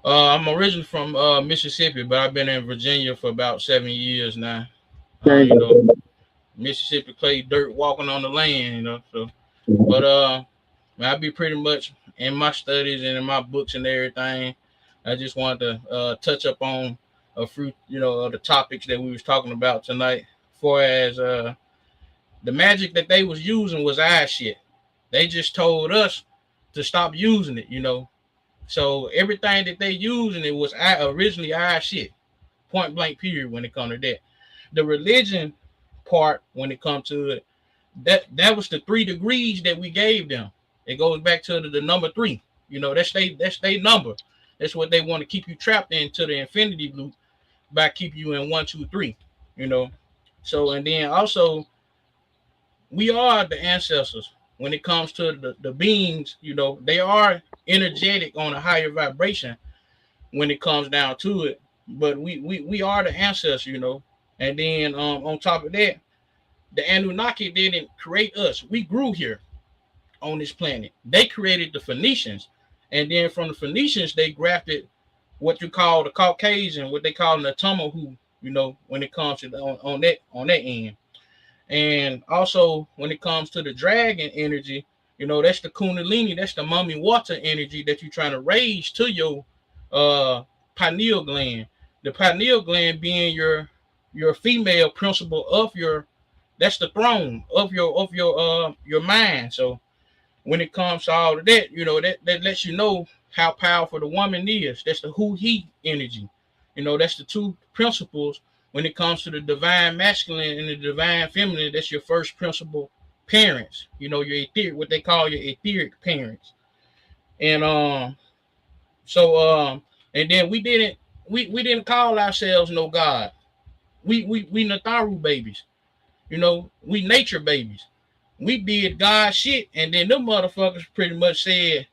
I'm originally from Mississippi, but I've been in Virginia for about 7 years now. Mississippi clay dirt walking on the land, so but I be pretty much in my studies and in my books and everything. I just wanted to touch up on a few, of the topics that we was talking about tonight. For as the magic that they was using was our shit. They just told us to stop using it, So everything that they using it was originally our shit. Point blank period when it comes to that. The religion part, when it comes to it, that was the 3 degrees that we gave them. It goes back to the number 3. That's their number. That's what they want to keep you trapped into the infinity loop by keeping you in 1, 2, 3. So, and then also we are the ancestors when it comes to the beings. They are energetic on a higher vibration when it comes down to it. But we are the ancestors, And then on top of that, the Anunnaki didn't create us. We grew here on this planet. They created the Phoenicians, and then from the Phoenicians they grafted what you call the Caucasian, what they call an Atomahu, when it comes to on that end. And also when it comes to the dragon energy, that's the Kundalini, that's the mummy water energy that you're trying to raise to your pineal gland. The pineal gland being your female principle of that's the throne of your mind. So when it comes to all of that, that lets you know how powerful the woman is. That's the who-he energy. That's the 2 principles when it comes to the divine masculine and the divine feminine. That's your first principle parents. Your etheric, what they call your etheric parents. And and then we didn't call ourselves no God. We Natharu babies. We nature babies. We did God shit, and then them motherfuckers pretty much said,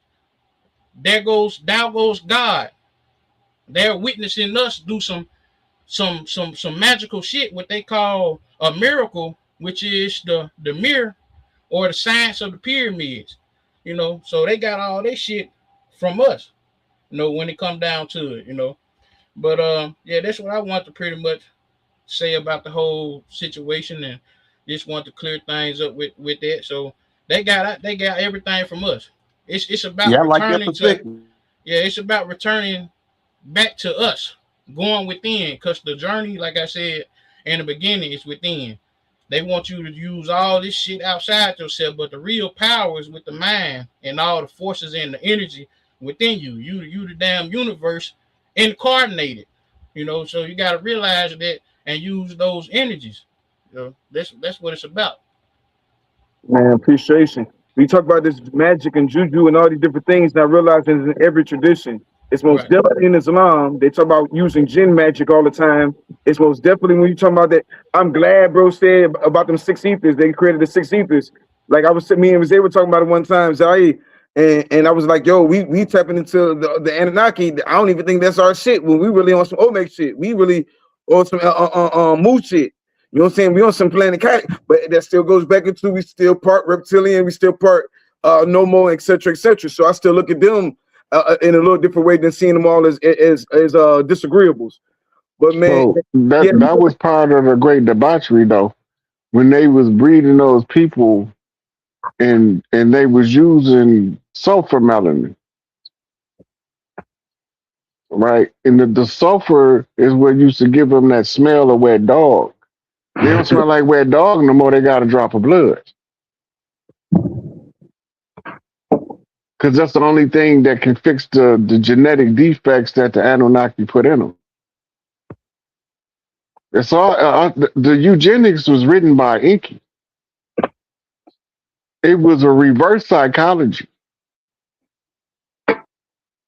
thou goes God. They're witnessing us do some magical shit, what they call a miracle, which is the mirror or the science of the pyramids. So they got all this shit from us, when it come down to it, But yeah, that's what I want to pretty much say about the whole situation, and just want to clear things up with that. So they got everything from us. It's about returning it's about returning back to us, going within, because the journey, like I said in the beginning, is within. They want you to use all this shit outside yourself, but the real power is with the mind and all the forces and the energy within you. You the damn universe incarnated, so you got to realize that and use those energies. That's what it's about. Man, appreciation. We talk about this magic and juju and all these different things, not realizing it's in every tradition. It's most definitely in Islam. They talk about using jinn magic all the time. It's most definitely when you talk about that. I'm glad bro said about them 6 ethers. They created the 6 ethers. Like me and they were talking about it one time, Zai, and I was like, yo, we tapping into the Anunnaki. I don't even think that's our shit. When we really on some Omek shit, we really on some moose shit. You know what I'm saying? We on some planet cat, but that still goes back into we still part reptilian, we still part Nomo, etc., etc. So I still look at them in a little different way than seeing them all as disagreeables. But man, So yeah, that was part of the great debauchery, though, when they was breeding those people and they was using sulfur melanin, right? And the sulfur is what used to give them that smell of wet dog. They don't smell like wet dog no more. They got a drop of blood because that's the only thing that can fix the genetic defects that the Anunnaki put in them. It's all the eugenics was written by Inky. It was a reverse psychology.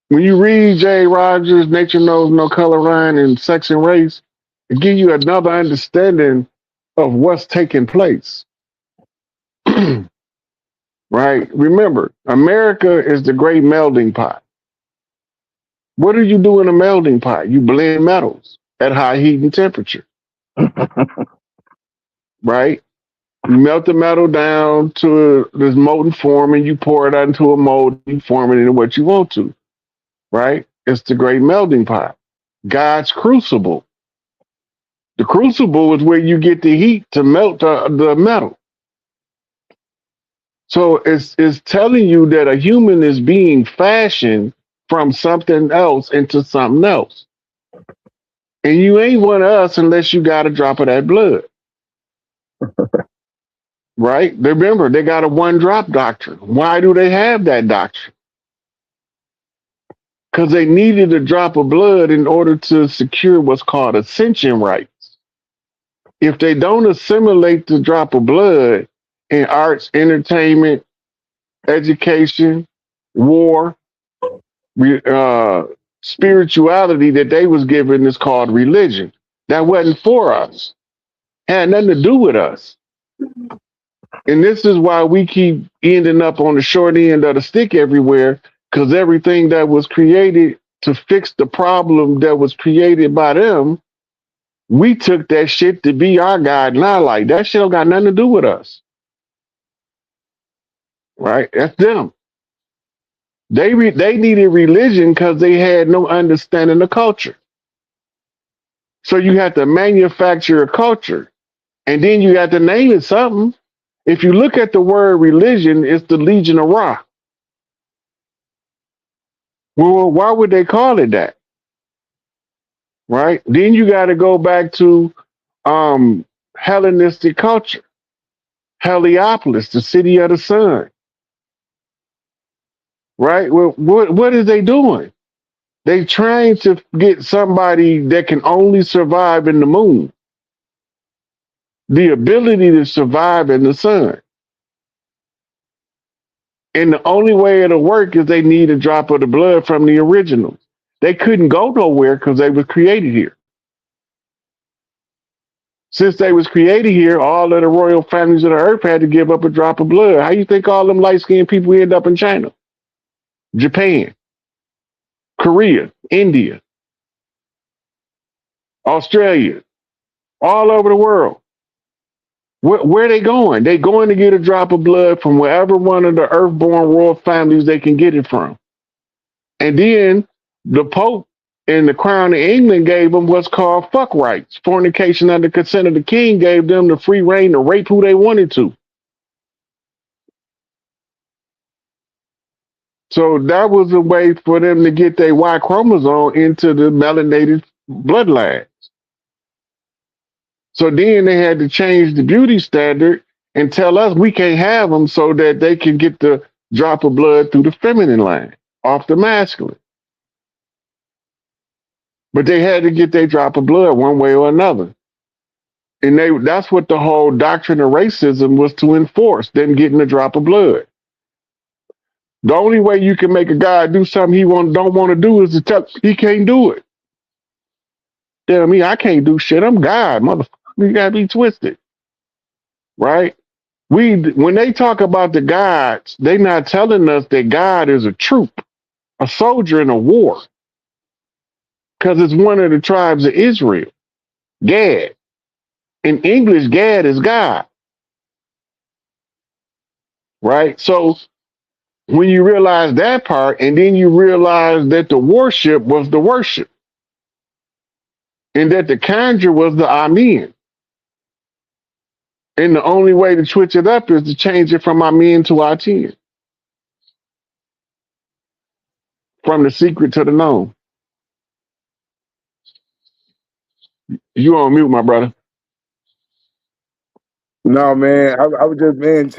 When you read J. Rogers, Nature Knows No Color Rhyme, and Sex and Race, it gives you another understanding of what's taking place. Right? Remember, America is the great melding pot. What do you do in a melding pot? You blend metals at high heat and temperature. Right? You melt the metal down to this molten form and you pour it out into a mold, you form it into what you want to. Right? It's the great melding pot. God's crucible. The crucible is where you get the heat to melt the metal. So it's telling you that a human is being fashioned from something else into something else. And you ain't one of us unless you got a drop of that blood. Right? Remember, they got a one drop doctrine. Why do they have that doctrine? Because they needed a drop of blood in order to secure what's called ascension rights. If they don't assimilate the drop of blood in arts, entertainment, education, war, spirituality that they was given is called religion. That wasn't for us. Had nothing to do with us. And this is why we keep ending up on the short end of the stick everywhere, because everything that was created to fix the problem that was created by them, we took that shit to be our God and our light. That shit don't got nothing to do with us. Right? That's them. They needed religion because they had no understanding of culture. So you had to manufacture a culture, and then you had to name it something. If you look at the word religion, it's the Legion of Ra. Well, why would they call it that? Right? Then you got to go back to Hellenistic culture, Heliopolis, the city of the sun. Right? Well, what are they doing? They trying to get somebody that can only survive in the moon, the ability to survive in the sun. And the only way it'll work is they need a drop of the blood from the originals. They couldn't go nowhere because they was created here. Since they was created here, all of the royal families of the earth had to give up a drop of blood. How you think all them light-skinned people end up in China, Japan, Korea, India, Australia, all over the world? Where are they going? They going to get a drop of blood from wherever one of the earthborn royal families they can get it from. And then the Pope and the Crown of England gave them what's called fuck rights. Fornication under consent of the king gave them the free reign to rape who they wanted to. So that was a way for them to get their Y chromosome into the melanated bloodline. So then they had to change the beauty standard and tell us we can't have them so that they can get the drop of blood through the feminine line off the masculine. But they had to get their drop of blood one way or another. And that's what the whole doctrine of racism was to enforce, them getting a drop of blood. The only way you can make a guy do something he don't want to do is to tell he can't do it. Tell me I can't do shit. I'm God, motherfucker. You gotta be twisted. Right? When they talk about the gods, they not telling us that God is a troop, a soldier in a war. Because it's one of the tribes of Israel, Gad. In English, Gad is God. Right? So when you realize that part, and then you realize that the worship was the worship. and that the conjure was the Amen. And the only way to switch it up is to change it from Amen to Aten. From the secret to the known. You on mute, my brother. No, man, I was just, man,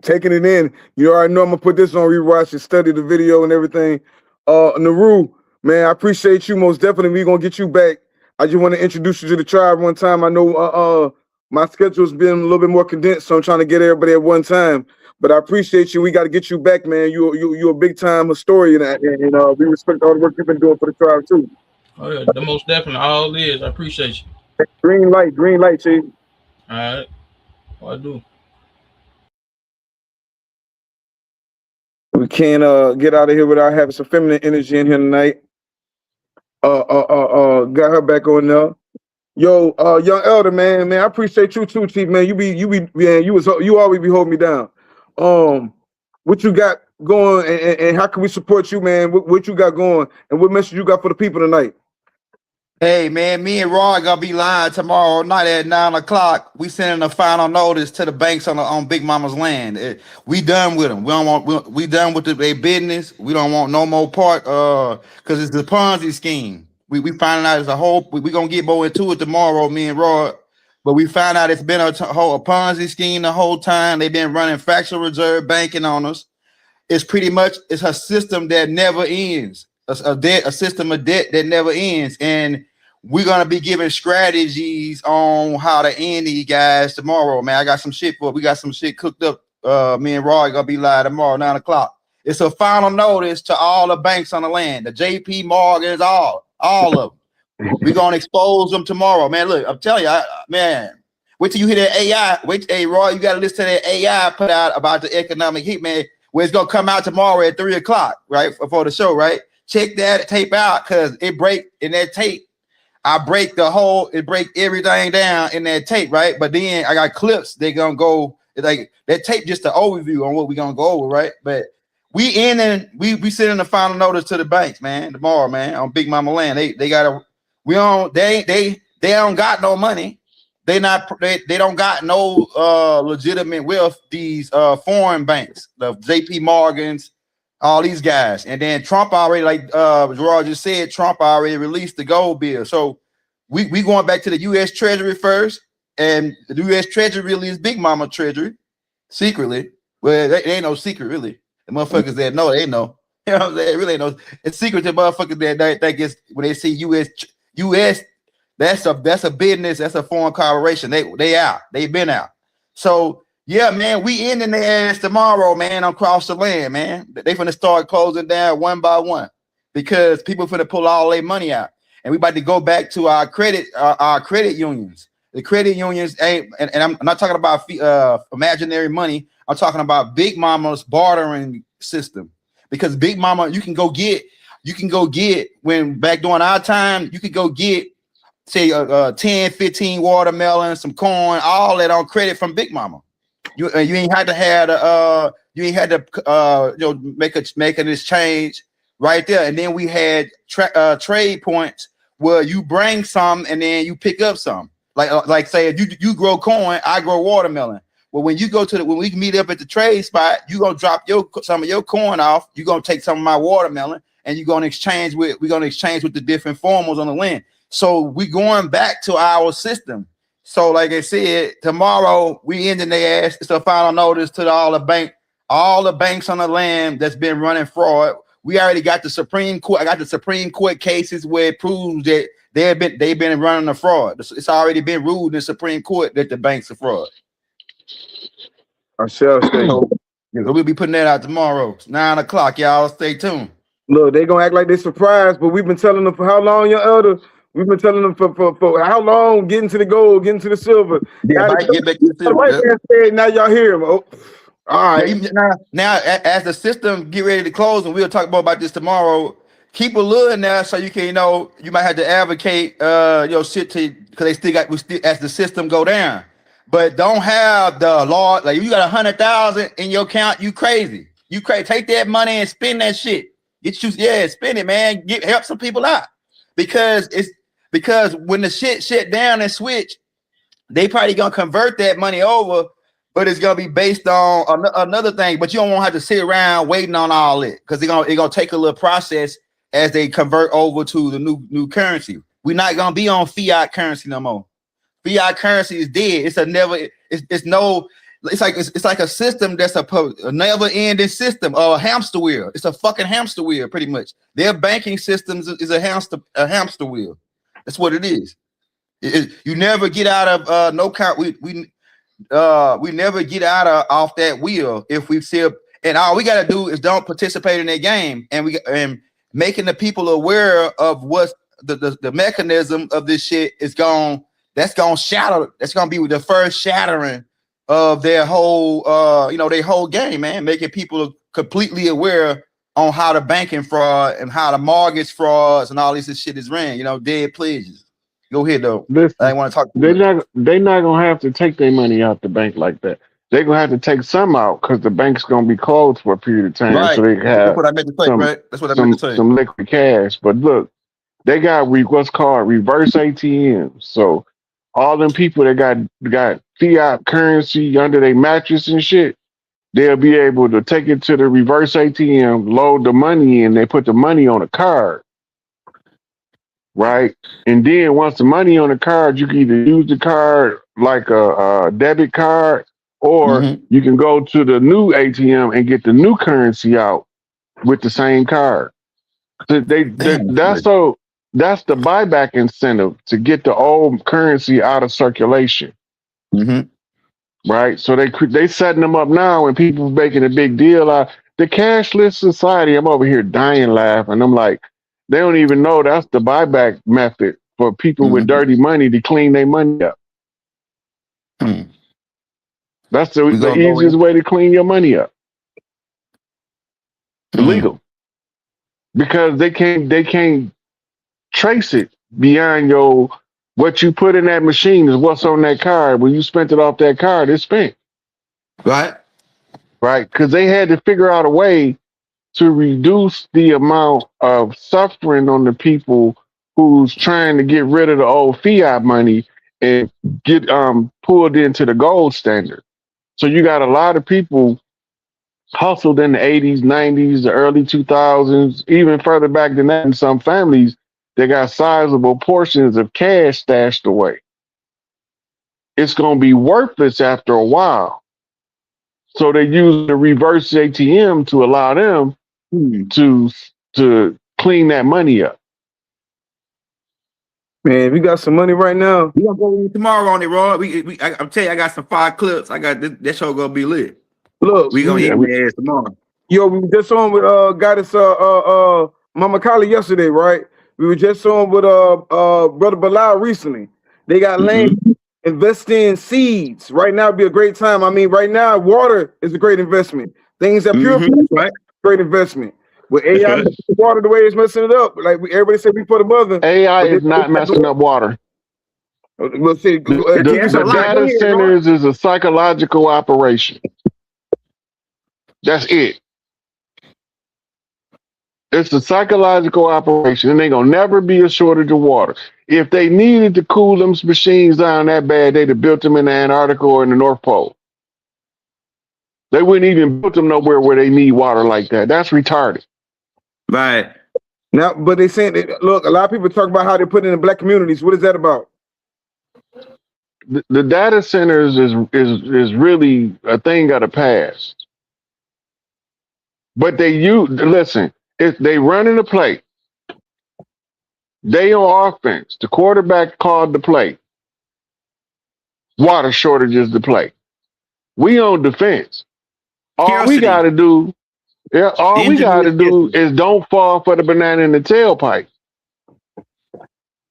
taking it in. You already know I'm gonna put this on rewatch and study the video and everything. Naru, man, I appreciate you most definitely. We gonna get you back. I just want to introduce you to the tribe one time. I know my schedule's been a little bit more condensed, so I'm trying to get everybody at one time. But I appreciate you. We got to get you back, man. You a big time historian, and we respect all the work you've been doing for the tribe too. Oh yeah, the most definitely all is. I appreciate you. Green light, Chief. All right, I do. We can't get out of here without having some feminine energy in here tonight. Got her back on there. Yo, young elder, man, I appreciate you too, Chief, man. You man, you always be holding me down. What you got going, and how can we support you, man? What you got going, and what message you got for the people tonight? Hey man, me and Roy gonna be live tomorrow night at 9 o'clock. We sending a final notice to the banks on Big Mama's land. We done with them. We done with their business. We don't want no more part. Cause it's the Ponzi scheme. We finding out it's a whole. We gonna get more into it tomorrow, me and Roy. But we found out it's been a Ponzi scheme the whole time. They've been running fractional reserve banking on us. It's a system that never ends. A system of debt that never ends. And we're gonna be giving strategies on how to end these guys tomorrow, man. We got some shit cooked up. Me and Roy gonna be live tomorrow, 9 o'clock. It's a final notice to all the banks on the land, the JP Morgans, all of them. We're gonna expose them tomorrow, man. Look, I'm telling you, man. Wait till you hear that AI. Hey, Roy, you gotta listen to that AI put out about the economic heat, man. Where it's gonna come out tomorrow at 3 o'clock, right? For the show, right? Check that tape out, cause it break in that tape. It break everything down in that tape, right? But then I got clips. They gonna go like that tape, just an overview on what we gonna go over, right? But we sending the final notice to the banks, man, tomorrow, man, on Big Mama land. They don't got no money. They don't got no legitimate wealth. These foreign banks, the JP Morgans, all these guys. And then Trump already, like Gerard just said, Trump already released the gold bill. So we going back to the U.S. Treasury first, and the U.S. Treasury really is Big Mama Treasury secretly. Well, they ain't no secret really. The motherfuckers that know, they know. You know what I'm saying? It really ain't no. It's secret to motherfuckers that gets when they see U.S. That's a business. That's a foreign corporation. They out. They've been out. So. Yeah, man, we ending their ass tomorrow, man, across the land, man. They finna start closing down one by one because people finna pull all their money out. And we about to go back to our credit unions. The credit unions ain't, and I'm not talking about imaginary money. I'm talking about Big Mama's bartering system. Because Big Mama, you can go get when back during our time, you could go get say 10, 15 watermelons, some corn, all that on credit from Big Mama. You ain't had to have make an exchange right there, and then we had trade points where you bring some and then you pick up some. Like say if you grow corn, I grow watermelon. Well, when we meet up at the trade spot, you gonna drop some of your corn off. You gonna take some of my watermelon, and we're gonna exchange with the different formals on the land. So we going back to our system. So, like I said, tomorrow we ending their ass. It's a final notice to all the banks on the land that's been running fraud. We already got the Supreme Court. I got the Supreme Court cases where it proves that they've been running a fraud. It's already been ruled in the Supreme Court that the banks are fraud. I shall say. So we'll be putting that out tomorrow, 9 o'clock. Y'all stay tuned. Look, they gonna act like they surprised, but we've been telling them for how long, your elder? We've been telling them for how long? Getting to the gold, getting to the silver. Yeah, get back to the silver. Now y'all hear him. Oh, all right. Now, as the system get ready to close, and we'll talk more about this tomorrow. Keep a little in there so you can, you might have to advocate your shit because as the system go down. But don't have the law like you got 100,000 in your account. You crazy. Take that money and spend that shit. Spend it, man. Help some people out because because when the shit shut down and switch, they probably gonna convert that money over, but it's gonna be based on another thing. But you don't want to have to sit around waiting on all it because it's gonna take a little process as they convert over to the new currency. We're not gonna be on fiat currency no more. Fiat currency is dead. It's like a system that's a never ending system, or a hamster wheel. It's a fucking hamster wheel, pretty much. Their banking systems is a hamster wheel. That's what it is. You never get out of no count. We never get out of off that wheel if we still, and all we got to do is don't participate in that game, and making the people aware of what the mechanism of this shit is going. That's gonna shatter. That's gonna be the first shattering of their whole their whole game, man. Making people completely aware on how the banking fraud and how the mortgage frauds and all this shit is ran. Dead pledges. Go ahead though. Listen, I want to talk. they're not gonna have to take their money out the bank like that. They're gonna have to take some out because the bank's gonna be closed for a period of time, Right. so they can That's have what I meant to say, right? That's what I meant to say. some liquid cash. But look, they got what's called reverse ATMs. So all them people that got fiat currency under their mattress and shit, they'll be able to take it to the reverse ATM, load the money in, they put the money on a card, right? And then once the money on the card, you can either use the card like a debit card, or you can go to the new ATM and get the new currency out with the same card. That's the buyback incentive to get the old currency out of circulation. Right? So they setting them up now, and people making a big deal out. The cashless society, I'm over here dying laughing. I'm like, they don't even know that's the buyback method for people with dirty money to clean their money up. That's the easiest way to clean your money up. Illegal. Because they can't trace it beyond what you put in that machine is what's on that card. When you spent it off that card, it's spent. Right? Because they had to figure out a way to reduce the amount of suffering on the people who's trying to get rid of the old fiat money and get pulled into the gold standard. So you got a lot of people hustled in the 80s, 90s, the early 2000s, even further back than that in some families. They got sizable portions of cash stashed away. It's going to be worthless after a while. So they use the reverse ATM to allow them to clean that money up. Man, we got some money right now. We gonna go tomorrow on it, Roy. I'm telling you, I got some 5 clips. I got this show gonna be lit. Look, we gonna hit the ass tomorrow. Yo, we were just on with Goddess Mama Kali yesterday, right? We were just on with Brother Bilal recently. They got land. Invest in seeds. Right now would be a great time. I mean, right now, water is a great investment. Things that purify, right? Great investment. With AI, water the way it's messing it up. Like everybody said, we put a mother. AI is not messing up water. We'll see. The data centers is a psychological operation. That's it. It's a psychological operation, and they're gonna never be a shortage of water. If they needed to cool them machines down that bad, they'd have built them in the Antarctica or in the North Pole. They wouldn't even put them nowhere where they need water like that. That's retarded. Right. Now, but they saying, look, a lot of people talk about how they put it in the black communities. What is that about? The data centers is really a thing of the past. But listen, if they running the play, they on offense. The quarterback called the play. Water shortage is the play. We on defense. All we got to do is don't fall for the banana in the tailpipe.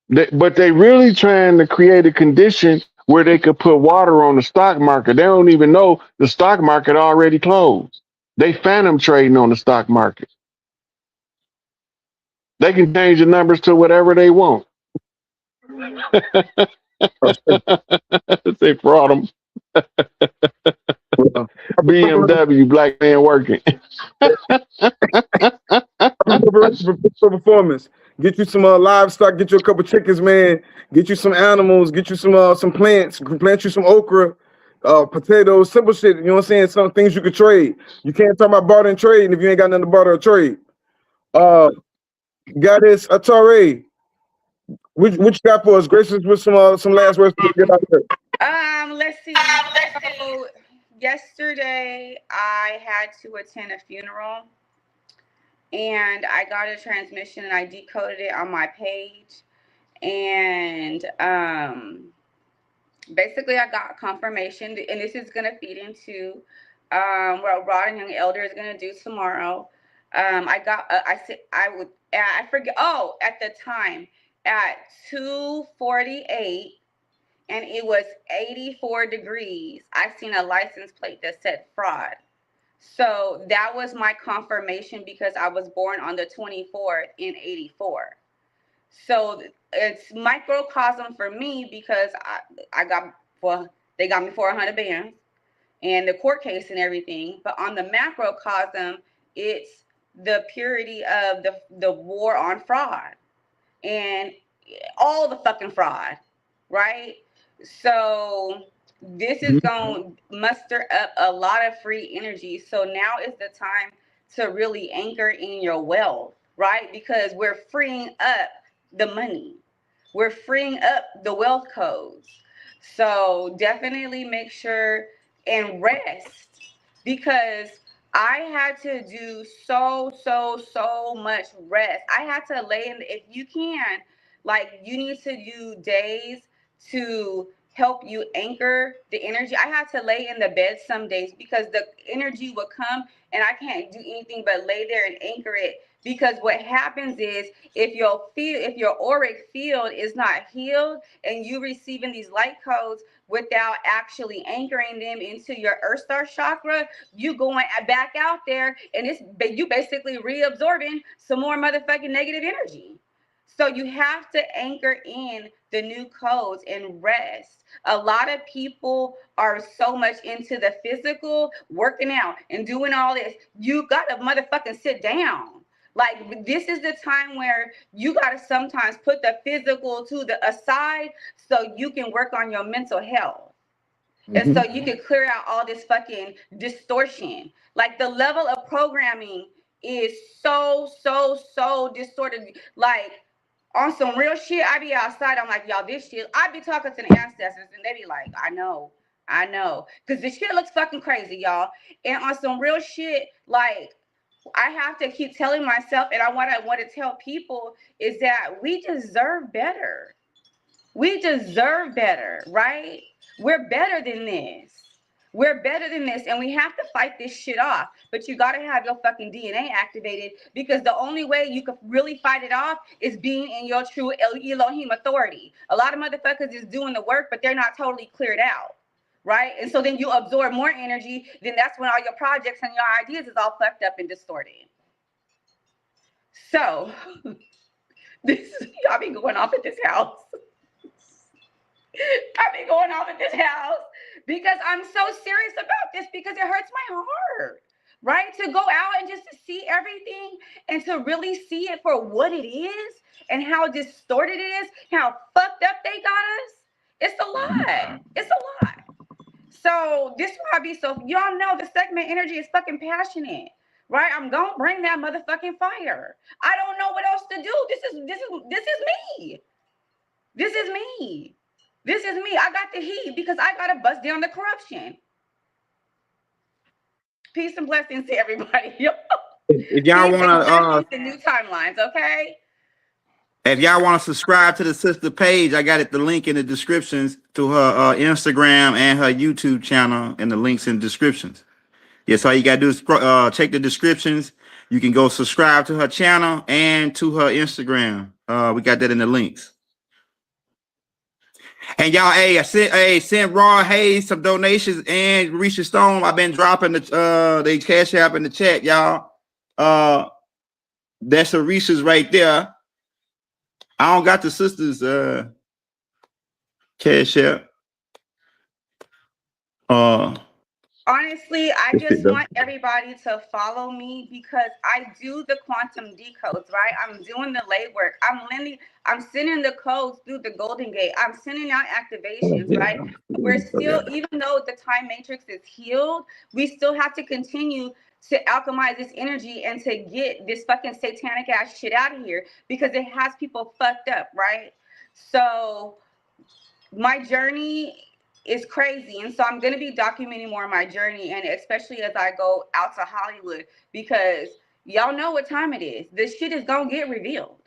But they really trying to create a condition where they could put water on the stock market. They don't even know the stock market already closed. They phantom trading on the stock market. They can change the numbers to whatever they want. They fraud them. BMW, black man working. For performance. Get you some livestock. Get you a couple chickens, man. Get you some animals. Get you some plants. Plant you some okra, potatoes, simple shit. You know what I'm saying? Some things you could trade. You can't talk about barter and trade if you ain't got nothing to barter or trade. Goddess Atare, which you got for us? Gracious with some last words to get out there. Let's see. So yesterday I had to attend a funeral, and I got a transmission and I decoded it on my page, and basically I got confirmation, and this is gonna feed into what Rod and Young Elder is gonna do tomorrow. I forget. Oh, at the time at 2:48. And it was 84 degrees. I seen a license plate that said fraud. So that was my confirmation because I was born on the 24th in 84. So it's microcosm for me because they got me 400 bands and the court case and everything. But on the macrocosm, it's the purity of the war on fraud and all the fucking fraud, right? So this is going to muster up a lot of free energy. So now is the time to really anchor in your wealth, right? Because we're freeing up the money. We're freeing up the wealth codes. So definitely make sure and rest, because I had to do so much rest. I had to lay in, if you can, like you need to do days to help you anchor the energy. I had to lay in the bed some days because the energy would come and I can't do anything but lay there and anchor it. Because what happens is if your auric field is not healed and you receiving these light codes without actually anchoring them into your Earth Star chakra, you going back out there and you basically reabsorbing some more motherfucking negative energy. So you have to anchor in the new codes and rest. A lot of people are so much into the physical, working out and doing all this. You got to motherfucking sit down. Like, this is the time where you got to sometimes put the physical to the aside so you can work on your mental health. And so you can clear out all this fucking distortion. Like, the level of programming is so distorted. Like, on some real shit, I be outside. I'm like, y'all, this shit. I be talking to the ancestors, and they be like, I know. Because this shit looks fucking crazy, y'all. And on some real shit, like, I have to keep telling myself, and I want to tell people, is that we deserve better. We deserve better, right? We're better than this. We're better than this, and we have to fight this shit off. But you got to have your fucking DNA activated, because the only way you can really fight it off is being in your true Elohim authority. A lot of motherfuckers is doing the work, but they're not totally cleared out, right? And so then you absorb more energy. Then that's when all your projects and your ideas is all fucked up and distorted. So y'all be going off at this house. I've been going off at this house because I'm so serious about this, because it hurts my heart, right? To go out and just to see everything and to really see it for what it is and how distorted it is, how fucked up they got us. It's a lot. It's a lot. So this is why I be so, y'all know the segment energy is fucking passionate, right? I'm gonna bring that motherfucking fire. I don't know what else to do. This is me. This is me. This is me. I got the heat because I got to bust down the corruption. Peace and blessings to everybody. If y'all want to new timelines, okay? If y'all want to subscribe to the sister page, I got the link in the descriptions to her Instagram and her YouTube channel, and the links in the descriptions. Yes, all you got to do is check the descriptions. You can go subscribe to her channel and to her Instagram. We got that in the links. And y'all, send Raw Hayes some donations and Risha Stone. I've been dropping the cash app in the chat, y'all. That's Risha's right there. I don't got the sisters cash app. On honestly, I just want everybody to follow me because I do the quantum decodes, right? I'm doing the lay work. I'm sending the codes through the Golden Gate. I'm sending out activations, right? We're still, even though the time matrix is healed, we still have to continue to alchemize this energy and to get this fucking satanic ass shit out of here because it has people fucked up, right? So my journey is crazy, and so I'm going to be documenting more of my journey, and especially as I go out to Hollywood, because y'all know what time it is. This shit is going to get revealed.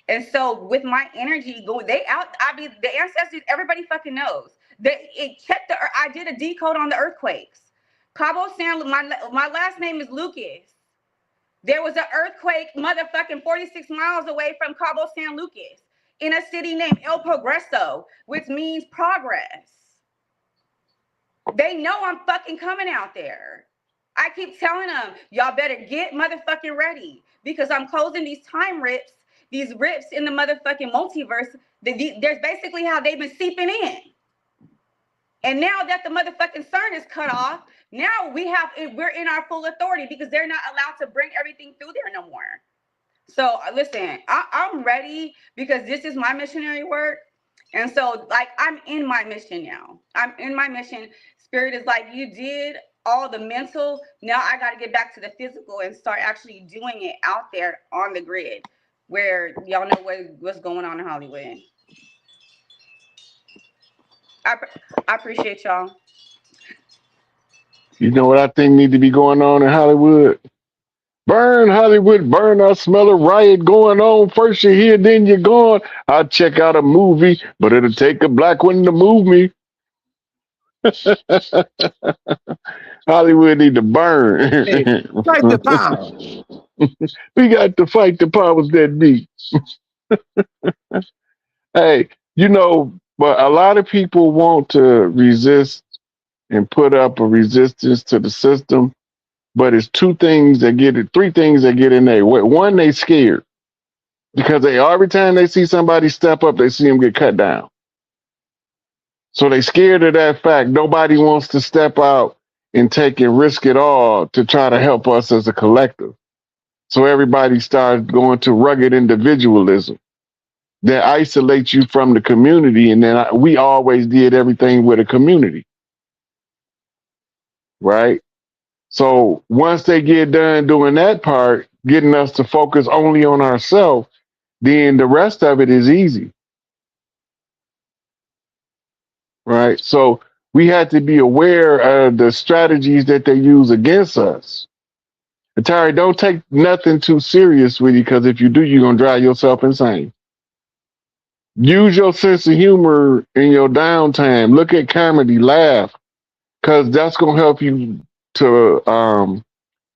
And so with my energy going, the ancestors, everybody fucking knows. I did a decode on the earthquakes. Cabo San, my last name is Lucas. There was an earthquake motherfucking 46 miles away from Cabo San Lucas in a city named El Progreso, which means progress. They know I'm fucking coming out there. I keep telling them, y'all better get motherfucking ready because I'm closing these time rips, these rips in the motherfucking multiverse. There's basically how they've been seeping in. And now that the motherfucking CERN is cut off, now we're in our full authority because they're not allowed to bring everything through there no more. So listen, I'm ready because this is my missionary work. And so like, I'm in my mission now. I'm in my mission. Spirit is like, you did all the mental. Now I got to get back to the physical and start actually doing it out there on the grid where y'all know what's going on in Hollywood. I appreciate y'all. You know what I think need to be going on in Hollywood? Burn Hollywood, burn. I smell a riot going on. First you're here, then you're gone. I'll check out a movie, but it'll take a black one to move me. Hollywood need to burn. Hey, fight the power. We got to fight the powers that be. Hey, but a lot of people want to resist and put up a resistance to the system, but it's three things that get in there. One, they scared because every time they see somebody step up, they see them get cut down. So they scared of that fact. Nobody wants to step out and take and risk it all to try to help us as a collective. So everybody starts going to rugged individualism that isolates you from the community. And then we always did everything with a community, right? So once they get done doing that part, getting us to focus only on ourselves, then the rest of it is easy, right? So we had to be aware of the strategies that they use against us. Atari, don't take nothing too serious with you, because if you do, you're going to drive yourself insane. Use your sense of humor in your downtime. Look at comedy, laugh, because that's going to help you to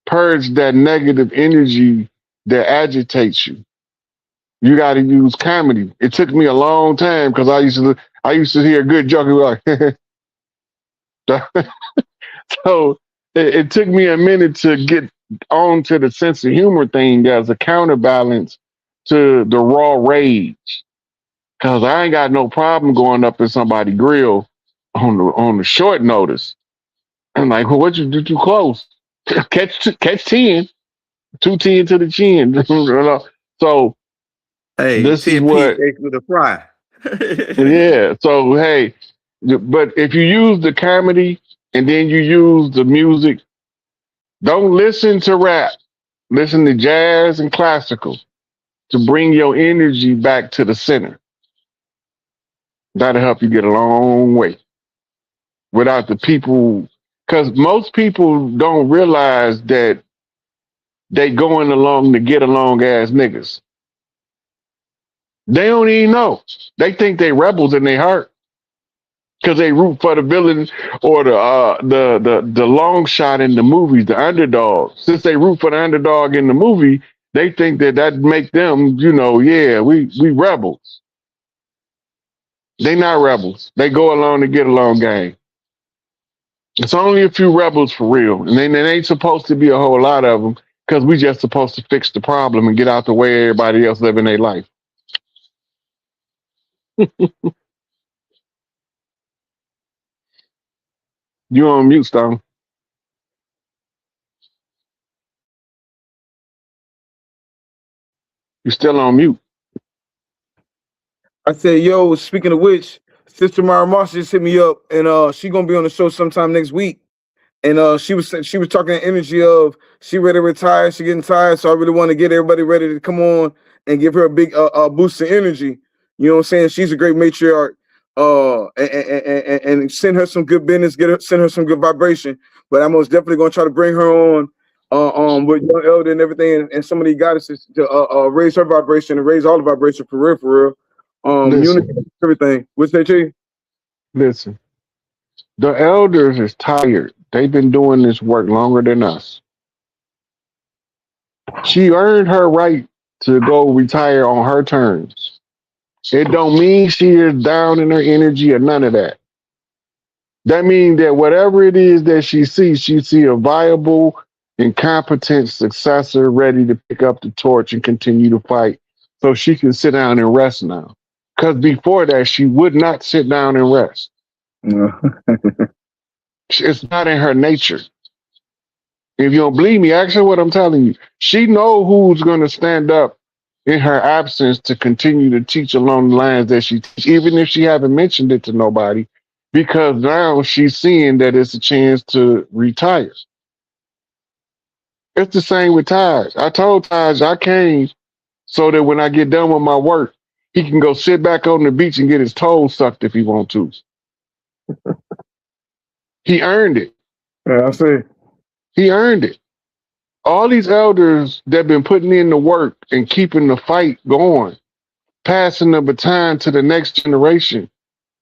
purge that negative energy that agitates you. You got to use comedy. It took me a long time because I used to hear a good joke like, so it took me a minute to get on to the sense of humor thing as a counterbalance to the raw rage. Cause I ain't got no problem going up in somebody's grill on the short notice. I'm like, well, what you do too close? catch 10, 210 to the chin. So Hey, this is 10 what, PH with a fry. yeah. So hey, but if you use the comedy and then you use the music, don't listen to rap. Listen to jazz and classical to bring your energy back to the center. That'll help you get a long way without the people, because most people don't realize that they going along to get along as niggas. They don't even know. They think they rebels in their heart because they root for the villain or the long shot in the movies, the underdog. Since they root for the underdog in the movie, they think that make them, yeah, we rebels. They not rebels. They go along to get along gang. It's only a few rebels for real, and then there ain't supposed to be a whole lot of them because we just supposed to fix the problem and get out the way everybody else living their life. You on mute, Stone. You're still on mute. I said, yo, speaking of which, Sister Mara Marshall just hit me up, and she gonna be on the show sometime next week. And she was talking energy of she ready to retire, she getting tired, so I really want to get everybody ready to come on and give her a big boost of energy. You know what I'm saying? She's a great matriarch. And send her some good business, send her some good vibration. But I'm most definitely gonna try to bring her on with young elder and everything, and some of these goddesses to raise her vibration and raise all the vibration for real, for real. Unity, everything. What's that, G? Listen, the elders is tired. They've been doing this work longer than us. She earned her right to go retire on her terms. It don't mean she is down in her energy or none of that. That means that whatever it is that she see a viable and competent successor ready to pick up the torch and continue to fight so she can sit down and rest now. Because before that, she would not sit down and rest. No. It's not in her nature. If you don't believe me, ask her what I'm telling you. She know who's going to stand up in her absence to continue to teach along the lines that she teach, even if she haven't mentioned it to nobody, because now she's seeing that it's a chance to retire. It's the same with Taj. I told Taj I came so that when I get done with my work, he can go sit back on the beach and get his toes sucked if he wants to. He earned it. Yeah, I see. He earned it. All these elders that been putting in the work and keeping the fight going, passing the baton to the next generation,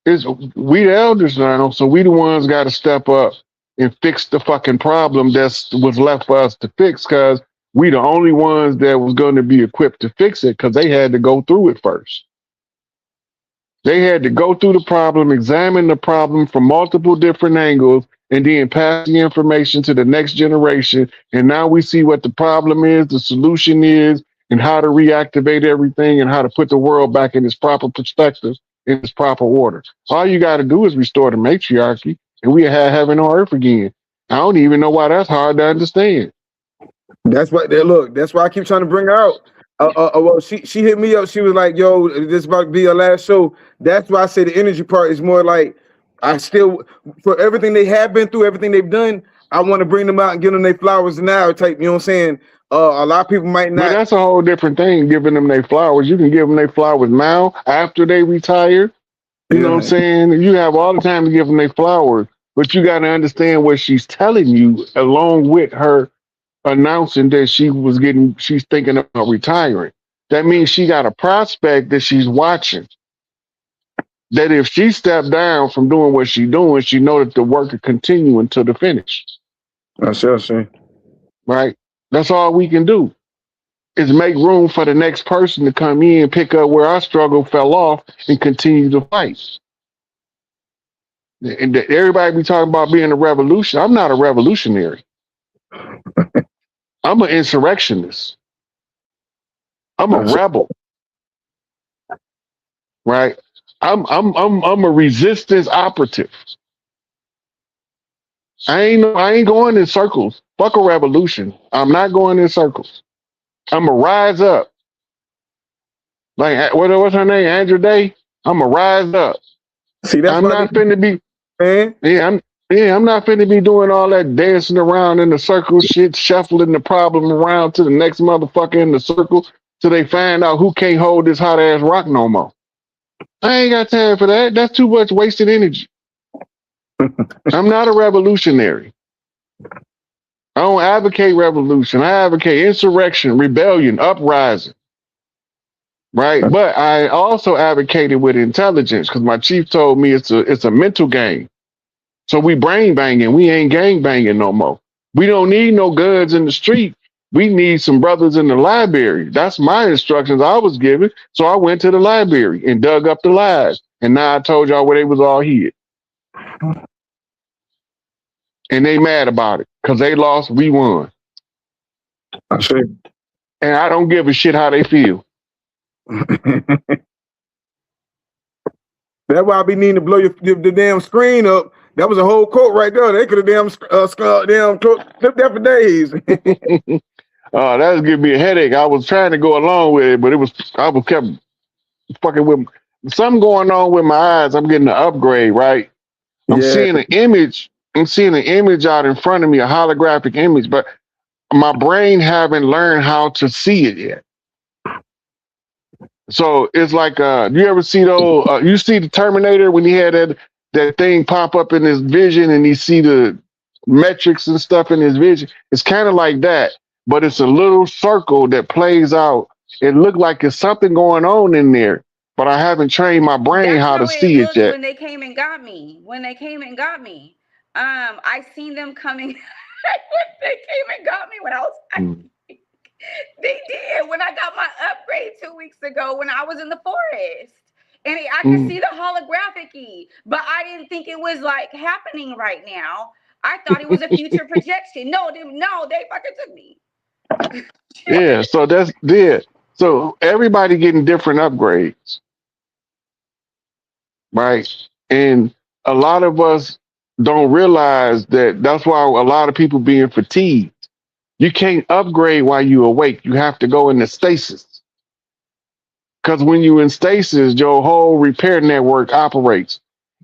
is we the elders now, so we the ones got to step up and fix the fucking problem that was left for us to fix, because we the only ones that was going to be equipped to fix it, because they had to go through it first. They had to go through the problem, examine the problem from multiple different angles, and then pass the information to the next generation. And now we see what the problem is, the solution is, and how to reactivate everything and how to put the world back in its proper perspective, in its proper order. All you got to do is restore the matriarchy, and we have heaven on earth again. I don't even know why that's hard to understand. That's why that's why I keep trying to bring her out. Well, she hit me up. She was like, "Yo, this about to be our last show." That's why I say the energy part is more like I still, for everything they have been through, everything they've done, I want to bring them out and give them their flowers now. Type, you know what I'm saying? A lot of people might not. But that's a whole different thing. Giving them their flowers, you can give them their flowers now after they retire. You know what I'm saying? You have all the time to give them their flowers, but you got to understand what she's telling you, along with her announcing that she's thinking about retiring. That means she got a prospect that she's watching. That if she stepped down from doing what she's doing, she know that the work will continue until the finish. That's it. Right? That's all we can do, is make room for the next person to come in, pick up where our struggle fell off, and continue to fight. And everybody be talking about being a revolution. I'm not a revolutionary. I'm an insurrectionist. I'm a rebel. Right? I'm a resistance operative. I ain't going in circles. Fuck a revolution. I'm not going in circles. I'm a rise up. Like what's her name? Andrew Day. I'm a rise up. See, that's I'm not finna be. Man. I'm not finna be doing all that dancing around in the circle shit, shuffling the problem around to the next motherfucker in the circle till they find out who can't hold this hot ass rock no more. I ain't got time for that. That's too much wasted energy. I'm not a revolutionary. I don't advocate revolution. I advocate insurrection, rebellion, uprising. Right? But I also advocated with intelligence, because my chief told me it's a mental game. So we brain banging. We ain't gang banging no more. We don't need no guns in the street. We need some brothers in the library. That's my instructions I was given. So I went to the library and dug up the lies. And now I told y'all where they was all hid. And they mad about it because they lost, we won. And I don't give a shit how they feel. That's why I be needing to blow the damn screen up. That was a whole quote right there. They could have clipped that for days. That was giving me a headache. I was trying to go along with it, but I was kept fucking with something going on with my eyes. I'm getting an upgrade, right? I'm Yeah. seeing an image. I'm seeing an image out in front of me, a holographic image, but my brain haven't learned how to see it yet. So it's like, do you ever see those? You see the Terminator when he had that thing pop up in his vision, and he see the metrics and stuff in his vision. It's kind of like that, but it's a little circle that plays out. It looked like it's something going on in there, but I haven't trained my brain That's how to how it see it looked yet. when they came and got me. I seen them coming. They came and got me when I was. They did when I got my upgrade 2 weeks ago when I was in the forest, and I could see the holographic but I didn't think it was like happening right now. I thought it was a future projection. No, they fucking took me. Yeah, so that's there. So everybody getting different upgrades, right? And a lot of us don't realize that that's why a lot of people being fatigued. You can't upgrade while you awake. You have to go into stasis. Because when you in stasis, your whole repair network operates.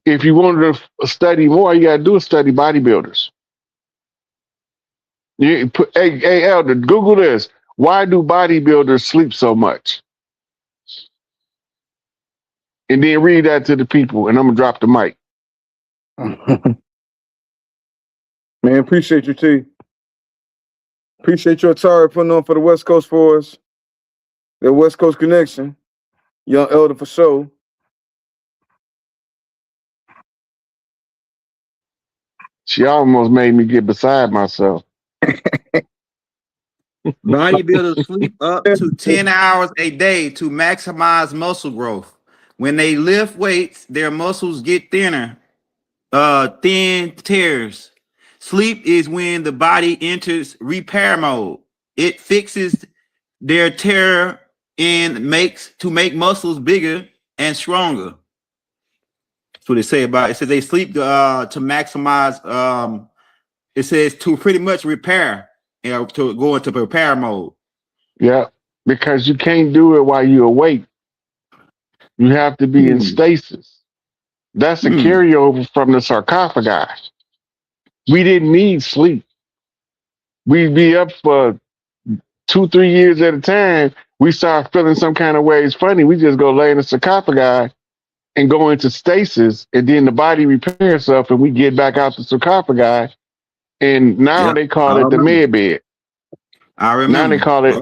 If you wanted to study more, you got to do is study bodybuilders. Hey, Elder, Google this. Why do bodybuilders sleep so much? And then read that to the people, and I'm going to drop the mic. Man, appreciate you, T. Appreciate your Atari putting on for the West Coast for us. The West Coast connection. Young Elder for sure. She almost made me get beside myself. Bodybuilders sleep up to 10 hours a day to maximize muscle growth. When they lift weights, their muscles get thinner, thin tears. Sleep is when the body enters repair mode. It fixes their tear and makes muscles bigger and stronger. That's what they say about it. It says they sleep to maximize. It says to pretty much repair, to go into repair mode. Yeah, because you can't do it while you're awake. You have to be in stasis. That's a carryover from the sarcophagi. We didn't need sleep. We'd be up for 2-3 years at a time. We start feeling some kind of ways funny. We just go lay in the sarcophagi and go into stasis, and then the body repairs itself, and we get back out the sarcophagi. And now they call it the med bed. I remember.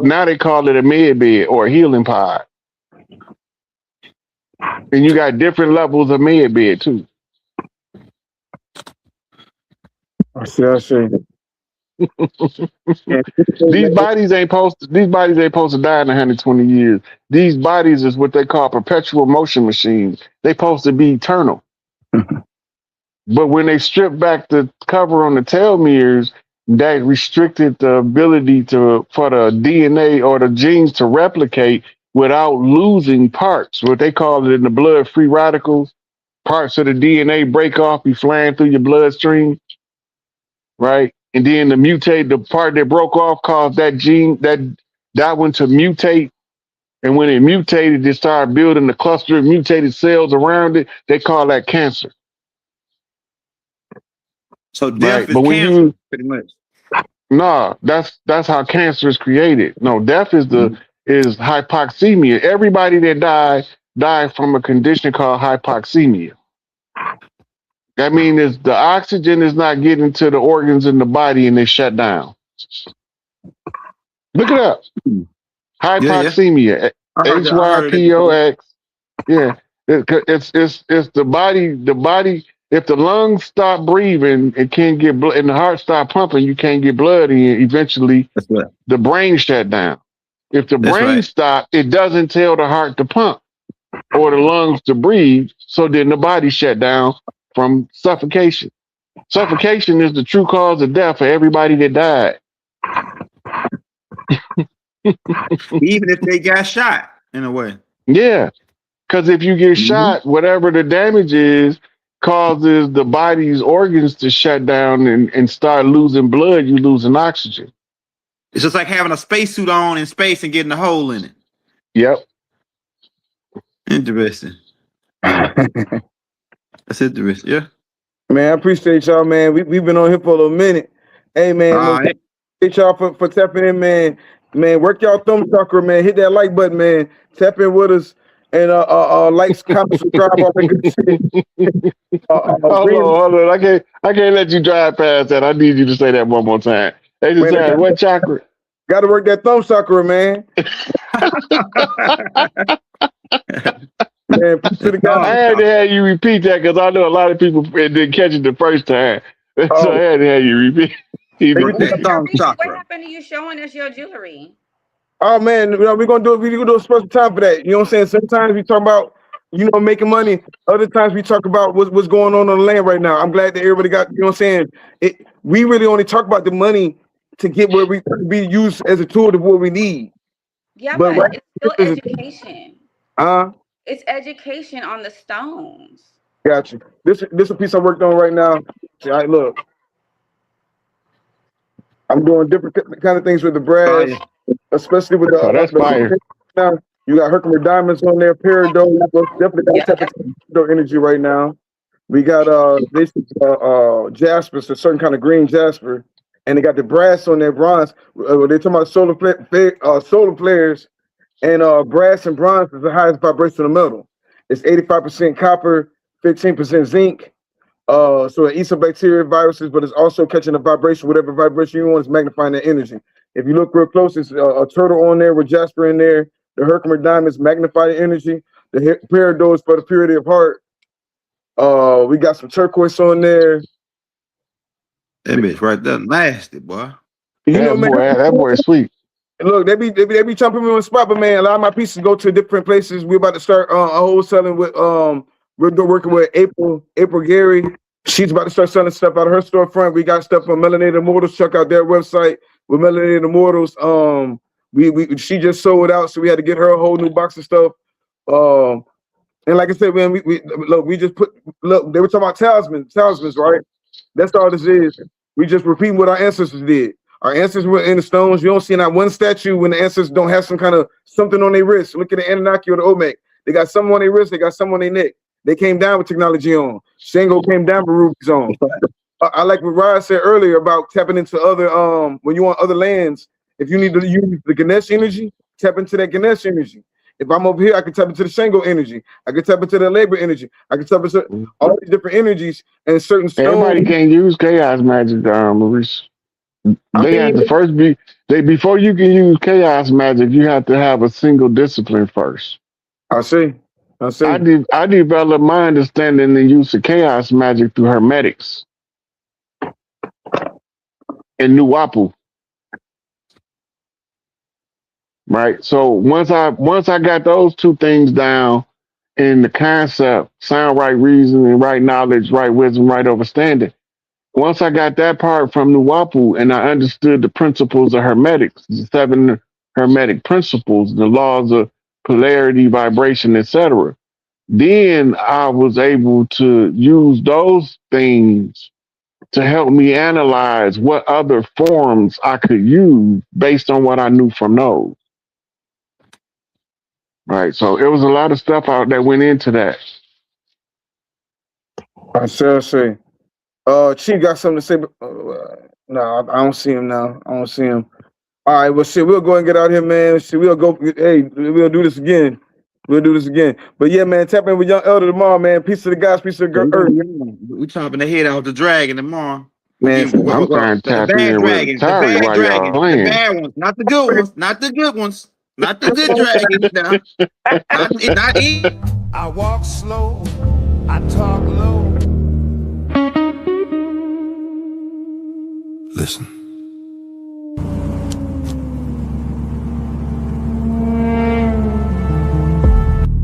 Now they call it a med bed or a healing pod. And you got different levels of med bed too. I see. These bodies ain't supposed to die in 120 years. These bodies is what they call perpetual motion machines. They supposed to be eternal. But when they strip back the cover on the telomeres, that restricted the ability for the DNA or the genes to replicate without losing parts. What they call it in the blood, free radicals. Parts of the DNA break off, be flying through your bloodstream, right? And then the part that broke off caused that gene, that one to mutate. And when it mutated, it started building the cluster of mutated cells around it. They call that cancer. So death is cancer, pretty much. No, that's how cancer is created. No, death is is hypoxemia. Everybody that died from a condition called hypoxemia. That means the oxygen is not getting to the organs in the body and they shut down. Look it up. Hypoxemia. HYPOX. Yeah. It's the body. The body. If the lungs stop breathing, it can't get blood, and the heart stop pumping, you can't get blood in. Eventually, the brain shut down. If the brain stop, it doesn't tell the heart to pump or the lungs to breathe. So then the body shut down from suffocation. Suffocation is the true cause of death for everybody that died. Even if they got shot, in a way. Yeah, because if you get shot, whatever the damage is, causes the body's organs to shut down and start losing blood, you losing oxygen. It's just like having a spacesuit on in space and getting a hole in it. Yep. Interesting. That's interesting. Yeah. Man, I appreciate y'all, man. We've been on here for a little minute. Hey, man, All right. appreciate y'all for tapping in, man. Man, work y'all thumb sucker, man. Hit that like button, man. Tap in with us and likes, comment, subscribe, all that good shit. Hold on. I can't let you drive past that. I need you to say that one more time. They just said, what chocolate? Got to work that thumb sucker, man. Man, to the guy. I had to have you repeat that because I know a lot of people didn't catch it the first time. So I had to have you repeat. Work that thumb What chakra. happened to you showing us your jewelry? Oh man, we're gonna do a special time for that. You know what I'm saying? Sometimes we talk about, making money. Other times we talk about what's going on the land right now. I'm glad that everybody got, you know what I'm saying? We really only talk about the money to get where we be used as a tool to what we need. Yeah, but it's still education. It's education on the stones. Gotcha. This a piece I worked on right now. See, look. I'm doing different kind of things with the brass, especially with the. That's fire. Now you got Herkimer diamonds on there, peridot. Definitely got peridot energy right now. We got this jasper, it's a certain kind of green jasper, and they got the brass on there, bronze. They're talking about solar flares, and brass and bronze is the highest vibrational metal. It's 85% copper, 15% zinc. So it eats some bacteria, viruses, but it's also catching a vibration. Whatever vibration you want, is magnifying that energy. If you look real close, it's a turtle on there with jasper in there. The Herkimer diamonds magnify the energy. The peridot is for the purity of heart. We got some turquoise on there. That bitch right there, nasty boy. That boy is sweet. Look, they be jumping me on the spot, but man, a lot of my pieces go to different places. We're about to start wholesaling with we're working with April Gary. She's about to start selling stuff out of her storefront. We got stuff from Melanated Immortals. Check out their website with Melanated Immortals. She just sold out, so we had to get her a whole new box of stuff. And like I said, man, we just they were talking about talismans, right? That's all this is. We just repeating what our ancestors did. Our ancestors were in the stones. You don't see not one statue when the ancestors don't have some kind of something on their wrist. Look at the Anunnaki or the Olmec. They got something on their wrist. They got something on their neck. They came down with technology on. Shango came down with rubies on. I like what Rod said earlier about tapping into other, when you want other lands, if you need to use the Ganesh energy, tap into that Ganesh energy. If I'm over here, I can tap into the Shango energy. I can tap into the labor energy. I can tap into all these different energies and certain stones. Everybody can't use chaos magic, Maurice. They have to first before you can use chaos magic, you have to have a single discipline first. I see. I developed my understanding in the use of chaos magic through hermetics and Nuwapu. Right. So once I got those two things down in the concept, sound right reasoning, right knowledge, right wisdom, right understanding. Once I got that part from Nuwapu and I understood the principles of hermetics, the 7 hermetic principles, the laws of polarity, vibration, etc., then I was able to use those things to help me analyze what other forms I could use based on what I knew from those. Right. So it was a lot of stuff out that went into that. I see. Chief got something to say. No, I don't see him now. I don't see him. All right, well, shit, we'll go and get out here, man. Shit, we'll go. Hey, we'll do this again. But yeah, man, tap in with Young Elder tomorrow, man. Peace to the guys, peace to the earth. We chopping the head off the dragon tomorrow. Man, I'm trying to tap in with Terry while y'all playing. The bad ones, not the good ones, not the good ones, not the good dragons. Not I walk slow, I talk low. Listen.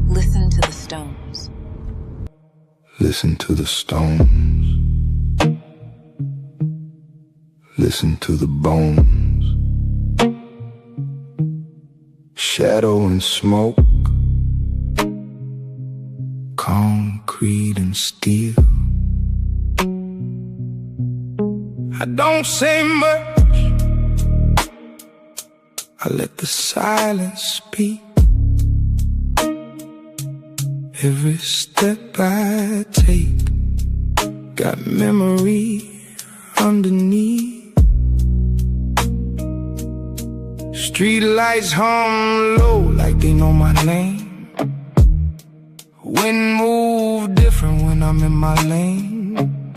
Listen to the stones. Listen to the stones. Listen to the bones. Shadow and smoke. Concrete and steel. I don't say much, I let the silence speak. Every step I take got memory underneath. Street lights hum low like they know my name. Wind move different when I'm in my lane.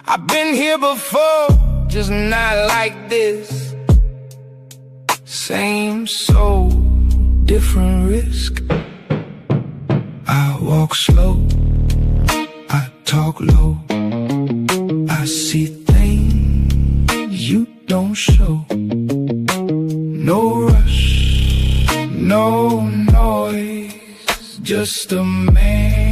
I've been here before, just not like this. Same soul, different risk. I walk slow, I talk low. I see things you don't show. No rush, no noise, just a man